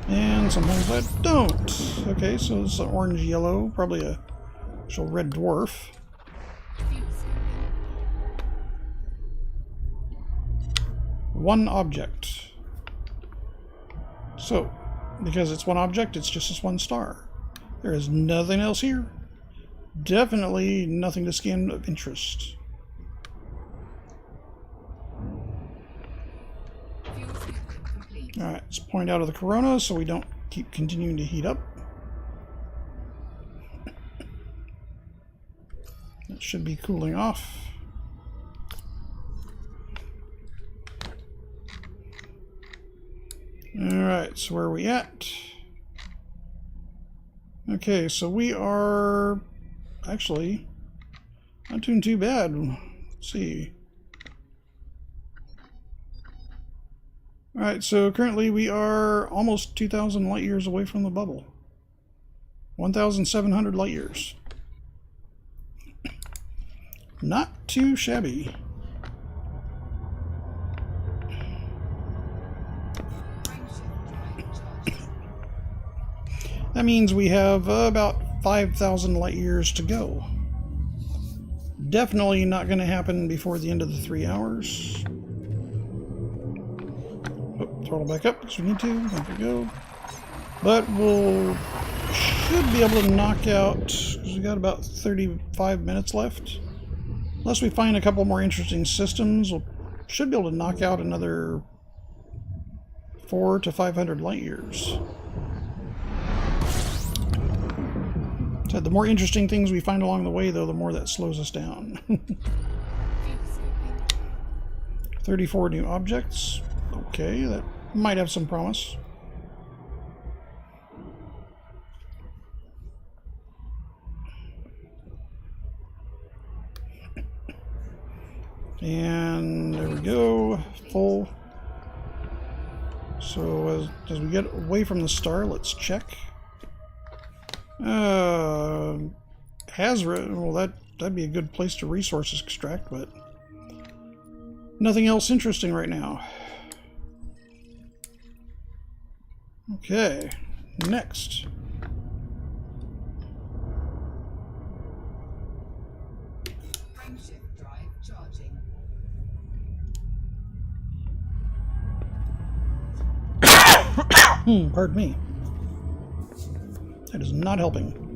And sometimes I don't. Okay, so it's orange-yellow, probably a actual red dwarf.
Fuel scooping.
One object. So, because it's one object, it's just this one star. There is nothing else here. Definitely nothing to scan of interest.
Fuel scooping complete.
Alright, let's point out of the Corona so we don't keep continuing to heat up. It should be cooling off. Alright, so where are we at? Okay, so we are actually not doing too bad. Let's see. Alright, so currently we are almost 2,000 light years away from the bubble. 1,700 light years. Not too shabby. That means we have about 5,000 light years to go. Definitely not going to happen before the end of the 3 hours. Oh, throttle back up because we need to. There we go. But should be able to knock out, because we got about 35 minutes left. Unless we find a couple more interesting systems, we should be able to knock out another 400 to 500 light years. So the more interesting things we find along the way, though, the more that slows us down. 34 new objects. Okay, that might have some promise. And there we go, full. So as we get away from the star, let's check. Hazra, well that'd be a good place to resources extract, but nothing else interesting right now. Okay, next.
Frameshift drive charging.
Pardon me. That is not helping.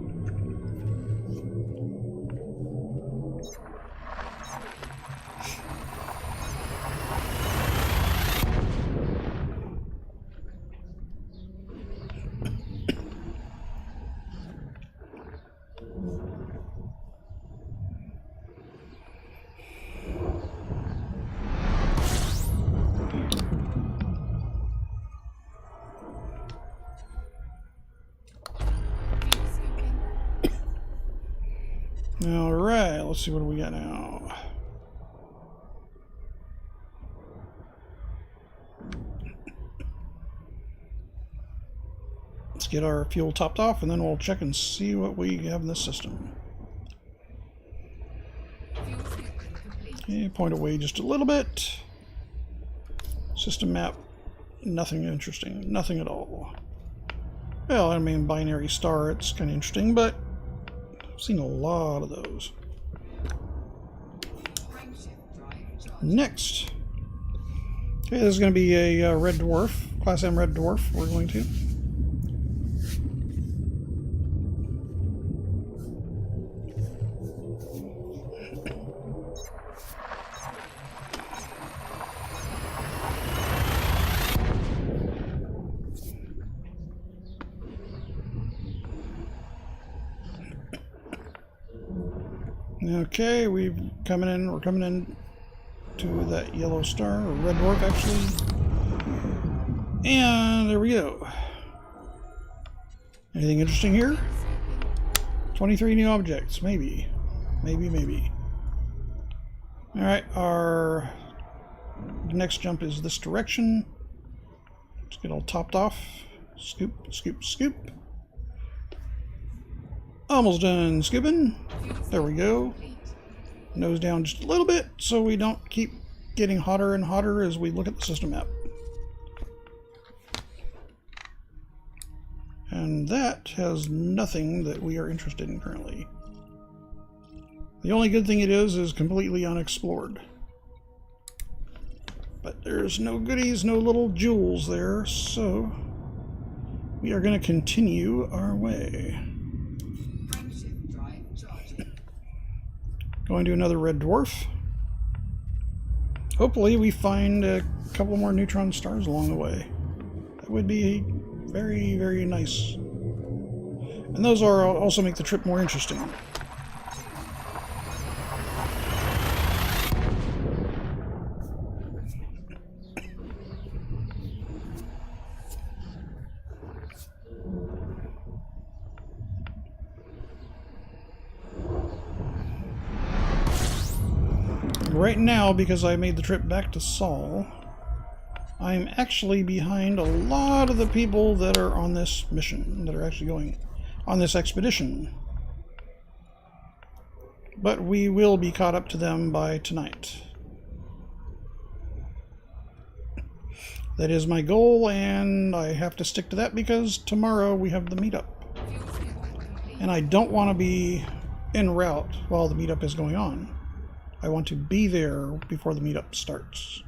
Alright, let's see what do we got now. Let's get our fuel topped off and then we'll check and see what we have in this system.
Fuel scaling complete.
Okay, point away just a little bit. System map, nothing interesting, nothing at all. Well, I mean, binary star, it's kind of interesting, but I've seen a lot of those.
Frameshift drive charging.
Next. Okay, this is going to be a red dwarf, Class M red dwarf we're going to. Okay, we're coming in to that yellow star, or red dwarf actually. And there we go. Anything interesting here? 23 new objects, maybe. Maybe. Alright, our next jump is this direction. Let's get all topped off. Scoop. Almost done scooping. There we go.
Complete.
Nose down just a little bit so we don't keep getting hotter and hotter as we look at the system map. And that has nothing that we are interested in currently. The only good thing it is completely unexplored. But there's no goodies, no little jewels there, so we are going to continue our way.
Frameshift drive charging.
Going to another red dwarf. Hopefully we find a couple more neutron stars along the way. That would be very, very nice. And those are also make the trip more interesting. Right now, because I made the trip back to Sol, I'm actually behind a lot of the people that are on this mission, that are actually going on this expedition. But we will be caught up to them by tonight. That is my goal, and I have to stick to that because tomorrow we have the meetup.
Fuel scaling complete.
And I don't want to be en route while the meetup is going on. I want to be there before the meetup starts.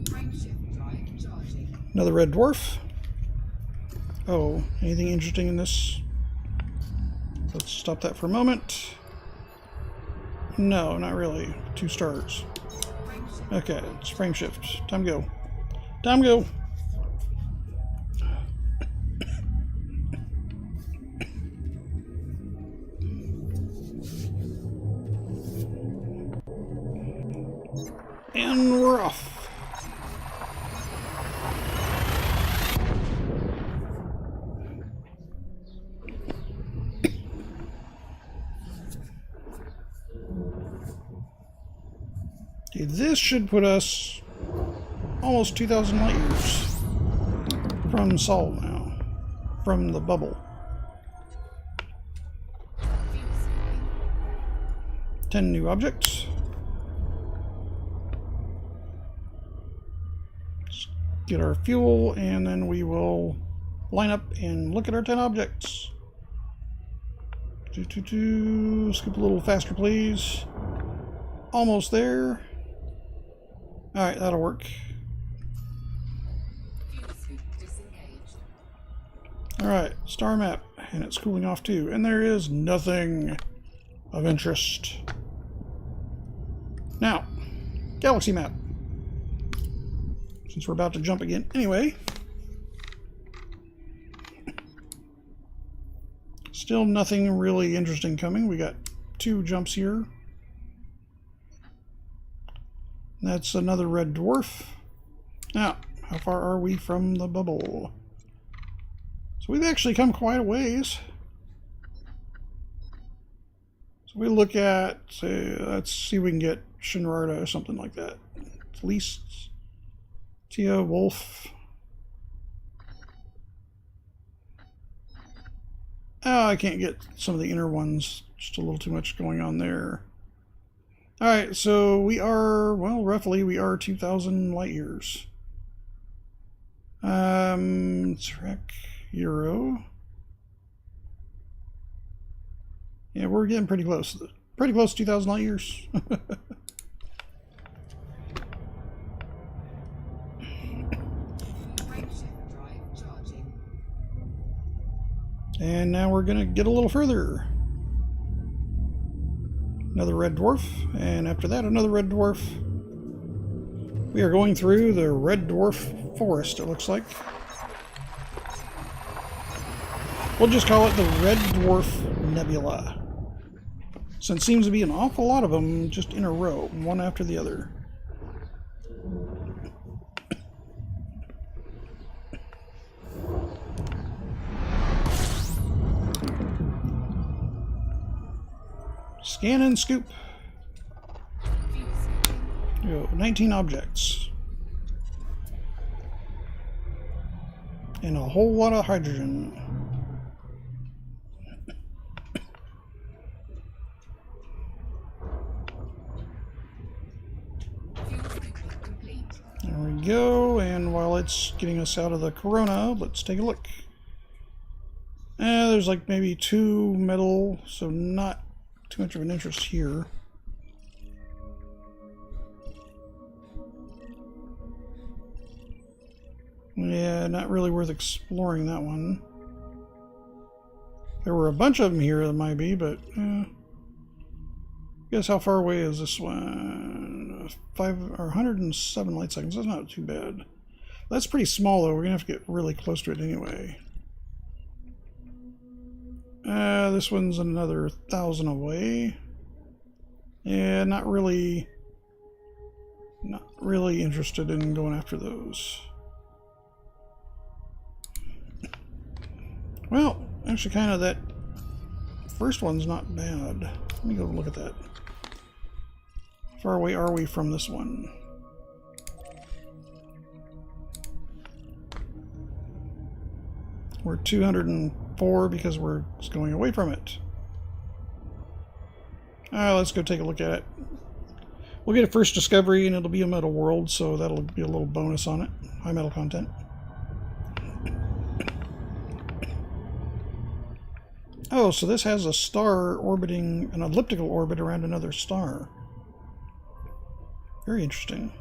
Frameshift drive charging.
Another red dwarf. Oh, anything interesting in this? Let's stop that for a moment. No, not really. 2 stars.
Frameshift.
Okay, it's frame shift. Time to go. Time to go. And we're off. Okay, this should put us almost 2,000 light years from Sol now, from the bubble.
Fuel scaling.
10 new objects. Let's get our fuel, and then we will line up and look at our 10 objects. Scoop a little faster, please. Almost there. Alright, that'll work.
Fuel suit disengaged.
Alright, star map. And it's cooling off too. And there is nothing of interest. Now, galaxy map. Since we're about to jump again. Anyway. Still nothing really interesting coming. We got 2 jumps here. That's another red dwarf. Now, how far are we from the bubble? So we've actually come quite a ways. So we look at, let's see if we can get Shinrarta or something like that. At least Tia, Wolf. Oh, I can't get some of the inner ones. Just a little too much going on there. Alright, so we are, well, roughly we are 2,000 light years. Trek Euro. Yeah, we're getting pretty close. Pretty close to 2,000 light years.
Frameshift drive charging.
And now we're going to get a little further. Another red dwarf, and after that another red dwarf. We are going through the red dwarf forest, it looks like. We'll just call it the Red Dwarf Nebula. Since it seems to be an awful lot of them just in a row, one after the other. Scan and scoop.
Fuel suit.
19 objects. And a whole lot of hydrogen.
Fuel scooping complete.
There we go, and while it's getting us out of the corona, let's take a look. There's like maybe 2 metal, so not too much of an interest here. Yeah, not really worth exploring that one. There were a bunch of them here that might be, but guess how far away is this one? 107 light seconds. That's not too bad. That's pretty small though. We're gonna have to get really close to it anyway. This one's another 1,000 away. Yeah, not really interested in going after those. Well, actually kind of that first one's not bad. Let me go look at that. How far away are we from this one? We're 204 because we're going away from it. Let's go take a look at it. We'll get a first discovery and it'll be a metal world, so that'll be a little bonus on it. High metal content. Oh, so this has a star orbiting an elliptical orbit around another star. Very interesting.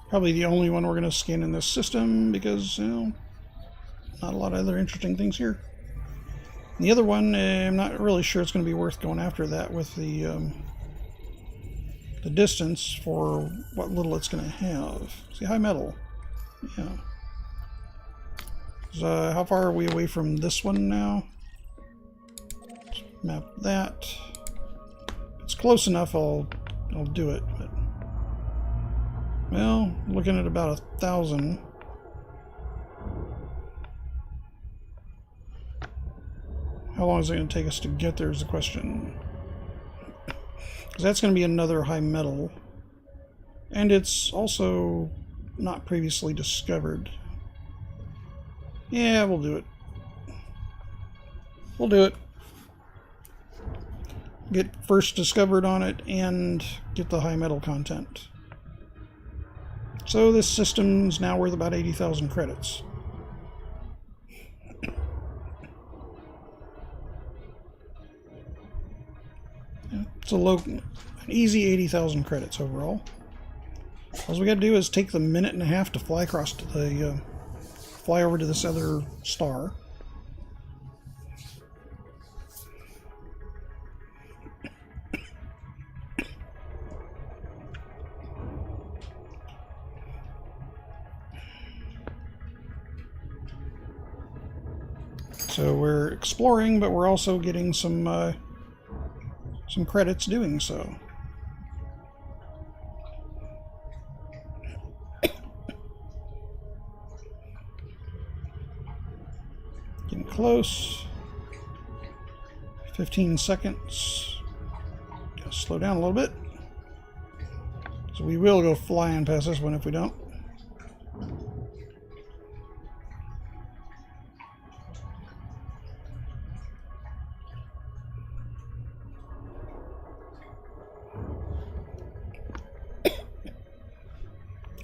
Probably the only one we're going to scan in this system because, you know, not a lot of other interesting things here. And the other one, I'm not really sure it's going to be worth going after that with the distance for what little it's going to have. See, high metal. Yeah. So, how far are we away from this one now? Let's map that. If it's close enough, I'll do it. But, well, looking at about 1,000. How long is it going to take us to get there is the question. Because that's going to be another high metal. And it's also not previously discovered. Yeah, we'll do it. We'll do it. Get first discovered on it and get the high metal content. So this system's now worth about 80,000 credits. It's an easy 80,000 credits overall. All we got to do is take the minute and a half to fly across to the fly over to this other star. So we're exploring, but we're also getting some credits doing so. Getting close. 15 seconds. Gotta slow down a little bit. So we will go flying past this one if we don't.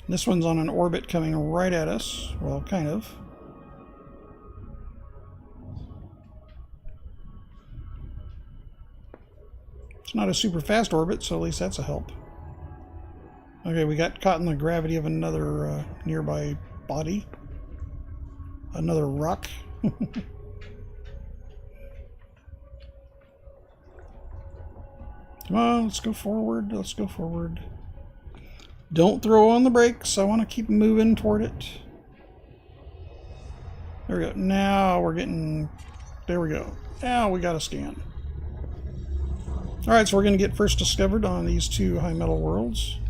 This one's on an orbit coming right at us. Well, kind of. It's not a super fast orbit, so at least that's a help. Okay, we got caught in the gravity of another nearby body. Another rock. Come on, let's go forward. Let's go forward. Don't throw on the brakes. I want to keep moving toward it. There we go. Now we're getting... There we go. Now we got a scan. Alright, so we're going to get first discovered on these two high metal worlds.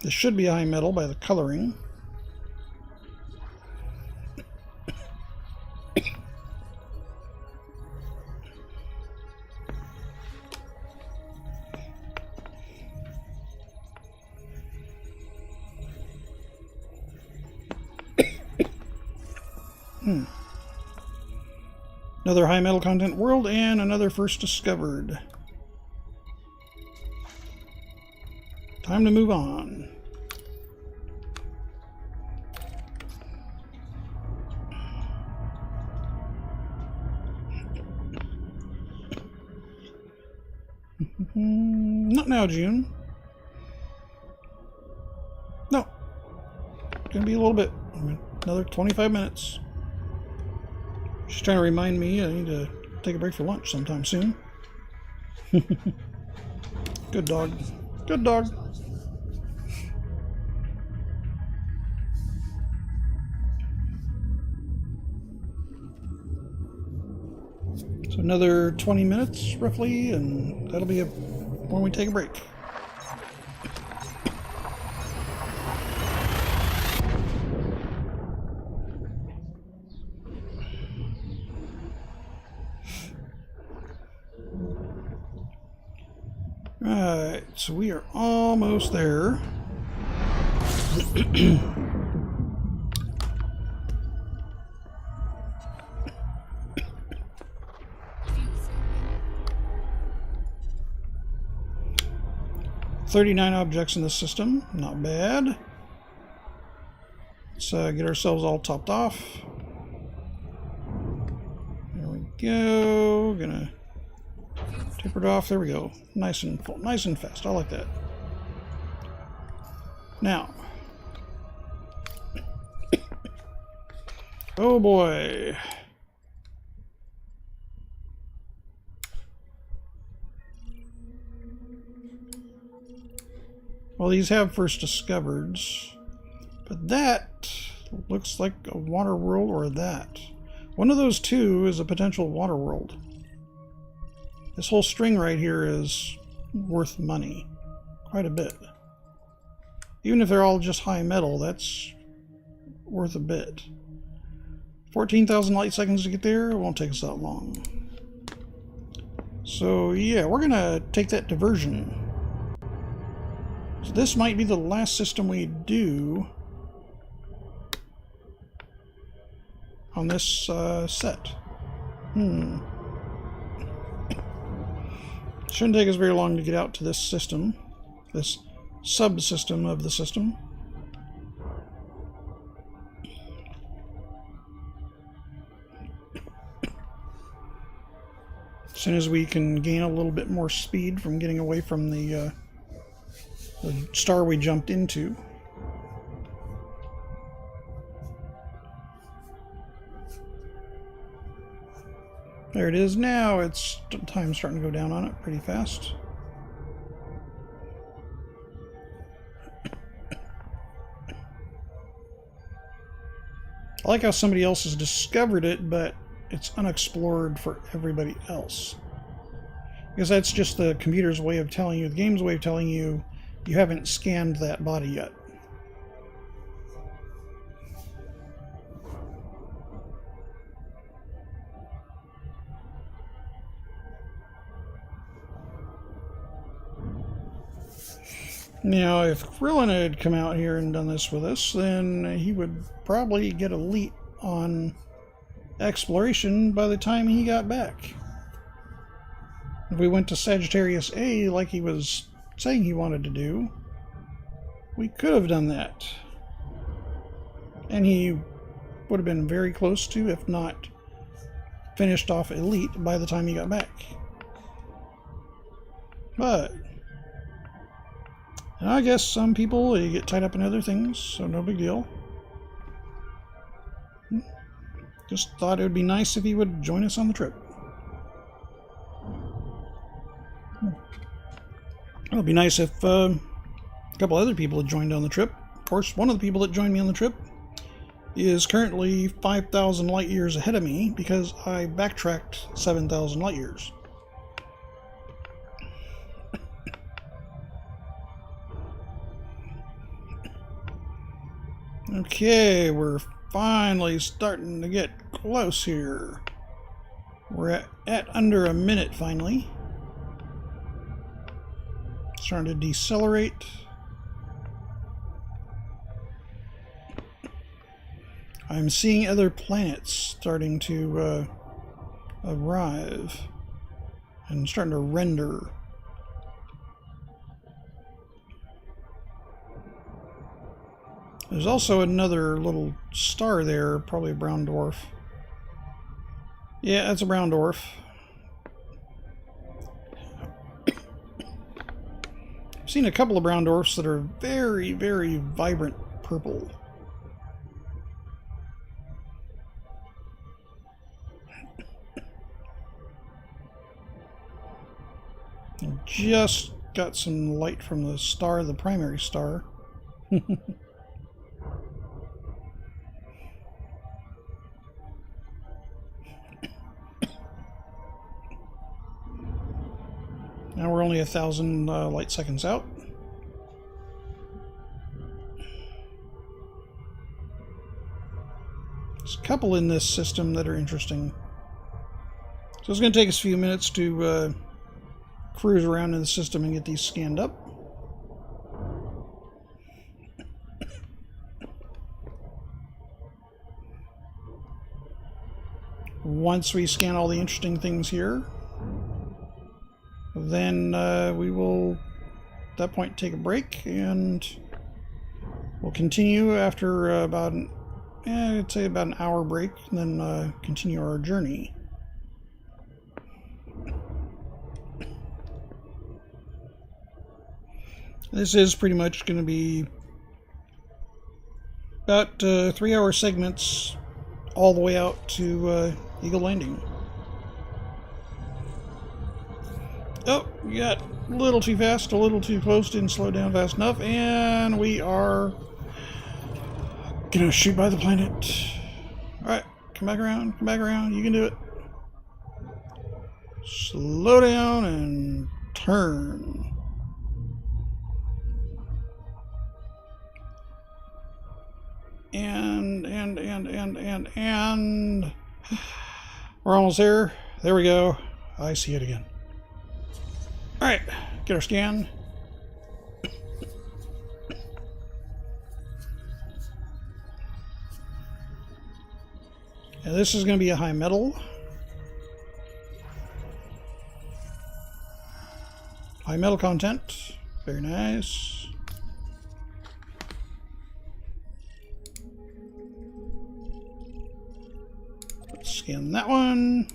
This should be high metal by the coloring. Another high metal content world and another first discovered. Time to move on. Not now, June. No. Gonna be a little bit. Another 25 minutes. She's trying to remind me I need to take a break for lunch sometime soon. Good dog. Good dog. So another 20 minutes roughly, and that'll be when we take a break. Alright, so we are almost there. $39 objects in the system, not bad. Let's get ourselves all topped off. There we go. Gonna taper it off. There we go. Nice and full, nice and fast. I like that. Now, oh boy. Well, these have first discovereds, but that looks like a water world or that. One of those two is a potential water world. This whole string right here is worth money, quite a bit. Even if they're all just high metal, that's worth a bit. 14,000 light seconds to get there, it won't take us that long. So yeah, we're gonna take that diversion. So this might be the last system we do on this set. Shouldn't take us very long to get out to this system, this subsystem of the system. As soon as we can gain a little bit more speed from getting away from the star we jumped into. There it is now. It's time starting to go down on it pretty fast. I like how somebody else has discovered it, but it's unexplored for everybody else. Because that's just the computer's way of telling you, the game's way of telling you, you haven't scanned that body yet. Now, if Krillin had come out here and done this with us, then he would probably get elite on exploration by the time he got back. If we went to Sagittarius A like he was saying he wanted to do, we could have done that. And he would have been very close to, if not finished off elite by the time he got back. But I guess some people, they get tied up in other things, so no big deal. Just thought it would be nice if he would join us on the trip. It would be nice if a couple other people had joined on the trip. Of course, one of the people that joined me on the trip is currently 5,000 light years ahead of me because I backtracked 7,000 light years. Okay, we're finally starting to get close here. We're at under a minute finally. Starting to decelerate. I'm seeing other planets starting to arrive and starting to render. There's also another little star there, probably a brown dwarf. Yeah, that's a brown dwarf. I've seen a couple of brown dwarfs that are very, very vibrant purple. Just got some light from the star, the primary star. Now we're only 1,000 light seconds out. There's a couple in this system that are interesting. So it's going to take us a few minutes to cruise around in the system and get these scanned up. Once we scan all the interesting things here, then we will, at that point, take a break, and we'll continue after about, I'd say about an hour break, and then continue our journey. This is pretty much going to be about 3-hour segments all the way out to Eagle Landing. Oh, we got a little too fast, a little too close, didn't slow down fast enough, and we are gonna shoot by the planet. Alright, come back around, you can do it. Slow down and turn. And we're almost there. There we go. I see it again. Alright, get our scan. Now this is going to be a high metal. High metal content. Very nice. Let's scan that one.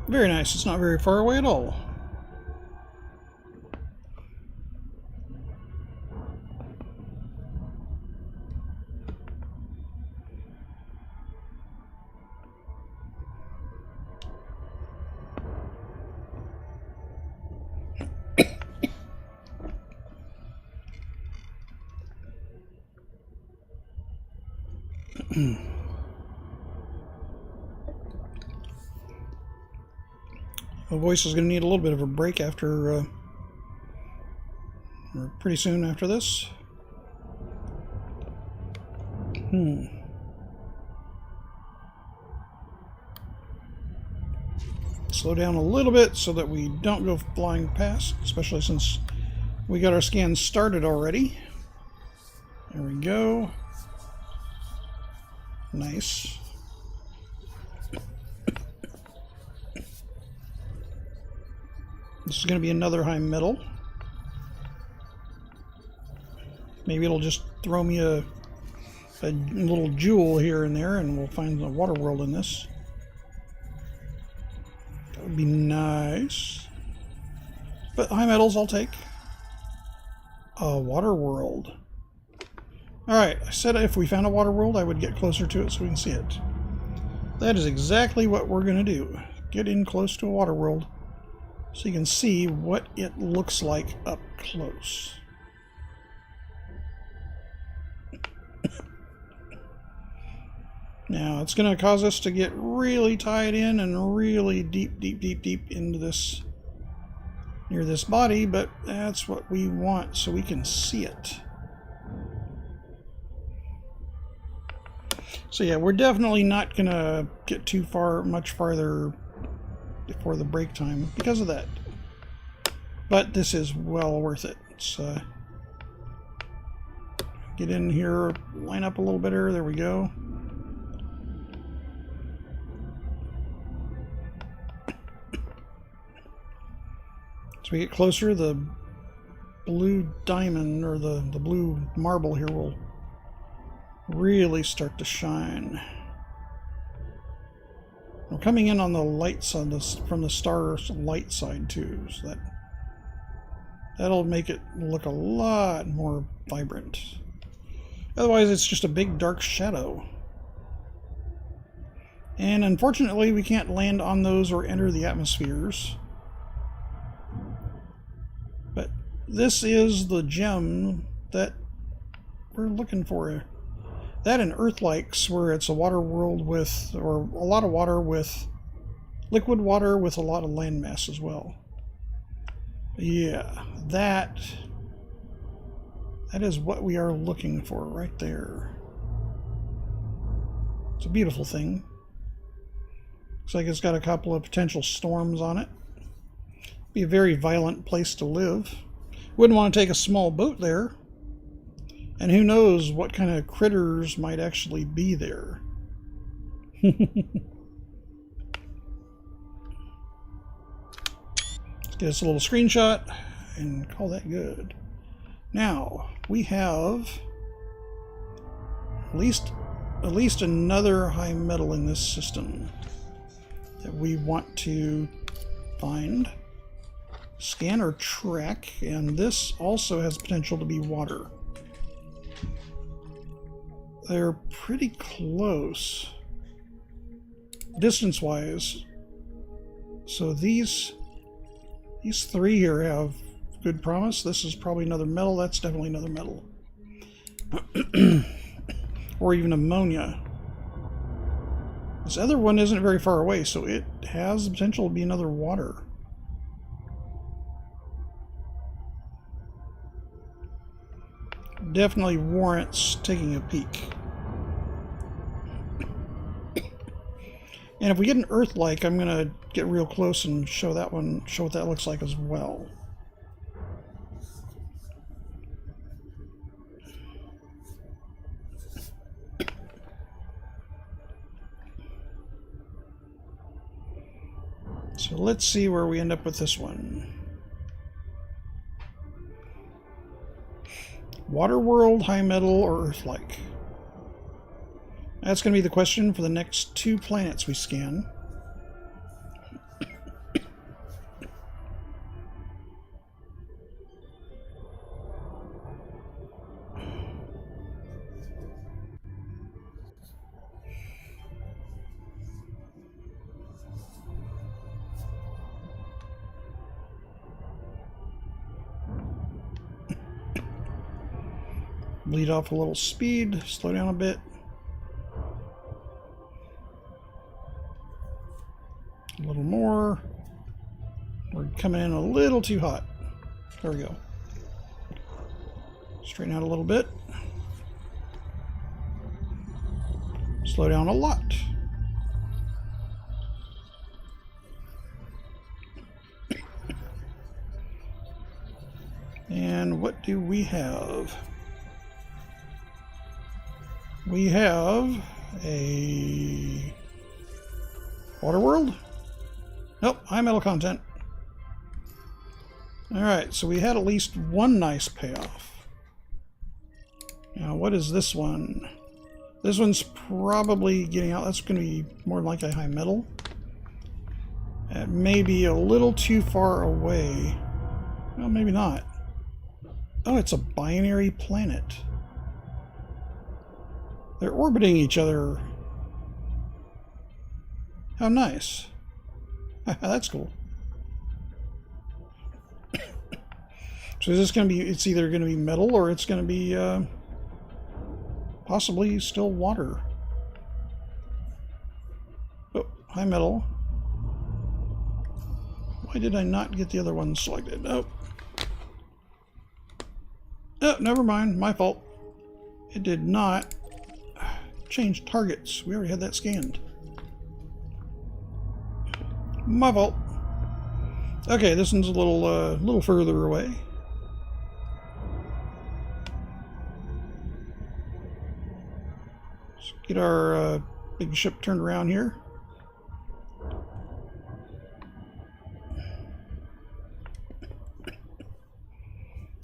Very nice. It's not very far away at all. My voice is going to need a little bit of a break after, or pretty soon after this. Slow down a little bit so that we don't go flying past, especially since we got our scan started already. There we go. Nice. This is going to be another high metal. Maybe it'll just throw me a little jewel here and there, and we'll find the water world in this. That would be nice. But high metals I'll take. A water world. Alright, I said if we found a water world, I would get closer to it so we can see it. That is exactly what we're going to do. Get in close to a water world so you can see what it looks like up close. Now, it's going to cause us to get really tied in and really deep into this, near this body, but that's what we want so we can see it. So yeah, we're definitely not going to get too much farther before the break time because of that. But this is well worth it. Let's get in here, line up a little better. There we go. As we get closer, the blue diamond, or the blue marble here, will really start to shine. We're coming in on the light side, from the star light side too, so that'll make it look a lot more vibrant. Otherwise, it's just a big dark shadow. And unfortunately, we can't land on those or enter the atmospheres. But this is the gem that we're looking for. That and Earth-likes, where it's a water world with, or a lot of water with, liquid water with a lot of landmass as well. Yeah, that is what we are looking for right there. It's a beautiful thing. Looks like it's got a couple of potential storms on it. Be a very violent place to live. Wouldn't want to take a small boat there. And who knows what kind of critters might actually be there. Let's get us a little screenshot and call that good. Now, we have at least another high metal in this system that we want to find, scan, or track, and this also has potential to be water. They're pretty close distance-wise. So these three here have good promise. This is probably another metal. That's definitely another metal. Or even ammonia. This other one isn't very far away, so it has the potential to be another water. definitely warrants taking a peek. And if we get an Earth-like, I'm gonna get real close and show that one, show what that looks like as well. So let's see where we end up with this one. Water world, high metal, or Earth-like? That's going to be the question for the next 2 planets we scan. Bleed off a little speed, slow down a bit. A little more. We're coming in a little too hot. There we go. Straighten out a little bit. Slow down a lot. And what do we have? We have a water world? Nope, high metal content. Alright, so we had at least one nice payoff. Now, what is this one? This one's probably getting out. That's going to be more like a high metal. It may be a little too far away. Well, maybe not. Oh, it's a binary planet. They're orbiting each other. How nice. That's cool. So is this going to be, it's either going to be metal or it's going to be possibly still water. Oh, high metal. Why did I not get the other one selected? Nope. Oh, never mind. My fault. It did not change targets. We already had that scanned. My fault. Okay, this one's a little further away. Let's get our big ship turned around here.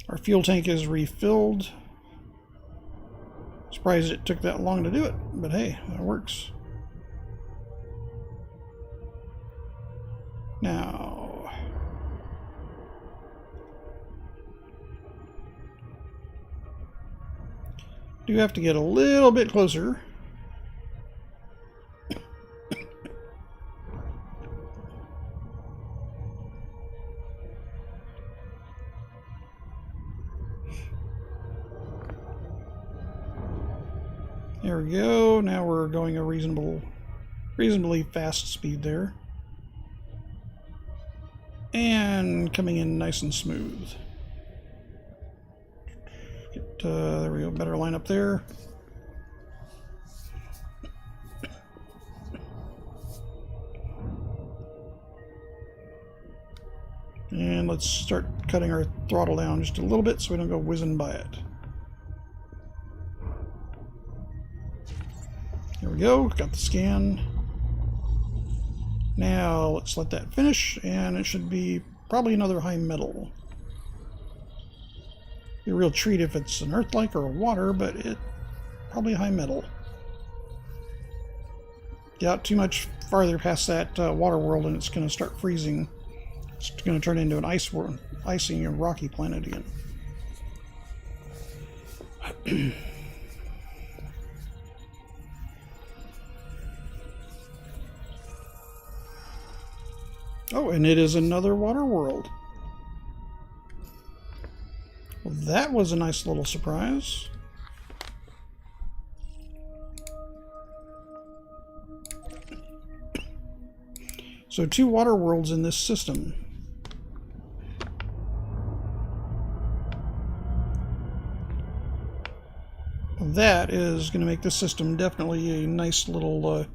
Our fuel tank is refilled. Surprised it took that long to do it, but hey, that works. Now, do have to get a little bit closer. There we go. Now we're going a reasonably fast speed there. And coming in nice and smooth. There we go, better line up there. And let's start cutting our throttle down just a little bit so we don't go whizzing by it. There we go, got the scan. Now let's let that finish, and it should be probably another high metal. Be a real treat if it's an Earth-like or a water, but it probably high metal. Get out too much farther past that water world, and it's going to start freezing. It's going to turn into an ice world, icy and rocky planet again. Oh, and it is another water world. Well, that was a nice little surprise. So 2 water worlds in this system. that is going to make this system definitely a nice little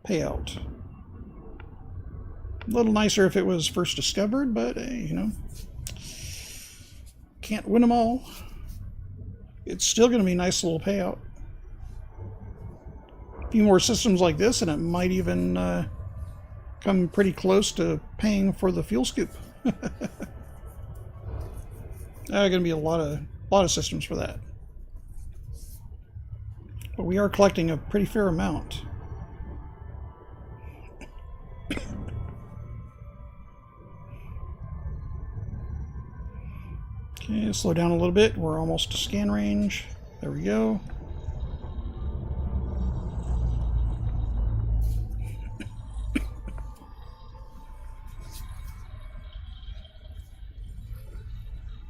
payout. A little nicer if it was first discovered, but hey, you know, can't win them all. It's still going to be a nice little payout. A few more systems like this, and it might even come pretty close to paying for the fuel scoop. Going to be a lot of systems for that. But we are collecting a pretty fair amount. Okay, slow down a little bit. We're almost to scan range. There we go.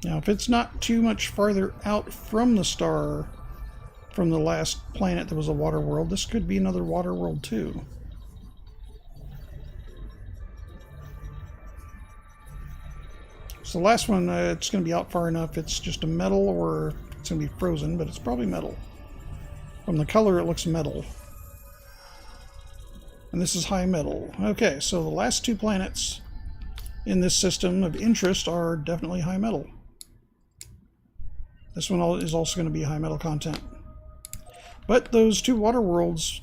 Now, if it's not too much farther out from the star, from the last planet that was a water world, this could be another water world too. So the last one, it's going to be out far enough. It's just a metal, or it's going to be frozen, but it's probably metal. From the color, it looks metal. And this is high metal. Okay, so the last two planets in this system of interest are definitely high metal. This one is also going to be high metal content. But those two water worlds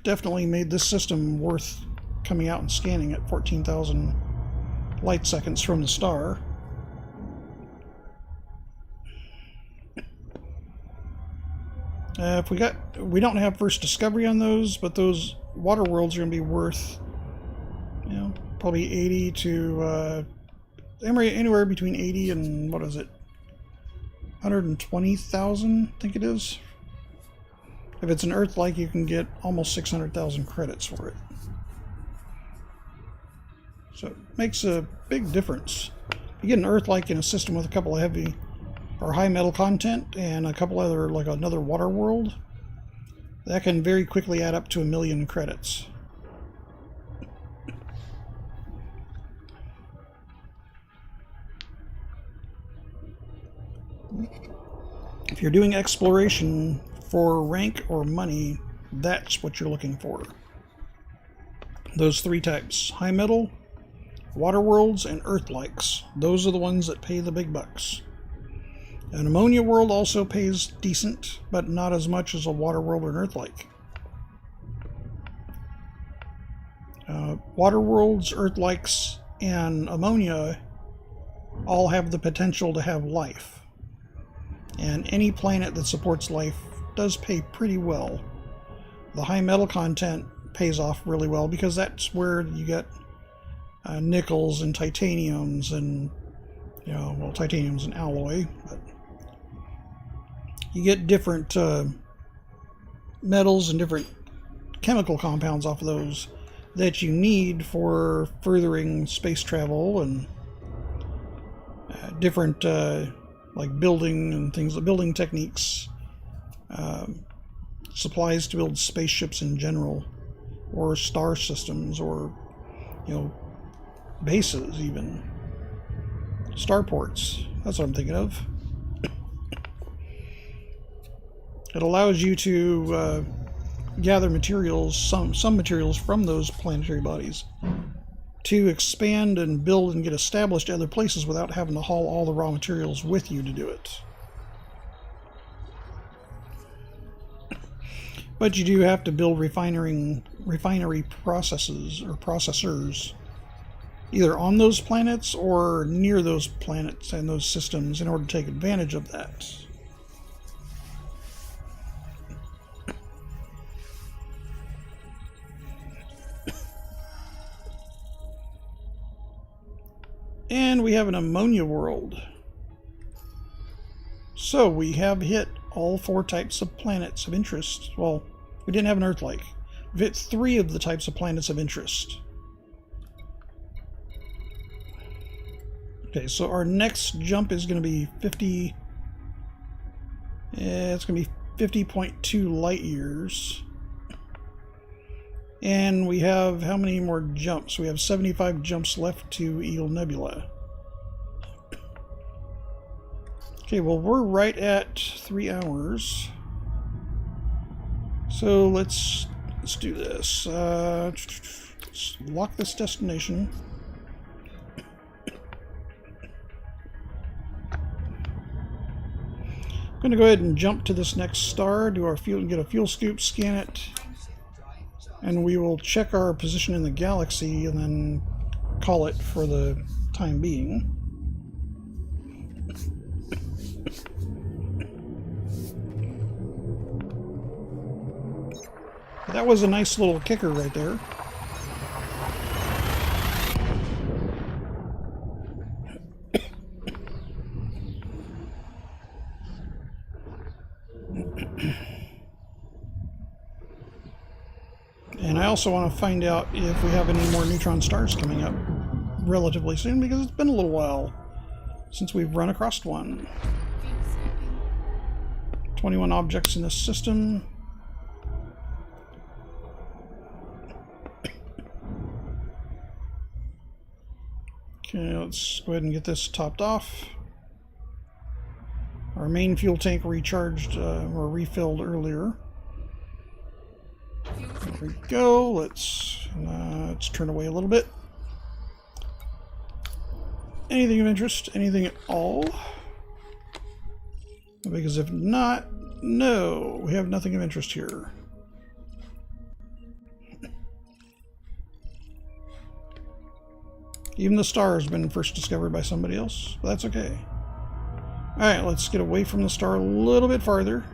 definitely made this system worth coming out and scanning at 14,000 light seconds from the star. We don't have first discovery on those, but those water worlds are going to be worth, you know, probably 80 to anywhere between 80 and what is it, 120,000, I think it is. If it's an Earth-like, you can get almost 600,000 credits for it. So it makes a big difference. You get an Earth-like in a system with a couple of heavy or high metal content and a couple other, like another water world, that can very quickly add up to 1 million credits. If you're doing exploration for rank or money, that's what you're looking for. Those three types: high metal, water worlds, and Earth-likes. Those are the ones that pay the big bucks. An ammonia world also pays decent, but not as much as a water world or an Earth-like. Water worlds, Earth-likes, and ammonia all have the potential to have life. And any planet that supports life does pay pretty well. The high metal content pays off really well because that's where you get nickels and titaniums and, you know, well, titanium's an alloy, but you get different metals and different chemical compounds off of those that you need for furthering space travel and different like building and things, building techniques, supplies to build spaceships in general, or star systems, or, you know, bases even. Starports, that's what I'm thinking of. It allows you to gather materials, some materials from those planetary bodies, to expand and build and get established at other places without having to haul all the raw materials with you to do it. But you do have to build refinery processes or processors either on those planets or near those planets and those systems in order to take advantage of that. And we have an ammonia world. So we have hit all 4 types of planets of interest. Well, we didn't have an Earth-like. We've hit 3 of the types of planets of interest. Okay, so our next jump is going to be 50... it's going to be 50.2 light years. And we have how many more jumps? We have 75 jumps left to Eagle Nebula. Okay, well, we're right at 3 hours. So let's do this. Let's lock this destination. I'm going to go ahead and jump to this next star, do our fuel, get a fuel scoop, scan it,
Frameshift drive charging.
and we will check our position in the galaxy and then call it for the time being. That was a nice little kicker right there. And I also want to find out if we have any more neutron stars coming up relatively soon, because it's been a little while since we've run across one.
Fuel scooping.
21 objects in this system. Okay, let's go ahead and get this topped off. Our main fuel tank recharged or refilled earlier.
Fuel
There we
scooping.
go. Let's turn away a little bit. Anything of interest? Anything at all? Because if not, no, we have nothing of interest here. Even the star has been first discovered by somebody else, but that's okay. Alright, let's get away from the star a little bit farther.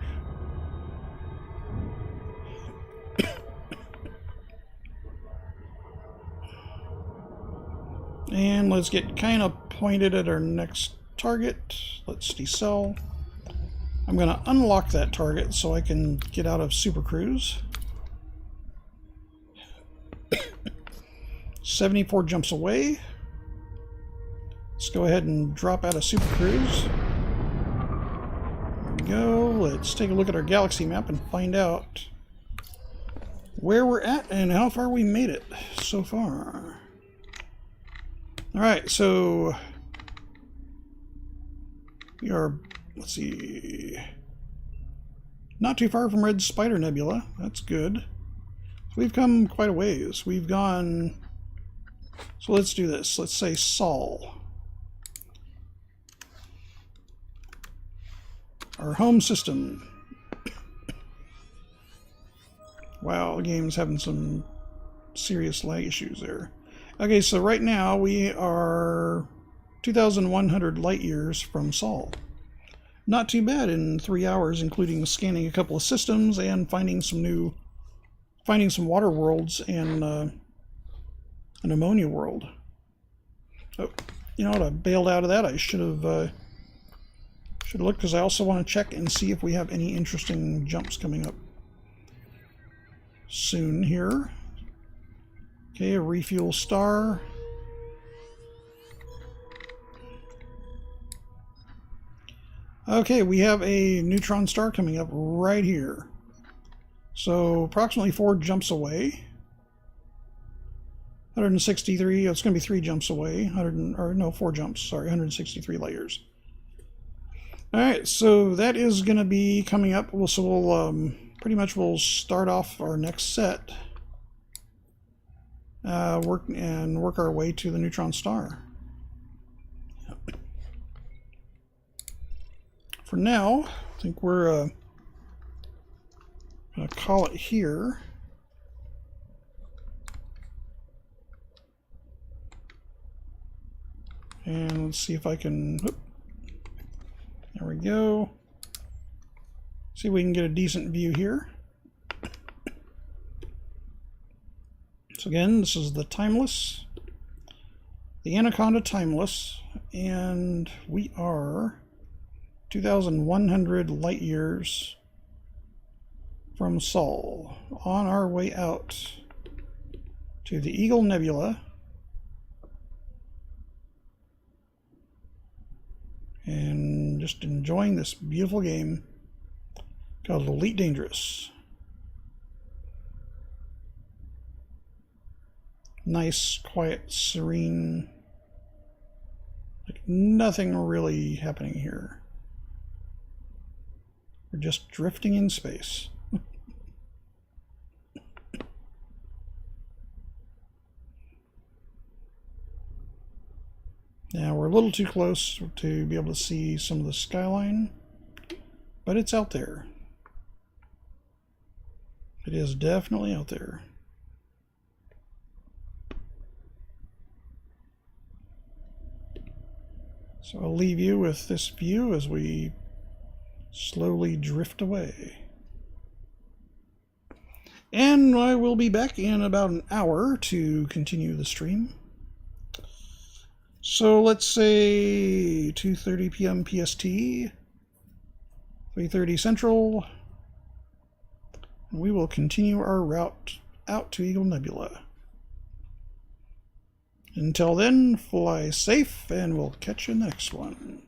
And let's get kind of pointed at our next target. Let's decel. I'm going to unlock that target so I can get out of Super Cruise. 74 jumps away. Let's go ahead and drop out of Super Cruise. There we go. Let's take a look at our galaxy map and find out where we're at and how far we made it so far. Alright, so we are, let's see, not too far from Red Spider Nebula. That's good. So we've come quite a ways. We've gone, so let's do this. Let's say Sol. Our home system. Wow, the game's having some serious lag issues there. Okay, so right now we are 2,100 light years from Sol. Not too bad in 3 hours, including scanning a couple of systems and finding some water worlds and an ammonia world. Oh, you know what? I bailed out of that. I should have looked, because I also want to check and see if we have any interesting jumps coming up soon here. Okay, a refuel star. Okay, we have a neutron star coming up right here. So approximately 4 jumps away. 163, it's going to be 3 jumps away. 4 jumps, sorry, 163 light years. Alright, so that is going to be coming up. So we'll pretty much we'll start off our next set. Work our way to the neutron star. For now, I think we're going to call it here. And let's see if I can, there we go. See if we can get a decent view here. So again, this is the Timeless, the Anaconda Timeless, and we are 2,100 light years from Sol, on our way out to the Eagle Nebula, and just enjoying this beautiful game called Elite Dangerous. Nice, quiet, serene, like nothing really happening here. We're just drifting in space. Now we're a little too close to be able to see some of the skyline, but it's out there. It is definitely out there. So I'll leave you with this view as we slowly drift away. And I will be back in about an hour to continue the stream. So let's say 2:30 p.m. PST, 3:30 Central. We will continue our route out to Eagle Nebula. Until then, fly safe, and we'll catch you next one.